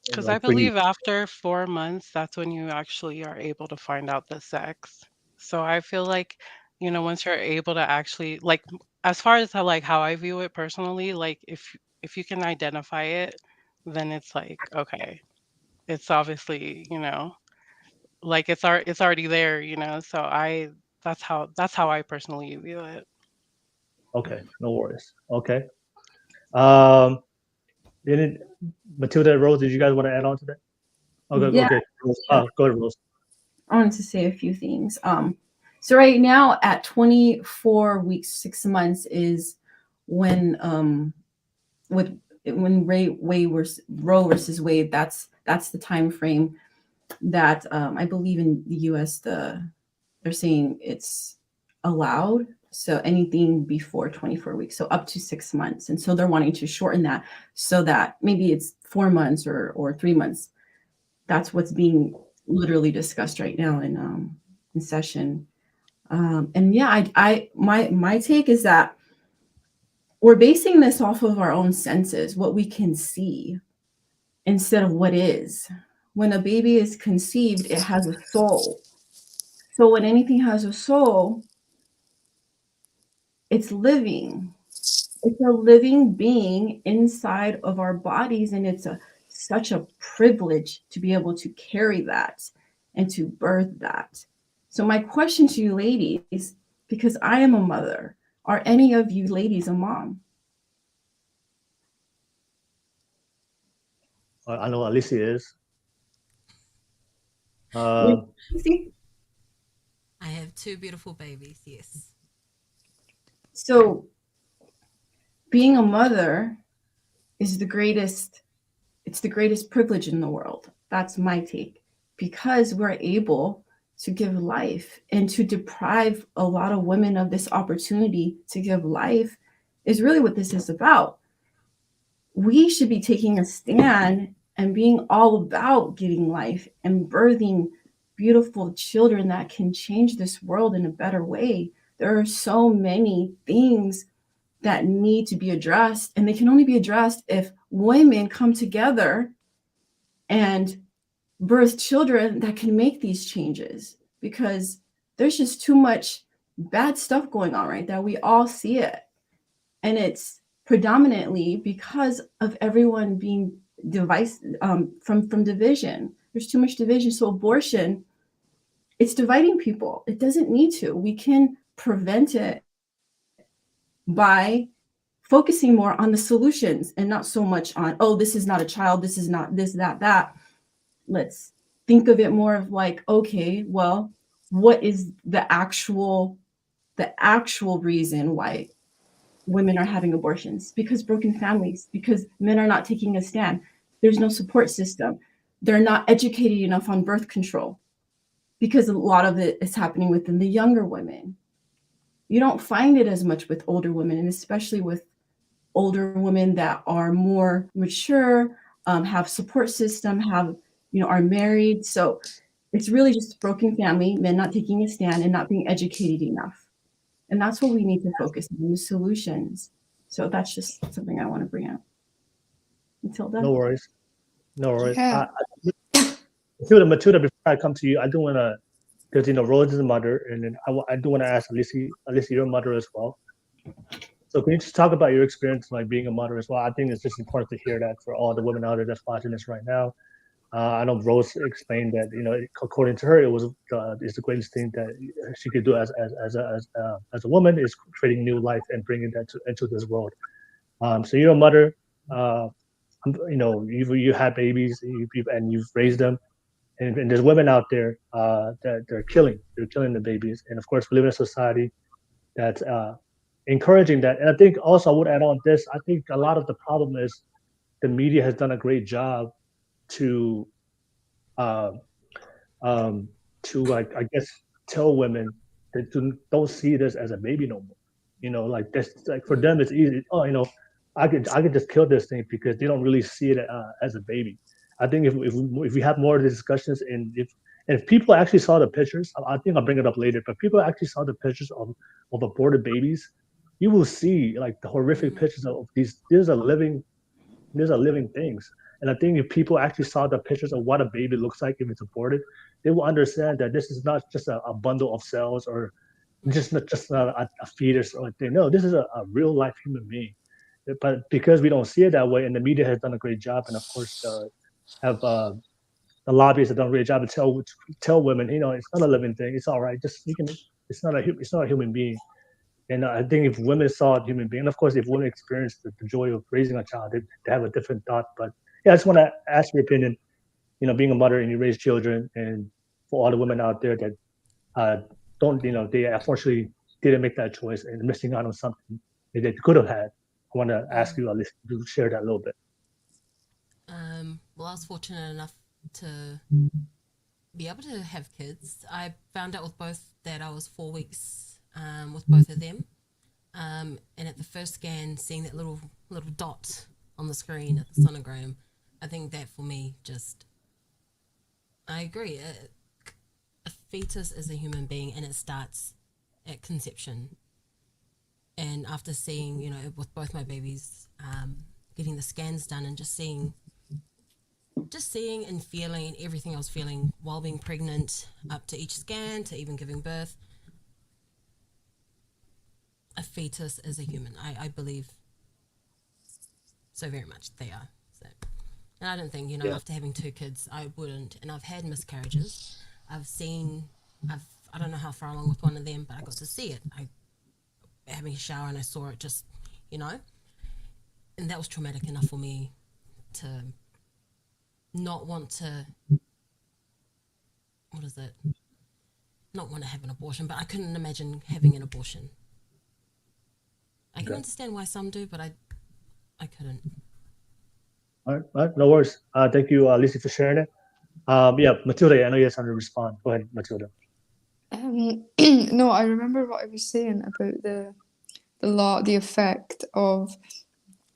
Because I like for you? believe after 4 months, that's when you actually are able to find out the sex. So I feel like, once you're able to actually like, as far as how I view it personally, like if you can identify it, then it's like, okay, it's obviously, like it's already there, So that's how I personally view it. Okay, no worries. Okay. Um, did Matilda, Rose, did you guys want to add on to that? Okay, Yeah, okay. Rose, yeah. go ahead, Rose. I wanted to say a few things. So right now at 24 weeks, 6 months is when with when Roe versus Wade, that's the time frame that I believe in the US they're saying it's allowed. So anything before 24 weeks, so up to 6 months. And so they're wanting to shorten that so that maybe it's 4 months or 3 months. That's what's being literally discussed right now in session. And yeah, my take is that we're basing this off of our own senses, what we can see, instead of what is. When a baby is conceived, it has a soul. So when anything has a soul, it's living. It's a living being inside of our bodies, and it's such a privilege to be able to carry that and to birth that. So my question to you ladies, because I am a mother, are any of you ladies a mom? I know Alisi is. See? I have two beautiful babies, yes. So being a mother is it's the greatest privilege in the world. That's my take, because we're able to give life, and to deprive a lot of women of this opportunity to give life is really what this is about. We should be taking a stand and being all about giving life and birthing beautiful children that can change this world in a better way. There are so many things that need to be addressed, and they can only be addressed if women come together and birth children that can make these changes, because there's just too much bad stuff going on right now. We all see it, and it's predominantly because of everyone being from division. There's too much division. So abortion, it's dividing people. It doesn't need to. We can prevent it by focusing more on the solutions and not so much on, oh, this is not a child, this is not this, that. Let's think of it more of like, okay, well, what is the actual reason why women are having abortions? Because broken families, because men are not taking a stand. There's no support system. They're not educated enough on birth control, because a lot of it is happening within the younger women. You don't find it as much with older women, and especially with older women that are more mature, have support system, are married. So it's really just a broken family, men not taking a stand and not being educated enough. And that's what we need to focus on, the solutions. So that's just something I want to bring up. Matilda? No worries. No worries. Yeah. Matilda, before I come to you, I do want to, because Rose is a mother, and then I do want to ask Alisi, you're a mother as well. So can you just talk about your experience like being a mother as well? I think it's just important to hear that for all the women out there that's watching this right now. I know Rose explained that according to her, it's the greatest thing that she could do as a woman is creating new life and bringing that into this world. So you're a mother. You had babies and you've raised them, and there's women out there that they're killing the babies, and of course we live in a society that's encouraging that. And I think also I would add on this. I think a lot of the problem is the media has done a great job to like, I guess, tell women that don't see this as a baby no more. Like this, like for them it's easy. Oh, I could just kill this thing, because they don't really see it as a baby. I think if we have more of the discussions, and if people actually saw the pictures, I think I'll bring it up later, but people actually saw the pictures of aborted babies, you will see like the horrific pictures of these. There's a living these are living things. And I think if people actually saw the pictures of what a baby looks like if it's aborted, they will understand that this is not just a bundle of cells or just a fetus or a thing. No, this is a real life human being. But because we don't see it that way, and the media has done a great job, and of course the lobbyists have done a great job to tell women, it's not a living thing. It's all right. Just you can. It's not a human being. And I think if women saw a human being, and of course, if women experience the joy of raising a child, they have a different thought. But yeah, I just want to ask your opinion. Being a mother and you raise children, and for all the women out there that don't, they unfortunately didn't make that choice and missing out on something that they could have had. I want to ask you, Alisi, to share that a little bit. Well, I was fortunate enough to be able to have kids. I found out with both that I was 4 weeks with both of them. And at the first scan, seeing that little dot on the screen at the sonogram, I think that for me I agree. A fetus is a human being, and it starts at conception. And after seeing, with both my babies, getting the scans done and just seeing and feeling everything I was feeling while being pregnant, up to each scan, to even giving birth, a fetus is a human. I believe so very much they are. So, and I don't think, after having 2 kids, I wouldn't. And I've had miscarriages. I don't know how far along with one of them, but I got to see it. Having a shower and I saw it just, and that was traumatic enough for me to not want to, not want to have an abortion, but I couldn't imagine having an abortion. I can understand why some do, but I couldn't. All right, no worries. Thank you, Alisi, for sharing it. Yeah, Matilda, I know you have something to respond. Go ahead, Matilda. No, I remember what I was saying about the effect of,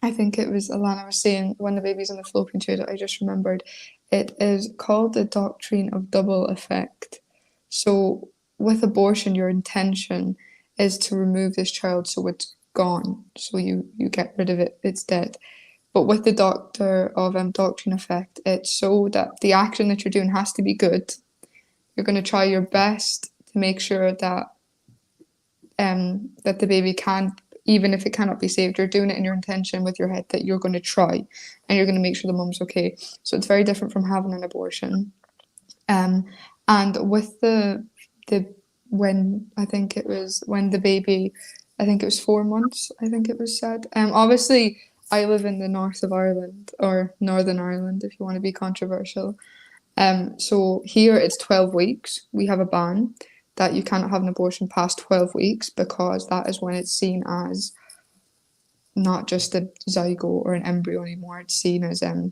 I think it was Alana was saying when the baby's in the fallopian tube. I just remembered it is called the doctrine of double effect. So with abortion, your intention is to remove this child so it's gone, so you get rid of it, it's dead. But with the doctrine effect, it's so that the action that you're doing has to be good. You're going to try your best to make sure that that the baby can, even if it cannot be saved, you're doing it in your intention with your head that you're going to try, and you're going to make sure the mum's okay. So it's very different from having an abortion. And with when the baby, I think it was 4 months, I think it was said. Obviously, I live in the north of Ireland, or Northern Ireland, if you want to be controversial. So here it's 12 weeks. We have a ban that you cannot have an abortion past 12 weeks because that is when it's seen as not just a zygote or an embryo anymore. It's seen as a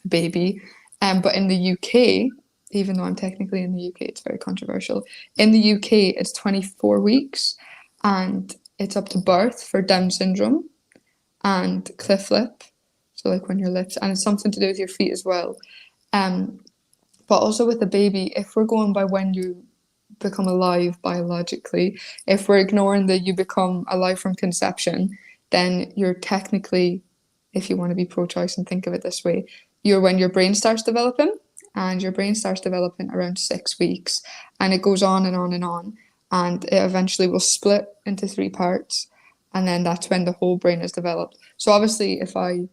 baby. But in the UK, even though I'm technically in the UK, it's very controversial. In the UK, it's 24 weeks, and it's up to birth for Down syndrome and cleft lip, so like when your lips, and it's something to do with your feet as well. But also with the baby, if we're going by when you become alive biologically, if we're ignoring that you become alive from conception, then you're technically, if you want to be pro-choice and think of it this way, you're when your brain starts developing, and your brain starts developing around 6 weeks, and it goes on and on and on, and it eventually will split into 3 parts, and then that's when the whole brain is developed. So obviously, if I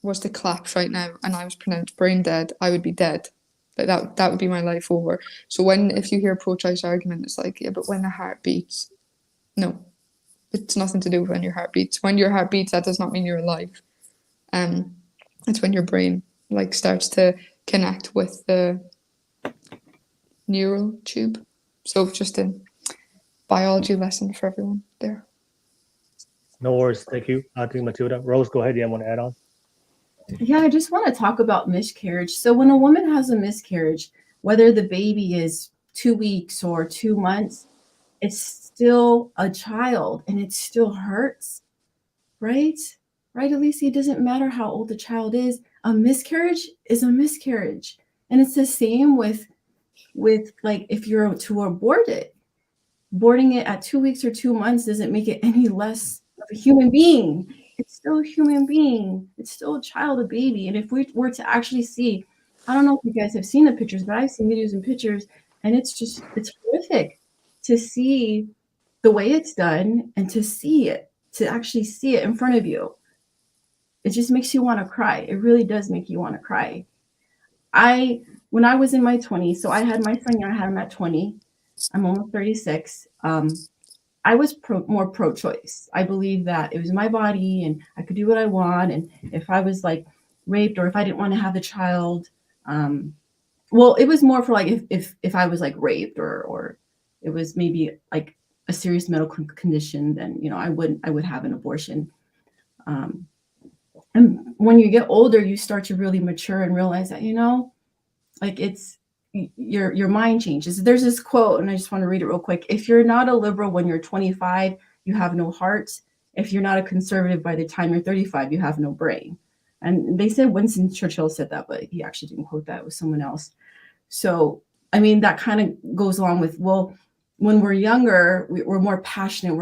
was to collapse right now and I was pronounced brain dead, I would be dead. Like that would be my life over. So if you hear a pro-choice argument, it's like, yeah, but when the heart beats, no, it's nothing to do with when your heart beats. When your heart beats, that does not mean you're alive. It's when your brain starts to connect with the neural tube. So just a biology lesson for everyone there. No worries. Thank you. Thank you, Matilda. Rose, go ahead. Yeah, I want to add on. Yeah, I just want to talk about miscarriage. So when a woman has a miscarriage, whether the baby is 2 weeks or 2 months, it's still a child and it still hurts, right? Right, Alisi? It doesn't matter how old the child is. A miscarriage is a miscarriage. And it's the same with like if you're to abort it. Aborting it at 2 weeks or 2 months doesn't make it any less of a human being. It's still a human being. It's still a child, a baby. And if we were to actually see, I don't know if you guys have seen the pictures, but I've seen videos and pictures, and it's horrific to see the way it's done and to actually see it in front of you. It just makes you want to cry. It really does make you want to cry. When I was in my 20s, so I had my son, I had him at 20. I'm almost 36. I was more pro-choice. I believe that it was my body and I could do what I want. And if I was like raped or if I didn't want to have the child, well, it was more for like if I was like raped or it was maybe like a serious medical condition, then I would have an abortion. And when you get older, you start to really mature and realize that like it's your mind changes. There's this quote, and I just want to read it real quick. If you're not a liberal when you're 25, you have no heart. If you're not a conservative by the time you're 35, you have no brain. And they said Winston Churchill said that, but he actually didn't quote that. It was someone else. So, I mean, that kind of goes along with, well, when we're younger, we're more passionate.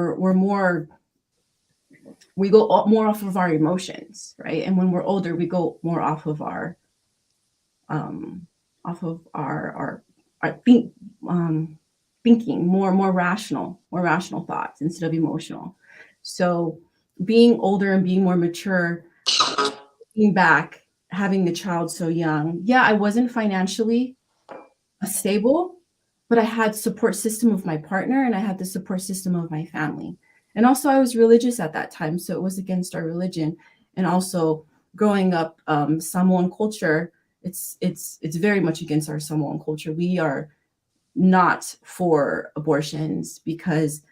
We go more off of our emotions, right? And when we're older, we go more off of our thinking, more rational thoughts instead of emotional. So being older and being more mature, being back, having the child so young, I wasn't financially stable, but I had support system of my partner and I had the support system of my family. And also I was religious at that time, so it was against our religion. And also growing up Samoan culture, it's very much against our Samoan culture. We are not for abortions because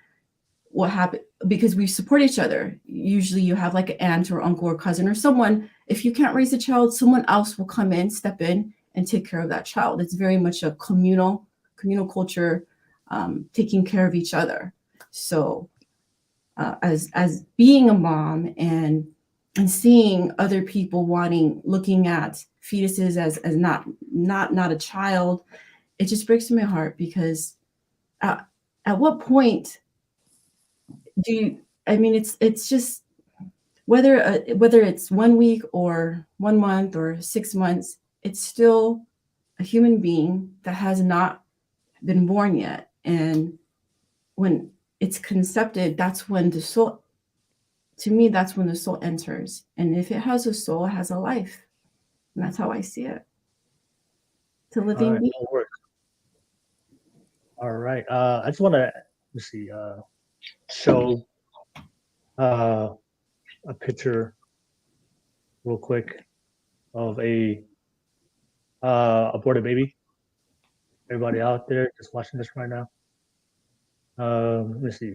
we support each other. Usually you have like an aunt or uncle or cousin or someone. If you can't raise a child, someone else will come in, step in and take care of that child. It's very much a communal culture, taking care of each other. So as being a mom and seeing other people looking at fetuses as not a child, it just breaks my heart because at what point it's just whether it's 1 week or 1 month or 6 months, it's still a human being that has not been born yet. And when it's conceived, that's when the soul, to me, that's when the soul enters. And if it has a soul, it has a life. And that's how I see it. It's a living being. All right. I just want to show a picture real quick of a aborted baby. Everybody out there just watching this right now. Let me see.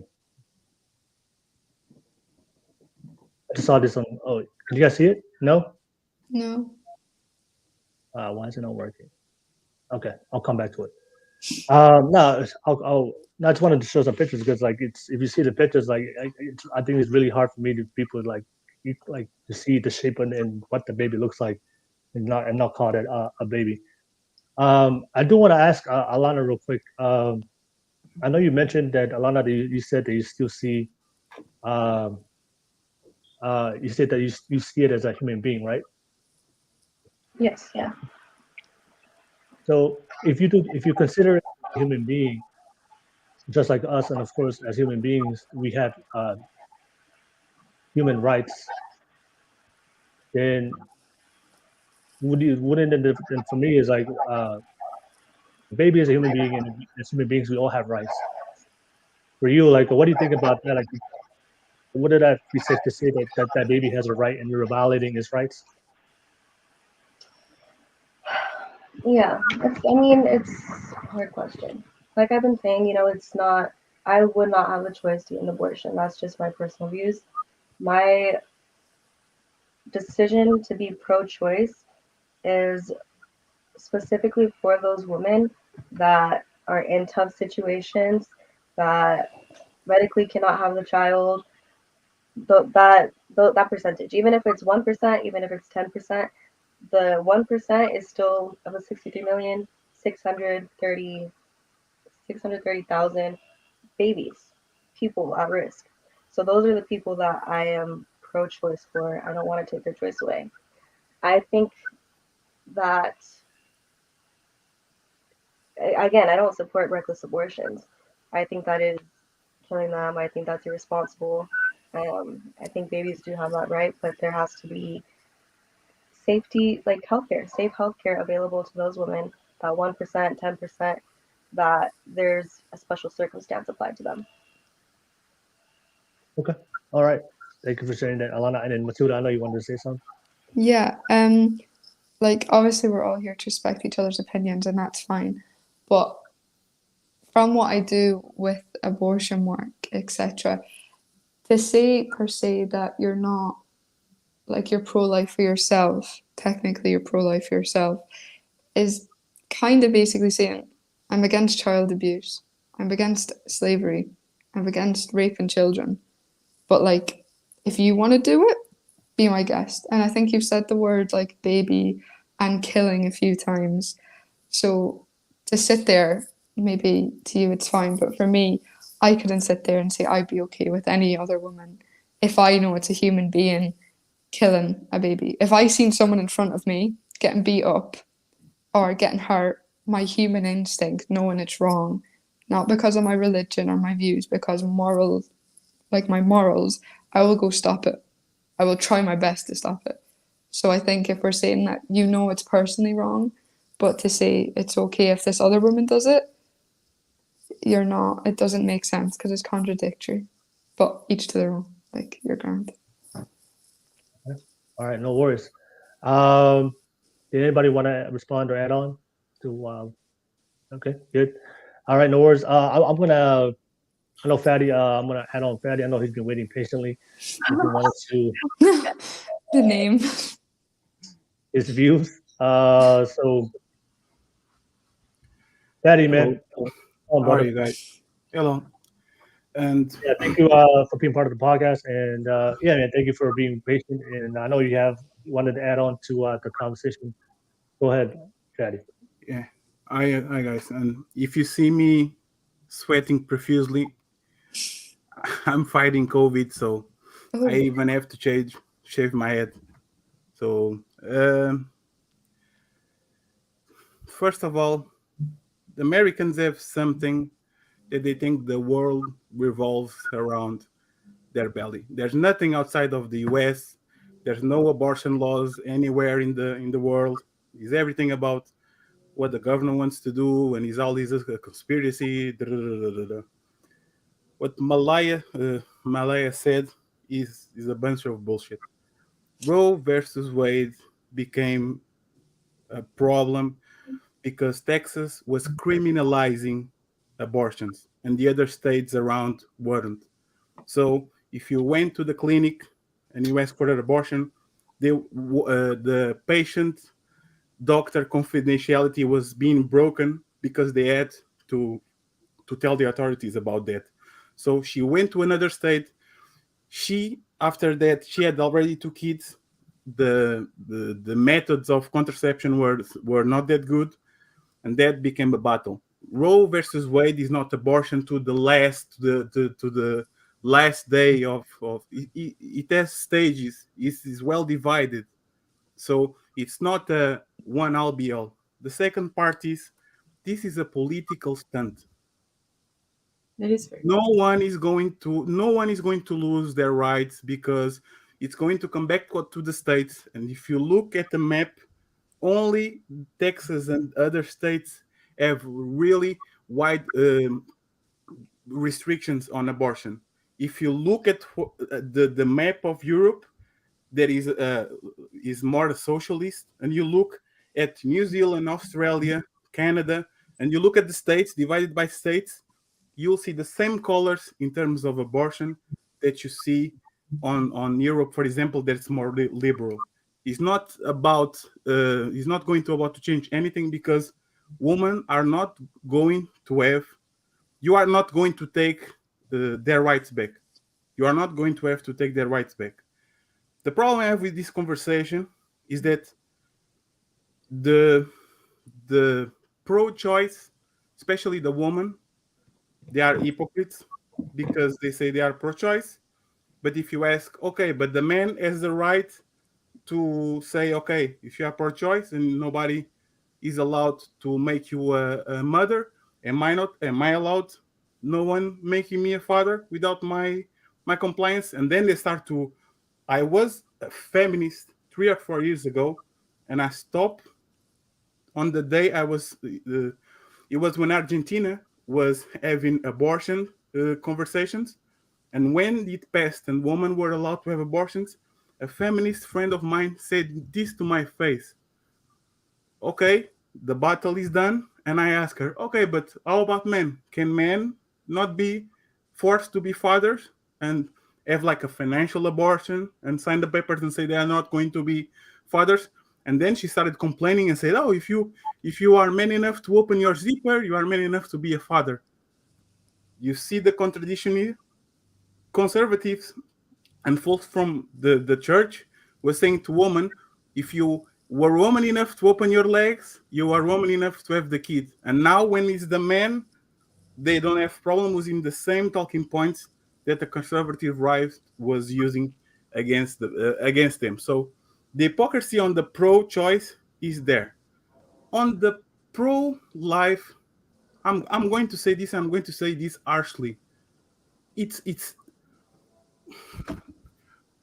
I just saw this on. Oh, can you guys see it? No. No. Why is it not working? Okay, I'll come back to it. No, I just wanted to show some pictures because, like, if you see the pictures, like, I think it's really hard for me to people to see the shape and what the baby looks like, and not call it a baby. I do want to ask Alana real quick. I know you mentioned that Alana, you said that you still see, you said that you see it as a human being, right? Yes, yeah. So if you consider it a human being, just like us, and of course, as human beings, we have human rights, then wouldn't it, and for me, is like the baby is a human being, and as human beings, we all have rights. For you, like, what do you think about that? Like, would that be safe to say that baby has a right and you're violating his rights? Yeah, it's a hard question. Like I've been saying, I would not have a choice to get an abortion. That's just my personal views. My decision to be pro-choice is specifically for those women that are in tough situations, that medically cannot have the child. That percentage, even if it's 1%, even if it's 10%, the 1% is still of a 63,630,000 babies, people at risk. So those are the people that I am pro-choice for. I don't want to take their choice away. I think that, again, I don't support reckless abortions. I think that is killing them. I think that's irresponsible. I think babies do have that right, but there has to be safety, like healthcare, safe healthcare available to those women, that 1%, 10%, that there's a special circumstance applied to them. Okay. All right. Thank you for sharing that, Alana. And then Matilda, I know you wanted to say something. Yeah, like obviously we're all here to respect each other's opinions and that's fine. But from what I do with abortion work, etc., to say per se that you're not, like, you're pro-life for yourself, technically you're pro-life for yourself, is kind of basically saying, I'm against child abuse, I'm against slavery, I'm against raping children. But like, if you want to do it, be my guest. And I think you've said the word like baby and killing a few times. So to sit there, maybe to you it's fine, but for me, I couldn't sit there and say I'd be okay with any other woman if I know it's a human being killing a baby. If I seen someone in front of me getting beat up or getting hurt, my human instinct, knowing it's wrong, not because of my religion or my views, because moral, like my morals, I will go stop it. I will try my best to stop it. So I think if we're saying that you know it's personally wrong, but to say it's okay if this other woman does it, you're not, it doesn't make sense because it's contradictory. But each to their own, like you're grand. All right, no worries. Did anybody want to respond or add on to? Okay, good. All right, no worries. I'm gonna. I know Fatty. I'm gonna add on Fatty. I know he's been waiting patiently. If he wanted to The name. his views. So Fatty, man, How are you guys? Hello. And yeah, thank you for being part of the podcast, and yeah, man, thank you for being patient. And I know you wanted to add on to the conversation. Go ahead, Fatty. yeah, hi guys. And if you see me sweating profusely, I'm fighting COVID, so I even have to shave my head. So first of all, the Americans have something that they think the world revolves around their belly. There's nothing outside of the US. There's no abortion laws anywhere in the world. It's everything about what the government wants to do, and it's all this conspiracy. What Malia said is a bunch of bullshit. Roe versus Wade became a problem because Texas was criminalizing abortions, and the other states around weren't. So if you went to the clinic and you asked for an abortion, the patient doctor confidentiality was being broken because they had to tell the authorities about that. So she went to another state. After that, she had already 2 kids. The methods of contraception were not that good, and that became a battle. Roe versus Wade is not abortion to the last day of it has stages. It is well divided, so it's not a one all be all. The second part is this is a political stunt. That is fair. No one is going to lose their rights because it's going to come back to the states. And if you look at the map, only Texas and other states have really wide restrictions on abortion. If you look at the map of Europe, that is more socialist, and you look at New Zealand, Australia, Canada, and you look at the states divided by states, you'll see the same colors in terms of abortion that you see on Europe, for example, that's more liberal. It's not going to change anything because women are not going to have. You are not going to take their rights back. You are not going to have to take their rights back. The problem I have with this conversation is that the pro-choice, especially the woman, they are hypocrites because they say they are pro-choice, But if you ask, okay, but the man has the right to say, okay, if you are pro-choice and nobody is allowed to make you a mother, am I not? Am I allowed? No one making me a father without my compliance? And then they start to. I was a feminist 3 or 4 years ago, and I stopped on the day I was. It was when Argentina was having abortion conversations, and when it passed and women were allowed to have abortions, a feminist friend of mine said this to my face. Okay, the battle is done. And I asked her, okay, but how about men? Can men not be forced to be fathers and have like a financial abortion and sign the papers and say they are not going to be fathers? And then she started complaining and said, oh, if you are man enough to open your zipper, you are man enough to be a father. You see the contradiction here? Conservatives and folks from the church were saying to women, if you were woman enough to open your legs, you are woman enough to have the kid. And now when it's the man, they don't have problem using the same talking points that the conservative right was using against them. So the hypocrisy on the pro-choice is there. On the pro-life, I'm going to say this. I'm going to say this harshly. It's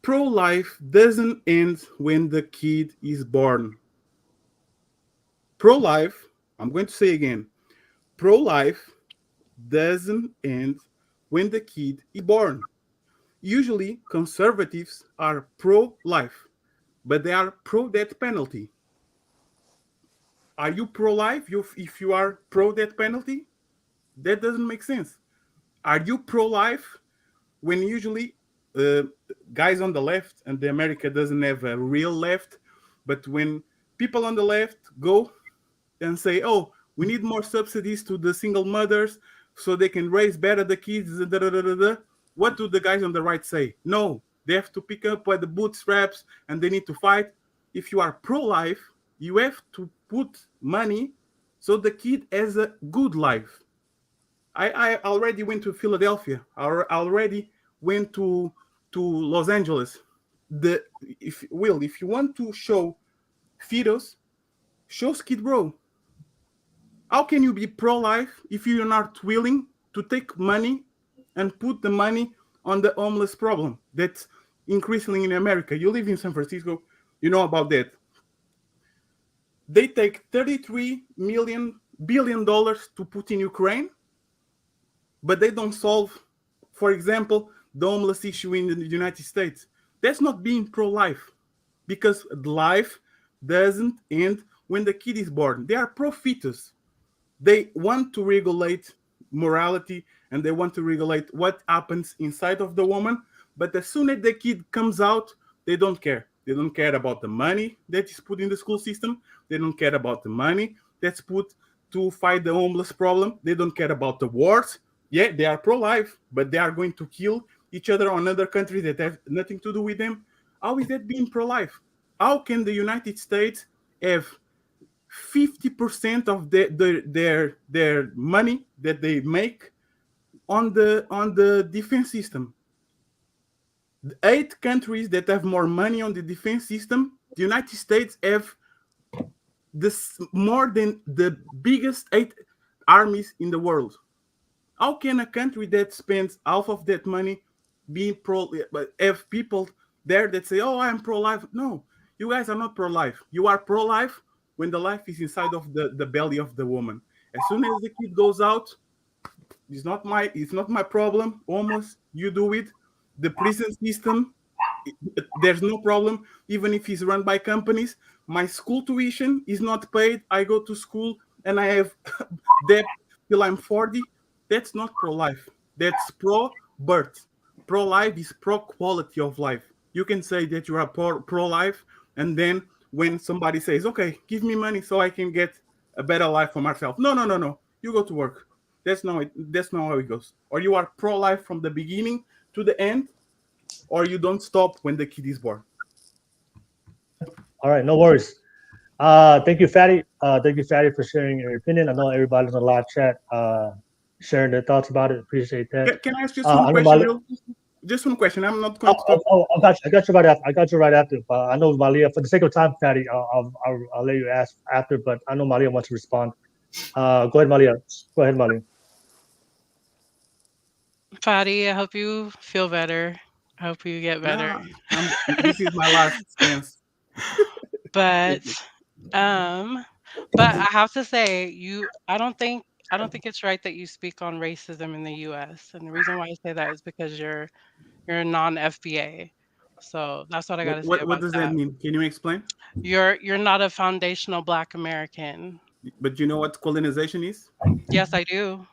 pro-life doesn't end when the kid is born. Pro-life, I'm going to say again, pro-life doesn't end when the kid is born. Usually, conservatives are pro-life, but they are pro-death penalty. Are you pro-life if you are pro-death penalty? That doesn't make sense. Are you pro-life when usually guys on the left, and the America doesn't have a real left, but when people on the left go and say, oh, we need more subsidies to the single mothers so they can raise better the kids, what do the guys on the right say? No, they have to pick up by the bootstraps and they need to fight. If you are pro-life, you have to put money so the kid has a good life. I already went to Philadelphia. I already went to Los Angeles. If you want to show fetus, show Skid Row. How can you be pro-life if you're not willing to take money and put the money on the homeless problem that's increasing in America? You live in San Francisco, you know about that. They take $33 billion to put in Ukraine, but they don't solve, for example, the homeless issue in the United States. That's not being pro-life, because life doesn't end when the kid is born. They are pro-fetus. They want to regulate morality and they want to regulate what happens inside of the woman. But as soon as the kid comes out, they don't care. They don't care about the money that is put in the school system. They don't care about the money that's put to fight the homeless problem. They don't care about the wars. Yeah, they are pro-life, but they are going to kill each other on other countries that have nothing to do with them. How is that being pro-life? How can the United States have 50% of their money that they make on the defense system? The 8 countries that have more money on the defense system, the United States have this more than the biggest 8 armies in the world. How can a country that spends half of that money be have people there that say, oh, I'm pro-life? No, you guys are not pro-life. You are pro-life when the life is inside of the belly of the woman. As soon as the kid goes out, it's not my problem. Almost you do it. The prison system, there's no problem, even if it's run by companies. My school tuition is not paid. I go to school and I have debt till I'm 40. That's not pro-life. That's pro-birth. Pro-life is pro-quality of life. You can say that you are pro-life, and then when somebody says, okay, give me money so I can get a better life for myself. No. You go to work. That's not how it goes. Or you are pro-life from the beginning to the end, or you don't stop when the kid is born. All right, no worries. Thank you, Fatty. Thank you, Fatty, for sharing your opinion. I know everybody's in the live chat sharing their thoughts about it. Appreciate that. Can I ask you some question? just one question. I'm not going to talk. I got you right after. I got you right after. But I know Malia, for the sake of time, Patty, I'll let you ask after. But I know Malia wants to respond. Go ahead, Malia. Go ahead, Malia. Fatty, I hope you feel better. I hope you get better. No, this is my last chance. But but I have to say, I don't think it's right that you speak on racism in the U.S. And the reason why I say that is because you're a non-FBA. So that's what I got to say What about does that that. mean? Can you explain? You're not a foundational Black American. But you know what colonization is? Yes, I do.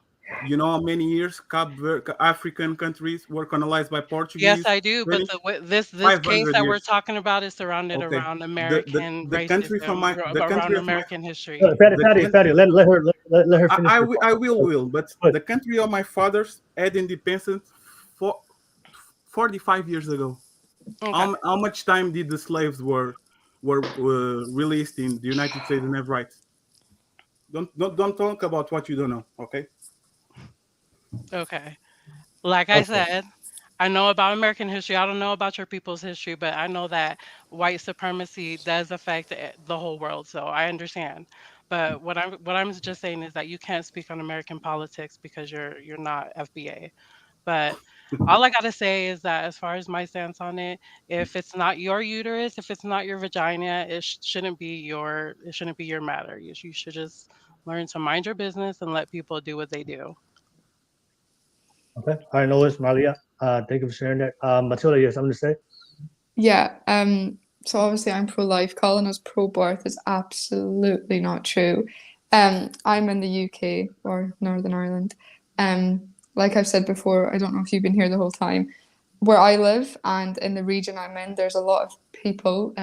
You know how many years African countries were colonized by Yes, Portuguese? I do. But 20, this case 500 that we're years. talking about is surrounded Okay. around The American the country from racism, my the around country of my American history. the Patty, country, let her finish her I thought. will, but Good. the country of my fathers had independence for 45 years ago. Okay. How much time did the slaves were released in the United States and have rights? Don't talk about what you don't know. Okay. Okay. Like I Okay. said, I know about American history. I don't know about your people's history, but I know that white supremacy does affect the whole world. So I understand. But what I'm just saying is that you can't speak on American politics because you're not FBA. But all I gotta say is that as far as my stance on it, if it's not your uterus, if it's not your vagina, it shouldn't be your matter. You should just learn to mind your business and let people do what they do. Okay. I know it's Malia. Thank you for sharing that. Matilda, you have something to say? Yeah. So obviously I'm pro-life. Calling us pro-birth is absolutely not true. I'm in the UK or Northern Ireland. Like I've said before, I don't know if you've been here the whole time. Where I live and in the region I'm in, there's a lot of people,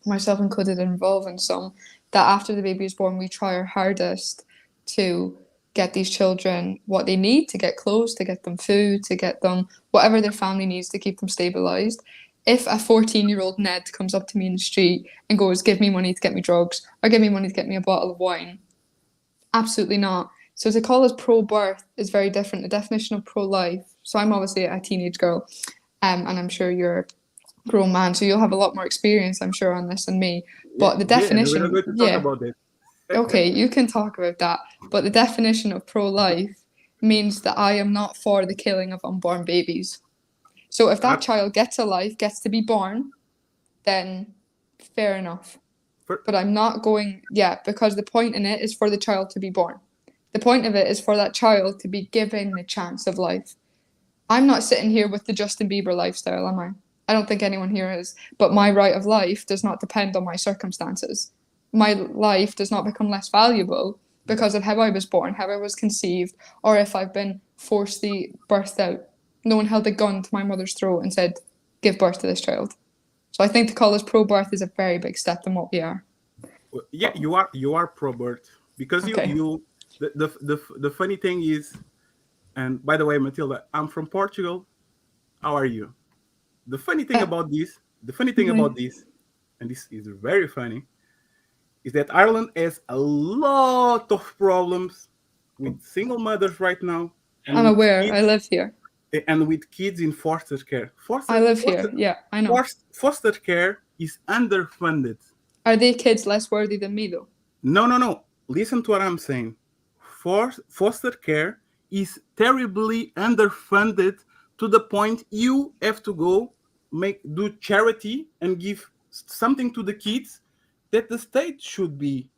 myself included, involved in some, that after the baby is born, we try our hardest to get these children what they need, to get clothes, to get them food, to get them whatever their family needs to keep them stabilized. If a 14-year-old Ned comes up to me in the street and goes, give me money to get me drugs, or give me money to get me a bottle of wine, absolutely not. So to call us pro-birth is very different. The definition of pro-life. So I'm obviously a teenage girl, and I'm sure you're a grown man, so you'll have a lot more experience, I'm sure, on this than me. But the Yeah, we're not definition, going to talk yeah, about that. okay, you can talk about that. But the definition of pro-life means that I am not for the killing of unborn babies. So if that child gets a life, gets to be born, then fair enough. But I'm not going, yeah, because the point in it is for the child to be born. The point of it is for that child to be given the chance of life. I'm not sitting here with the Justin Bieber lifestyle, am I? I don't think anyone here is. But my right of life does not depend on my circumstances. My life does not become less valuable because of how I was born, how I was conceived, or if I've been forcibly birthed out. No one held a gun to my mother's throat and said, give birth to this child. So I think to call us pro-birth is a very big step than what we are. Yeah, you are pro-birth because Okay. the funny thing is, and by the way, Matilda, I'm from Portugal. How are you? The funny thing about this, and this is very funny, is that Ireland has a lot of problems with single mothers right now, and I'm with aware. kids, I live here. and with kids in foster care. I live here. Yeah, I know. Foster care is underfunded. Are they kids less worthy than me, though? No. Listen to what I'm saying. Foster care is terribly underfunded to the point you have to go do charity and give something to the kids that the state should be.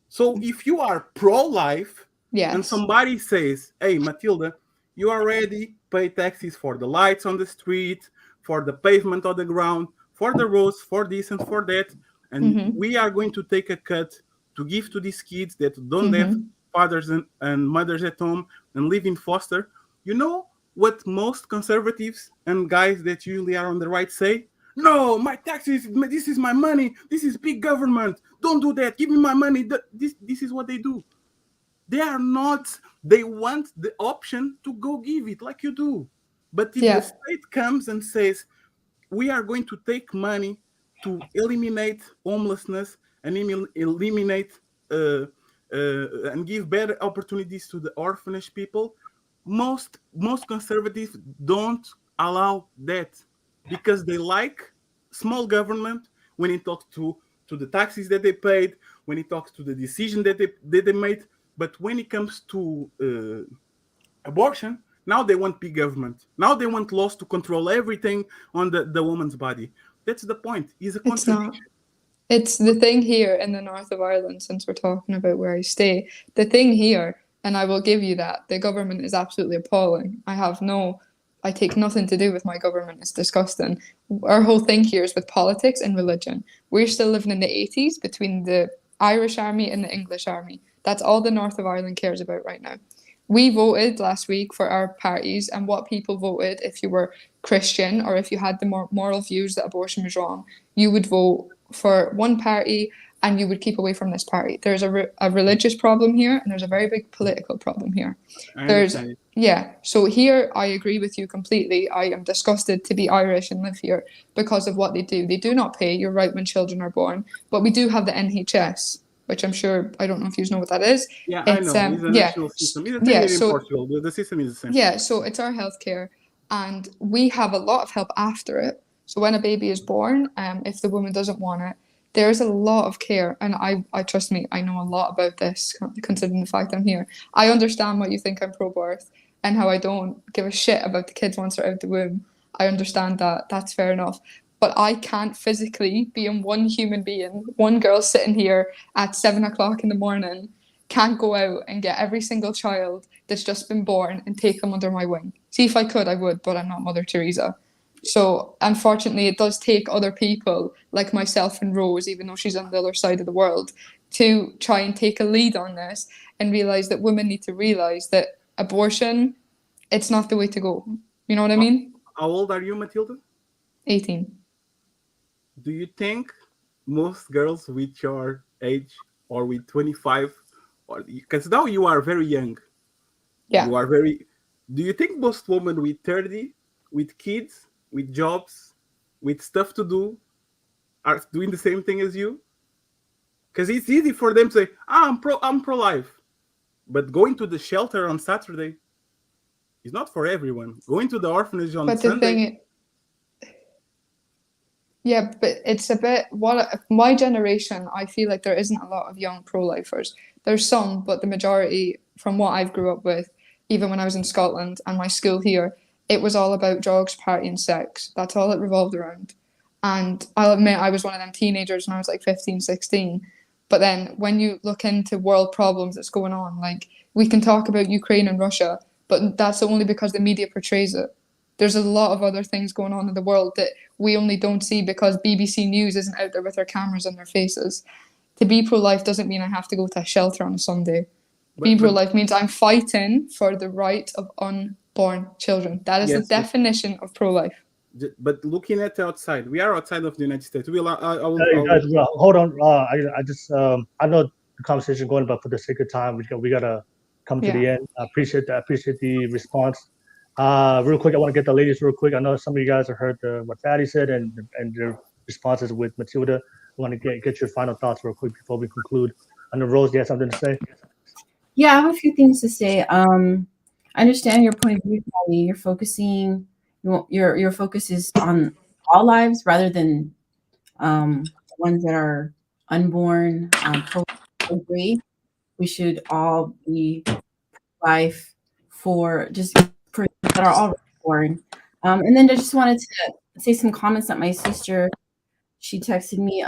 So if you are pro-life, yes, and somebody says, hey, Matilda, you already pay taxes for the lights on the street, for the pavement on the ground, for the roads, for this and for that, and we are going to take a cut to give to these kids that don't have fathers and mothers at home and live in foster. You know what most conservatives and guys that usually are on the right say? No, my taxes, this is my money, this is big government, don't do that, give me my money. This is what they do. They want the option to go give it like you do. But if the state comes and says, we are going to take money to eliminate homelessness and eliminate and give better opportunities to the orphanage people, most conservatives don't allow that because they like small government when it talks to the taxes that they paid, when it talks to the decision that they made. But when it comes to abortion, now they want big government. Now they want laws to control everything on the woman's body. That's the point. It's a It's not. contradiction. It's the thing here in the north of Ireland, since we're talking about where I stay. The thing here, and I will give you that, the government is absolutely appalling. I take nothing to do with my government. It's disgusting. Our whole thing here is with politics and religion. We're still living in the 80s between the Irish army and the English army. That's all the north of Ireland cares about right now. We voted last week for our parties, and what people voted, if you were Christian or if you had the more moral views that abortion was wrong, you would vote for one party and you would keep away from this party. There's a religious problem here, and there's a very big political problem here. So here I agree with you completely. I am disgusted to be Irish and live here because of what they do. They do not pay, you're right, when children are born, but we do have the NHS, which I'm sure, I don't know if you know what that is. Yeah, I know. It's a national system. It's a thing in Portugal. The system is the same. Yeah, so it's our healthcare, and we have a lot of help after it. So when a baby is born, if the woman doesn't want it, there's a lot of care. And I trust me, I know a lot about this, considering the fact I'm here. I understand why you think I'm pro-birth and how I don't give a shit about the kids once they're out the womb. I understand that. That's fair enough. But I can't physically be in one human being, one girl sitting here at 7 o'clock in the morning, can't go out and get every single child that's just been born and take them under my wing. See, if I could, I would, but I'm not Mother Teresa. So unfortunately, it does take other people like myself and Rose, even though she's on the other side of the world, to try and take a lead on this and realize that women need to realize that abortion, it's not the way to go. You know what I mean? How old are you, Matilda? 18. Do you think most girls with your age or with 25, or because now you are very young, you are very, do you think most women with 30, with kids, with jobs, with stuff to do, are doing the same thing as you? Because it's easy for them to say, I'm pro-life. But going to the shelter on Saturday is not for everyone. Going to the orphanage on Sunday. Yeah, but it's a bit, my generation, I feel like there isn't a lot of young pro-lifers. There's some, but the majority, from what I've grew up with, even when I was in Scotland and my school here, it was all about drugs, party and sex. That's all it revolved around. And I'll admit I was one of them teenagers when I was like 15, 16. But then when you look into world problems that's going on, like we can talk about Ukraine and Russia, but that's only because the media portrays it. There's a lot of other things going on in the world that we only don't see because BBC News isn't out there with their cameras in their faces. To be pro-life doesn't mean I have to go to a shelter on a Sunday. Being pro-life means I'm fighting for the right of unborn children. That is the definition of pro-life. But looking at the outside, we are outside of the United States. Hold on. I know the conversation going, but for the sake of time, we gotta come to the end. I appreciate that. I appreciate the response. Real quick, I want to get the ladies real quick. I know some of you guys have heard what Fatty said and their responses with Matilda. I want to get your final thoughts real quick before we conclude. I know Rose, you have something to say? Yeah, I have a few things to say. I understand your point of view, Fatty. You're focusing. Your focus is on all lives rather than ones that are unborn. Agree. We should all be life for that are already born. And then I just wanted to say some comments that my sister, she texted me.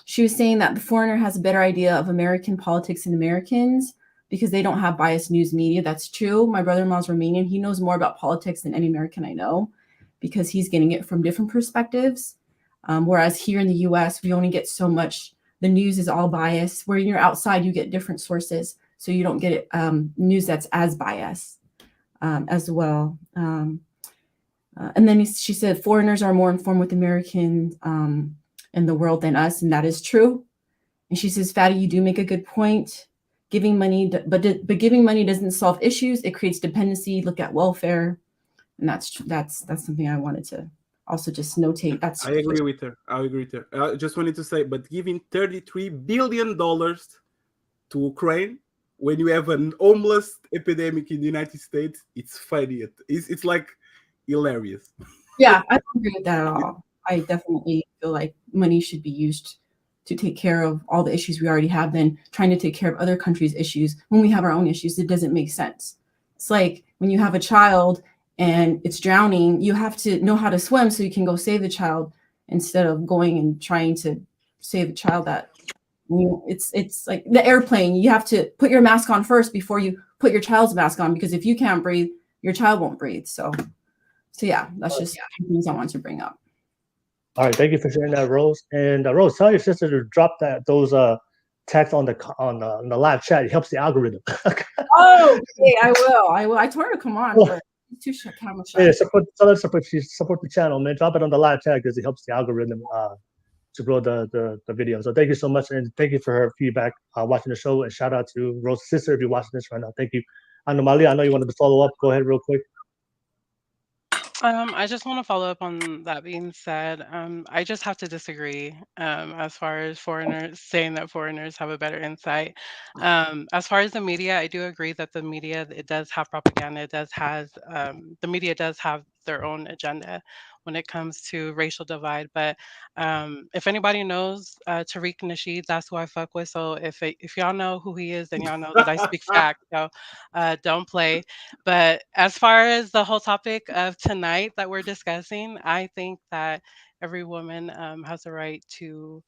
She was saying that the foreigner has a better idea of American politics than Americans because they don't have biased news media. That's true. My brother-in-law's Romanian. He knows more about politics than any American I know because he's getting it from different perspectives. Whereas here in the US, we only get so much. The news is all biased. Where you're outside, you get different sources. So you don't get news that's as biased as well. And then she said, foreigners are more informed with Americans in the world than us. And that is true. And she says, Fatty, you do make a good point. Giving money, but giving money doesn't solve issues. It creates dependency. Look at welfare, and that's something I wanted to also just notate. I agree with her. I just wanted to say, but giving $33 billion to Ukraine when you have an homeless epidemic in the United States, it's funny. It's like hilarious. Yeah, I don't agree with that at all. I definitely feel like money should be used to take care of all the issues we already have than trying to take care of other countries' issues when we have our own issues. It doesn't make sense. It's like when you have a child and it's drowning, you have to know how to swim so you can go save the child instead of going and trying to save a child that it's like the airplane. You have to put your mask on first before you put your child's mask on, because if you can't breathe, your child won't breathe. So yeah, that's just things I want to bring up. All right, thank you for sharing that, Rose. And Rose, tell your sister to drop those text on the live chat. It helps the algorithm. Oh, okay, I will. I told her to come on, but she's too camera shy. Yeah, support the channel, man. Drop it on the live chat because it helps the algorithm to grow the video. So thank you so much, and thank you for her feedback watching the show. And shout out to Rose's sister if you're watching this right now. Thank you. I know Malia, I know you wanted to follow up. Go ahead real quick. I just want to follow up on that being said. I just have to disagree as far as foreigners saying that foreigners have a better insight. As far as the media, I do agree that the media, it does have propaganda. It does has the media does have their own agenda when it comes to racial divide. But if anybody knows Tariq Nasheed, that's who I fuck with. So if y'all know who he is, then y'all know that I speak facts. So don't play. But as far as the whole topic of tonight that we're discussing, I think that every woman has a right to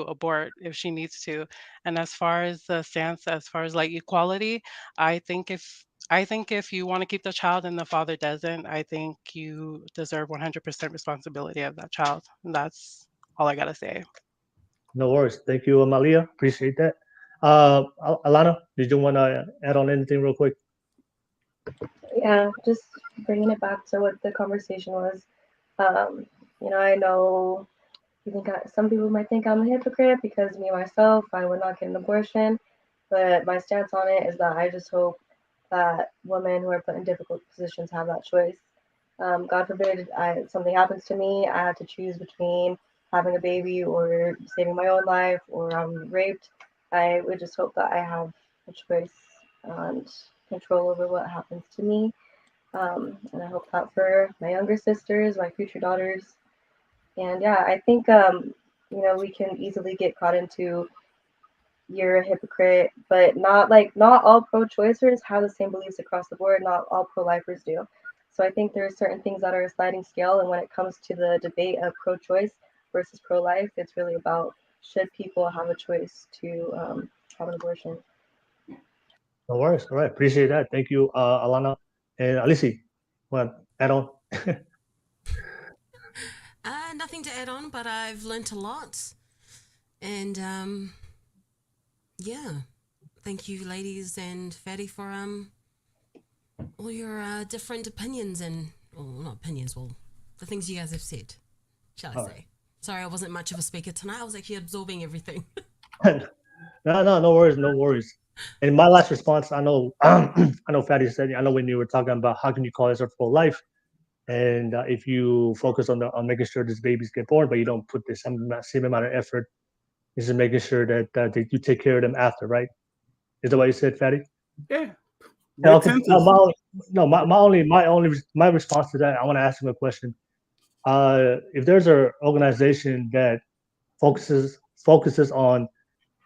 abort if she needs to. And as far as the stance, as far as like equality, I think if you want to keep the child and the father doesn't, I think you deserve 100% responsibility of that child. And that's all I gotta say. No worries. Thank you, Malia. Appreciate that. Alana, did you want to add on anything real quick? Yeah, just bringing it back to what the conversation was. I know some people might think I'm a hypocrite because me myself, I would not get an abortion, but my stance on it is that I just hope that women who are put in difficult positions have that choice. God forbid something happens to me, I have to choose between having a baby or saving my own life or I'm raped. I would just hope that I have a choice and control over what happens to me. And I hope that for my younger sisters, my future daughters. And yeah, I think, we can easily get caught into you're a hypocrite, but not all pro-choicers have the same beliefs across the board. Not all pro-lifers do. So I think there are certain things that are a sliding scale. And when it comes to the debate of pro-choice versus pro-life, it's really about should people have a choice to have an abortion. No worries. All right. Appreciate that. Thank you, Alana. And Alisi, want to add on? Nothing to add on, but I've learnt a lot. And yeah, thank you, ladies and Fatty, for all your different opinions and, well, not opinions, well, the things you guys have said, shall I say. Right. Sorry, I wasn't much of a speaker tonight. I was actually absorbing everything. No worries. And my last response, I know Fatty said, I know when you were talking about how can you call yourself pro-life, and if you focus on making sure these babies get born, but you don't put the same amount of effort into making sure that you take care of them after, right? Is that what you said, Fatty? Yeah. Okay. My response to that, I want to ask him a question. If there's an organization that focuses on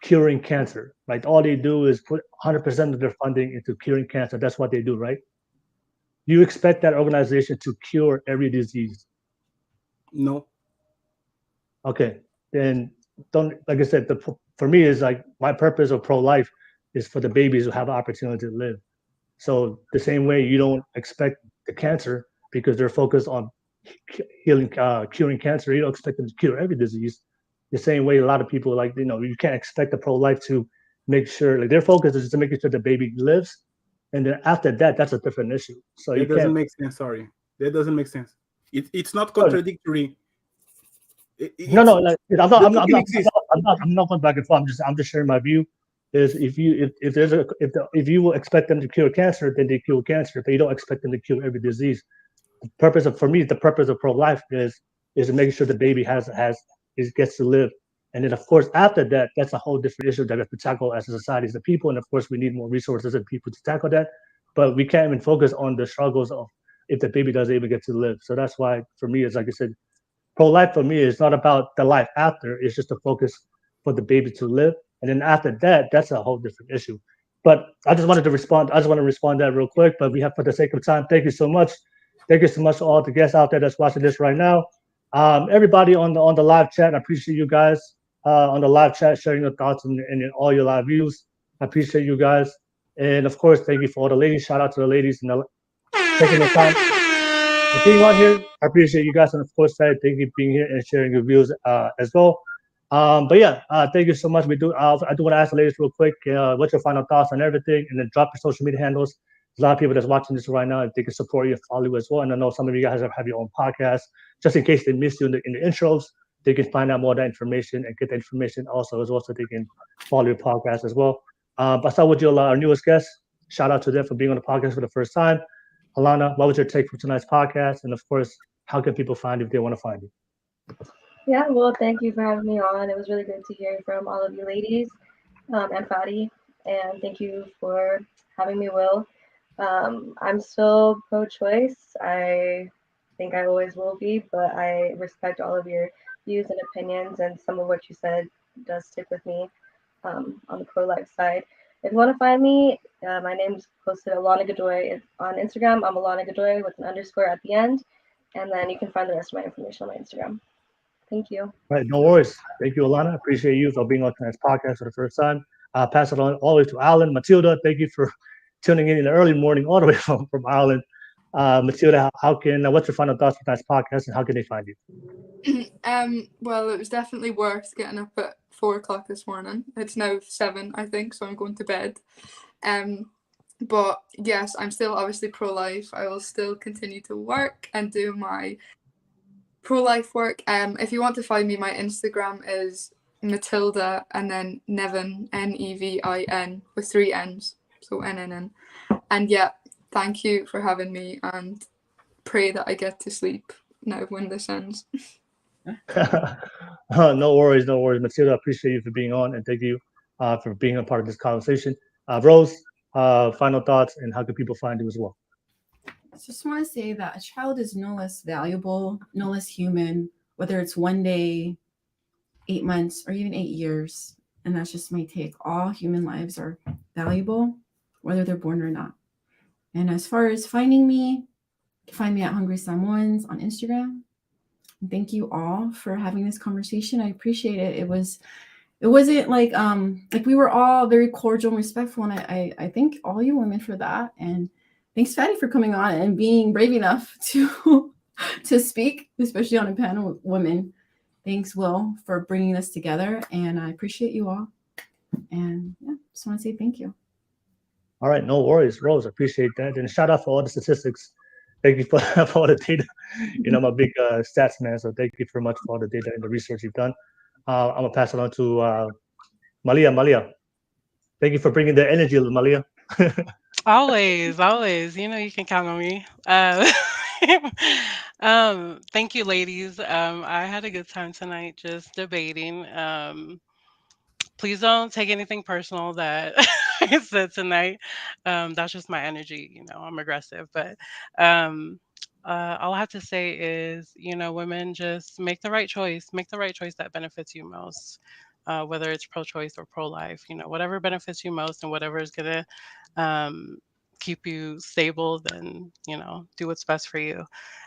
curing cancer, right? All they do is put 100% of their funding into curing cancer. That's what they do, right? You expect that organization to cure every disease? No. Okay, then don't. Like I said, for me is like my purpose of pro-life is for the babies to have an opportunity to live. So the same way you don't expect the cancer because they're focused on curing cancer, you don't expect them to cure every disease. The same way a lot of people you can't expect the pro-life to make sure their focus is to making sure the baby lives, and then after that, that's a different issue. So it doesn't make sense. Sorry, that doesn't make sense. It's not contradictory. I'm not going back and forth. I'm just sharing my view. Is if you will expect them to cure cancer, then they cure cancer, but you don't expect them to cure every disease. The purpose of pro-life is to make sure the baby gets to live, and then of course after that, that's a whole different issue that we have to tackle as a society, as a people, and of course we need more resources and people to tackle that. but we can't even focus on the struggles of if the baby doesn't even get to live. So that's why for me, it's like I said, pro-life for me is not about the life after. It's just a focus for the baby to live, and then after that, that's a whole different issue. But I just wanted to respond. I just want to respond to that real quick. But we have, for the sake of time, thank you so much. Thank you so much to all the guests out there that's watching this right now. Everybody on the live chat, I appreciate you guys on the live chat sharing your thoughts and all your live views. I appreciate you guys, and of course, thank you for all the ladies. Shout out to the ladies and taking the time and being on here. I appreciate you guys, and of course, thank you for being here and sharing your views as well. But yeah, thank you so much. I do want to ask the ladies real quick, what's your final thoughts on everything, and then drop your social media handles. There's a lot of people that's watching this right now, and they can support you and follow you as well. And I know some of you guys have your own podcast, just in case they missed you in the intros. They can find out more of that information and get the information also as well, so they can follow your podcast as well. But I start with you, our newest guest. Shout out to them for being on the podcast for the first time. Alana, what was your take for tonight's podcast? And of course, how can people find you if they want to find you? Yeah, well, thank you for having me on. It was really good to hear from all of you ladies and Fadi. And thank you for having me, Will. I'm still pro-choice. I think I always will be, but I respect all of your views and opinions, and some of what you said does stick with me on the pro-life side. If you want to find me, my name's posted Alana Godoy on Instagram. I'm Alana Godoy with an underscore at the end, and then you can find the rest of my information on my Instagram. Thank you. All right, no worries. Thank you, Alana. Appreciate you for being on tonight's podcast for the first time. I'll pass it on all the way to Alan. Matilda, thank you for tuning in the early morning all the way from Ireland. Matilda, what's your final thoughts for tonight's podcast, and how can they find you? Well, it was definitely worth getting up at 4 o'clock this morning. It's now 7, I think, so I'm going to bed. But yes, I'm still obviously pro-life. I will still continue to work and do my pro-life work. If you want to find me, my Instagram is Matilda and then Nevin, Nevin, with 3 N's, so NNN. And yeah, thank you for having me, and pray that I get to sleep now when this ends. No worries. Matilda, I appreciate you for being on, and thank you for being a part of this conversation. Rose, final thoughts, and how can people find you as well? I just want to say that a child is no less valuable, no less human, whether it's 1 day, 8 months, or even 8 years. And that's just my take. All human lives are valuable, whether they're born or not. And as far as finding me, you can find me at Hungry Samoans on Instagram. And thank you all for having this conversation. I appreciate it. It wasn't like we were all very cordial and respectful, and I thank all you women for that. And thanks, Fatty, for coming on and being brave enough to speak, especially on a panel with women. Thanks, Will, for bringing us together, and I appreciate you all. And yeah, just want to say thank you. All right, no worries, Rose. I appreciate that, and shout out for all the statistics. Thank you for all the data. I'm a big stats man, so thank you very much for all the data and the research you've done. I'm gonna pass it on to Malia. Malia, thank you for bringing the energy, Malia. Always. You can count on me. Thank you, ladies. I had a good time tonight just debating. Please don't take anything personal that I said tonight. That's just my energy. I'm aggressive, but all I have to say is, women, just make the right choice. Make the right choice that benefits you most, whether it's pro-choice or pro-life. Whatever benefits you most and whatever is gonna keep you stable, then do what's best for you.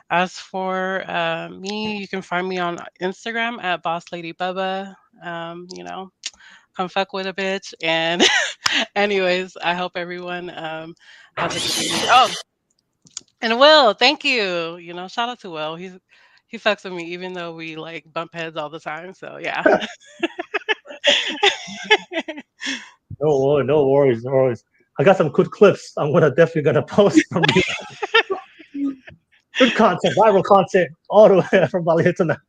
As for me, you can find me on Instagram at BossLadyBubba. Come fuck with a bitch. And anyways, I hope everyone has a good. Oh, and Will, thank you. Shout out to Will. He fucks with me even though we like bump heads all the time. So yeah. No worries. I got some good clips. I'm definitely gonna post from you. Good content, viral content, all the way from Malia tonight.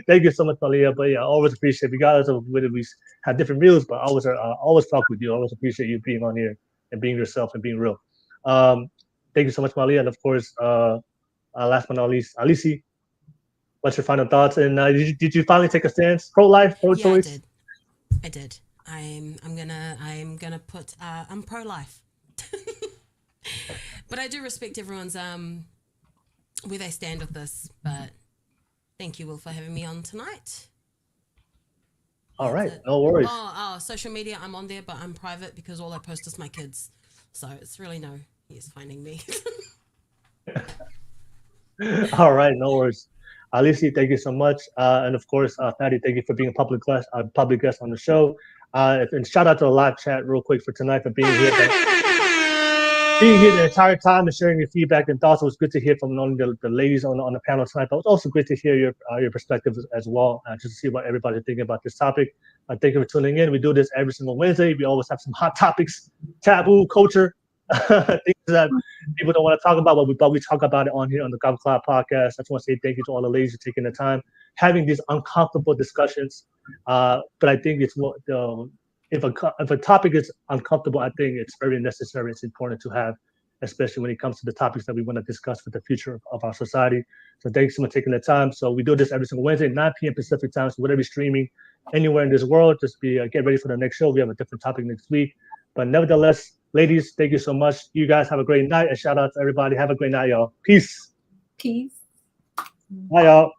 Thank you so much, Malia. But yeah, I always appreciate, regardless of whether we have different views, but I always talk with you. I always appreciate you being on here and being yourself and being real. Thank you so much, Malia. And of course, last but not least, Alisi, what's your final thoughts? And did you finally take a stance? Pro-life, pro-choice? Yeah, I did. I'm gonna put I'm pro-life. But I do respect everyone's where they stand with this. But thank you, Will, for having me on tonight. All right, it. no worries. Social media, I'm on there, but I'm private because all I post is my kids. So it's really no use finding me. All right, no worries. Alisi, thank you so much. And of course, Fatty, thank you for being a public guest on the show. And shout out to the live chat real quick for tonight for being here. Being here the entire time and sharing your feedback and thoughts. It was good to hear from not only the ladies on the panel tonight, but it was also great to hear your perspective as well, just to see what everybody's thinking about this topic. Thank you for tuning in. We do this every single Wednesday. We always have some hot topics, taboo, culture, things that people don't want to talk about, but we talk about it on here on the Goblin Cloud podcast. I just want to say thank you to all the ladies for taking the time, having these uncomfortable discussions. But I think it's more if a topic is uncomfortable, I think it's very necessary. It's important to have, especially when it comes to the topics that we want to discuss for the future of our society. So thanks for taking the time. So we do this every single Wednesday, 9 p.m. Pacific time. So whatever you're streaming anywhere in this world, just get ready for the next show. We have a different topic next week. But nevertheless, ladies, thank you so much. You guys have a great night. And shout out to everybody. Have a great night, y'all. Peace. Peace. Bye, y'all.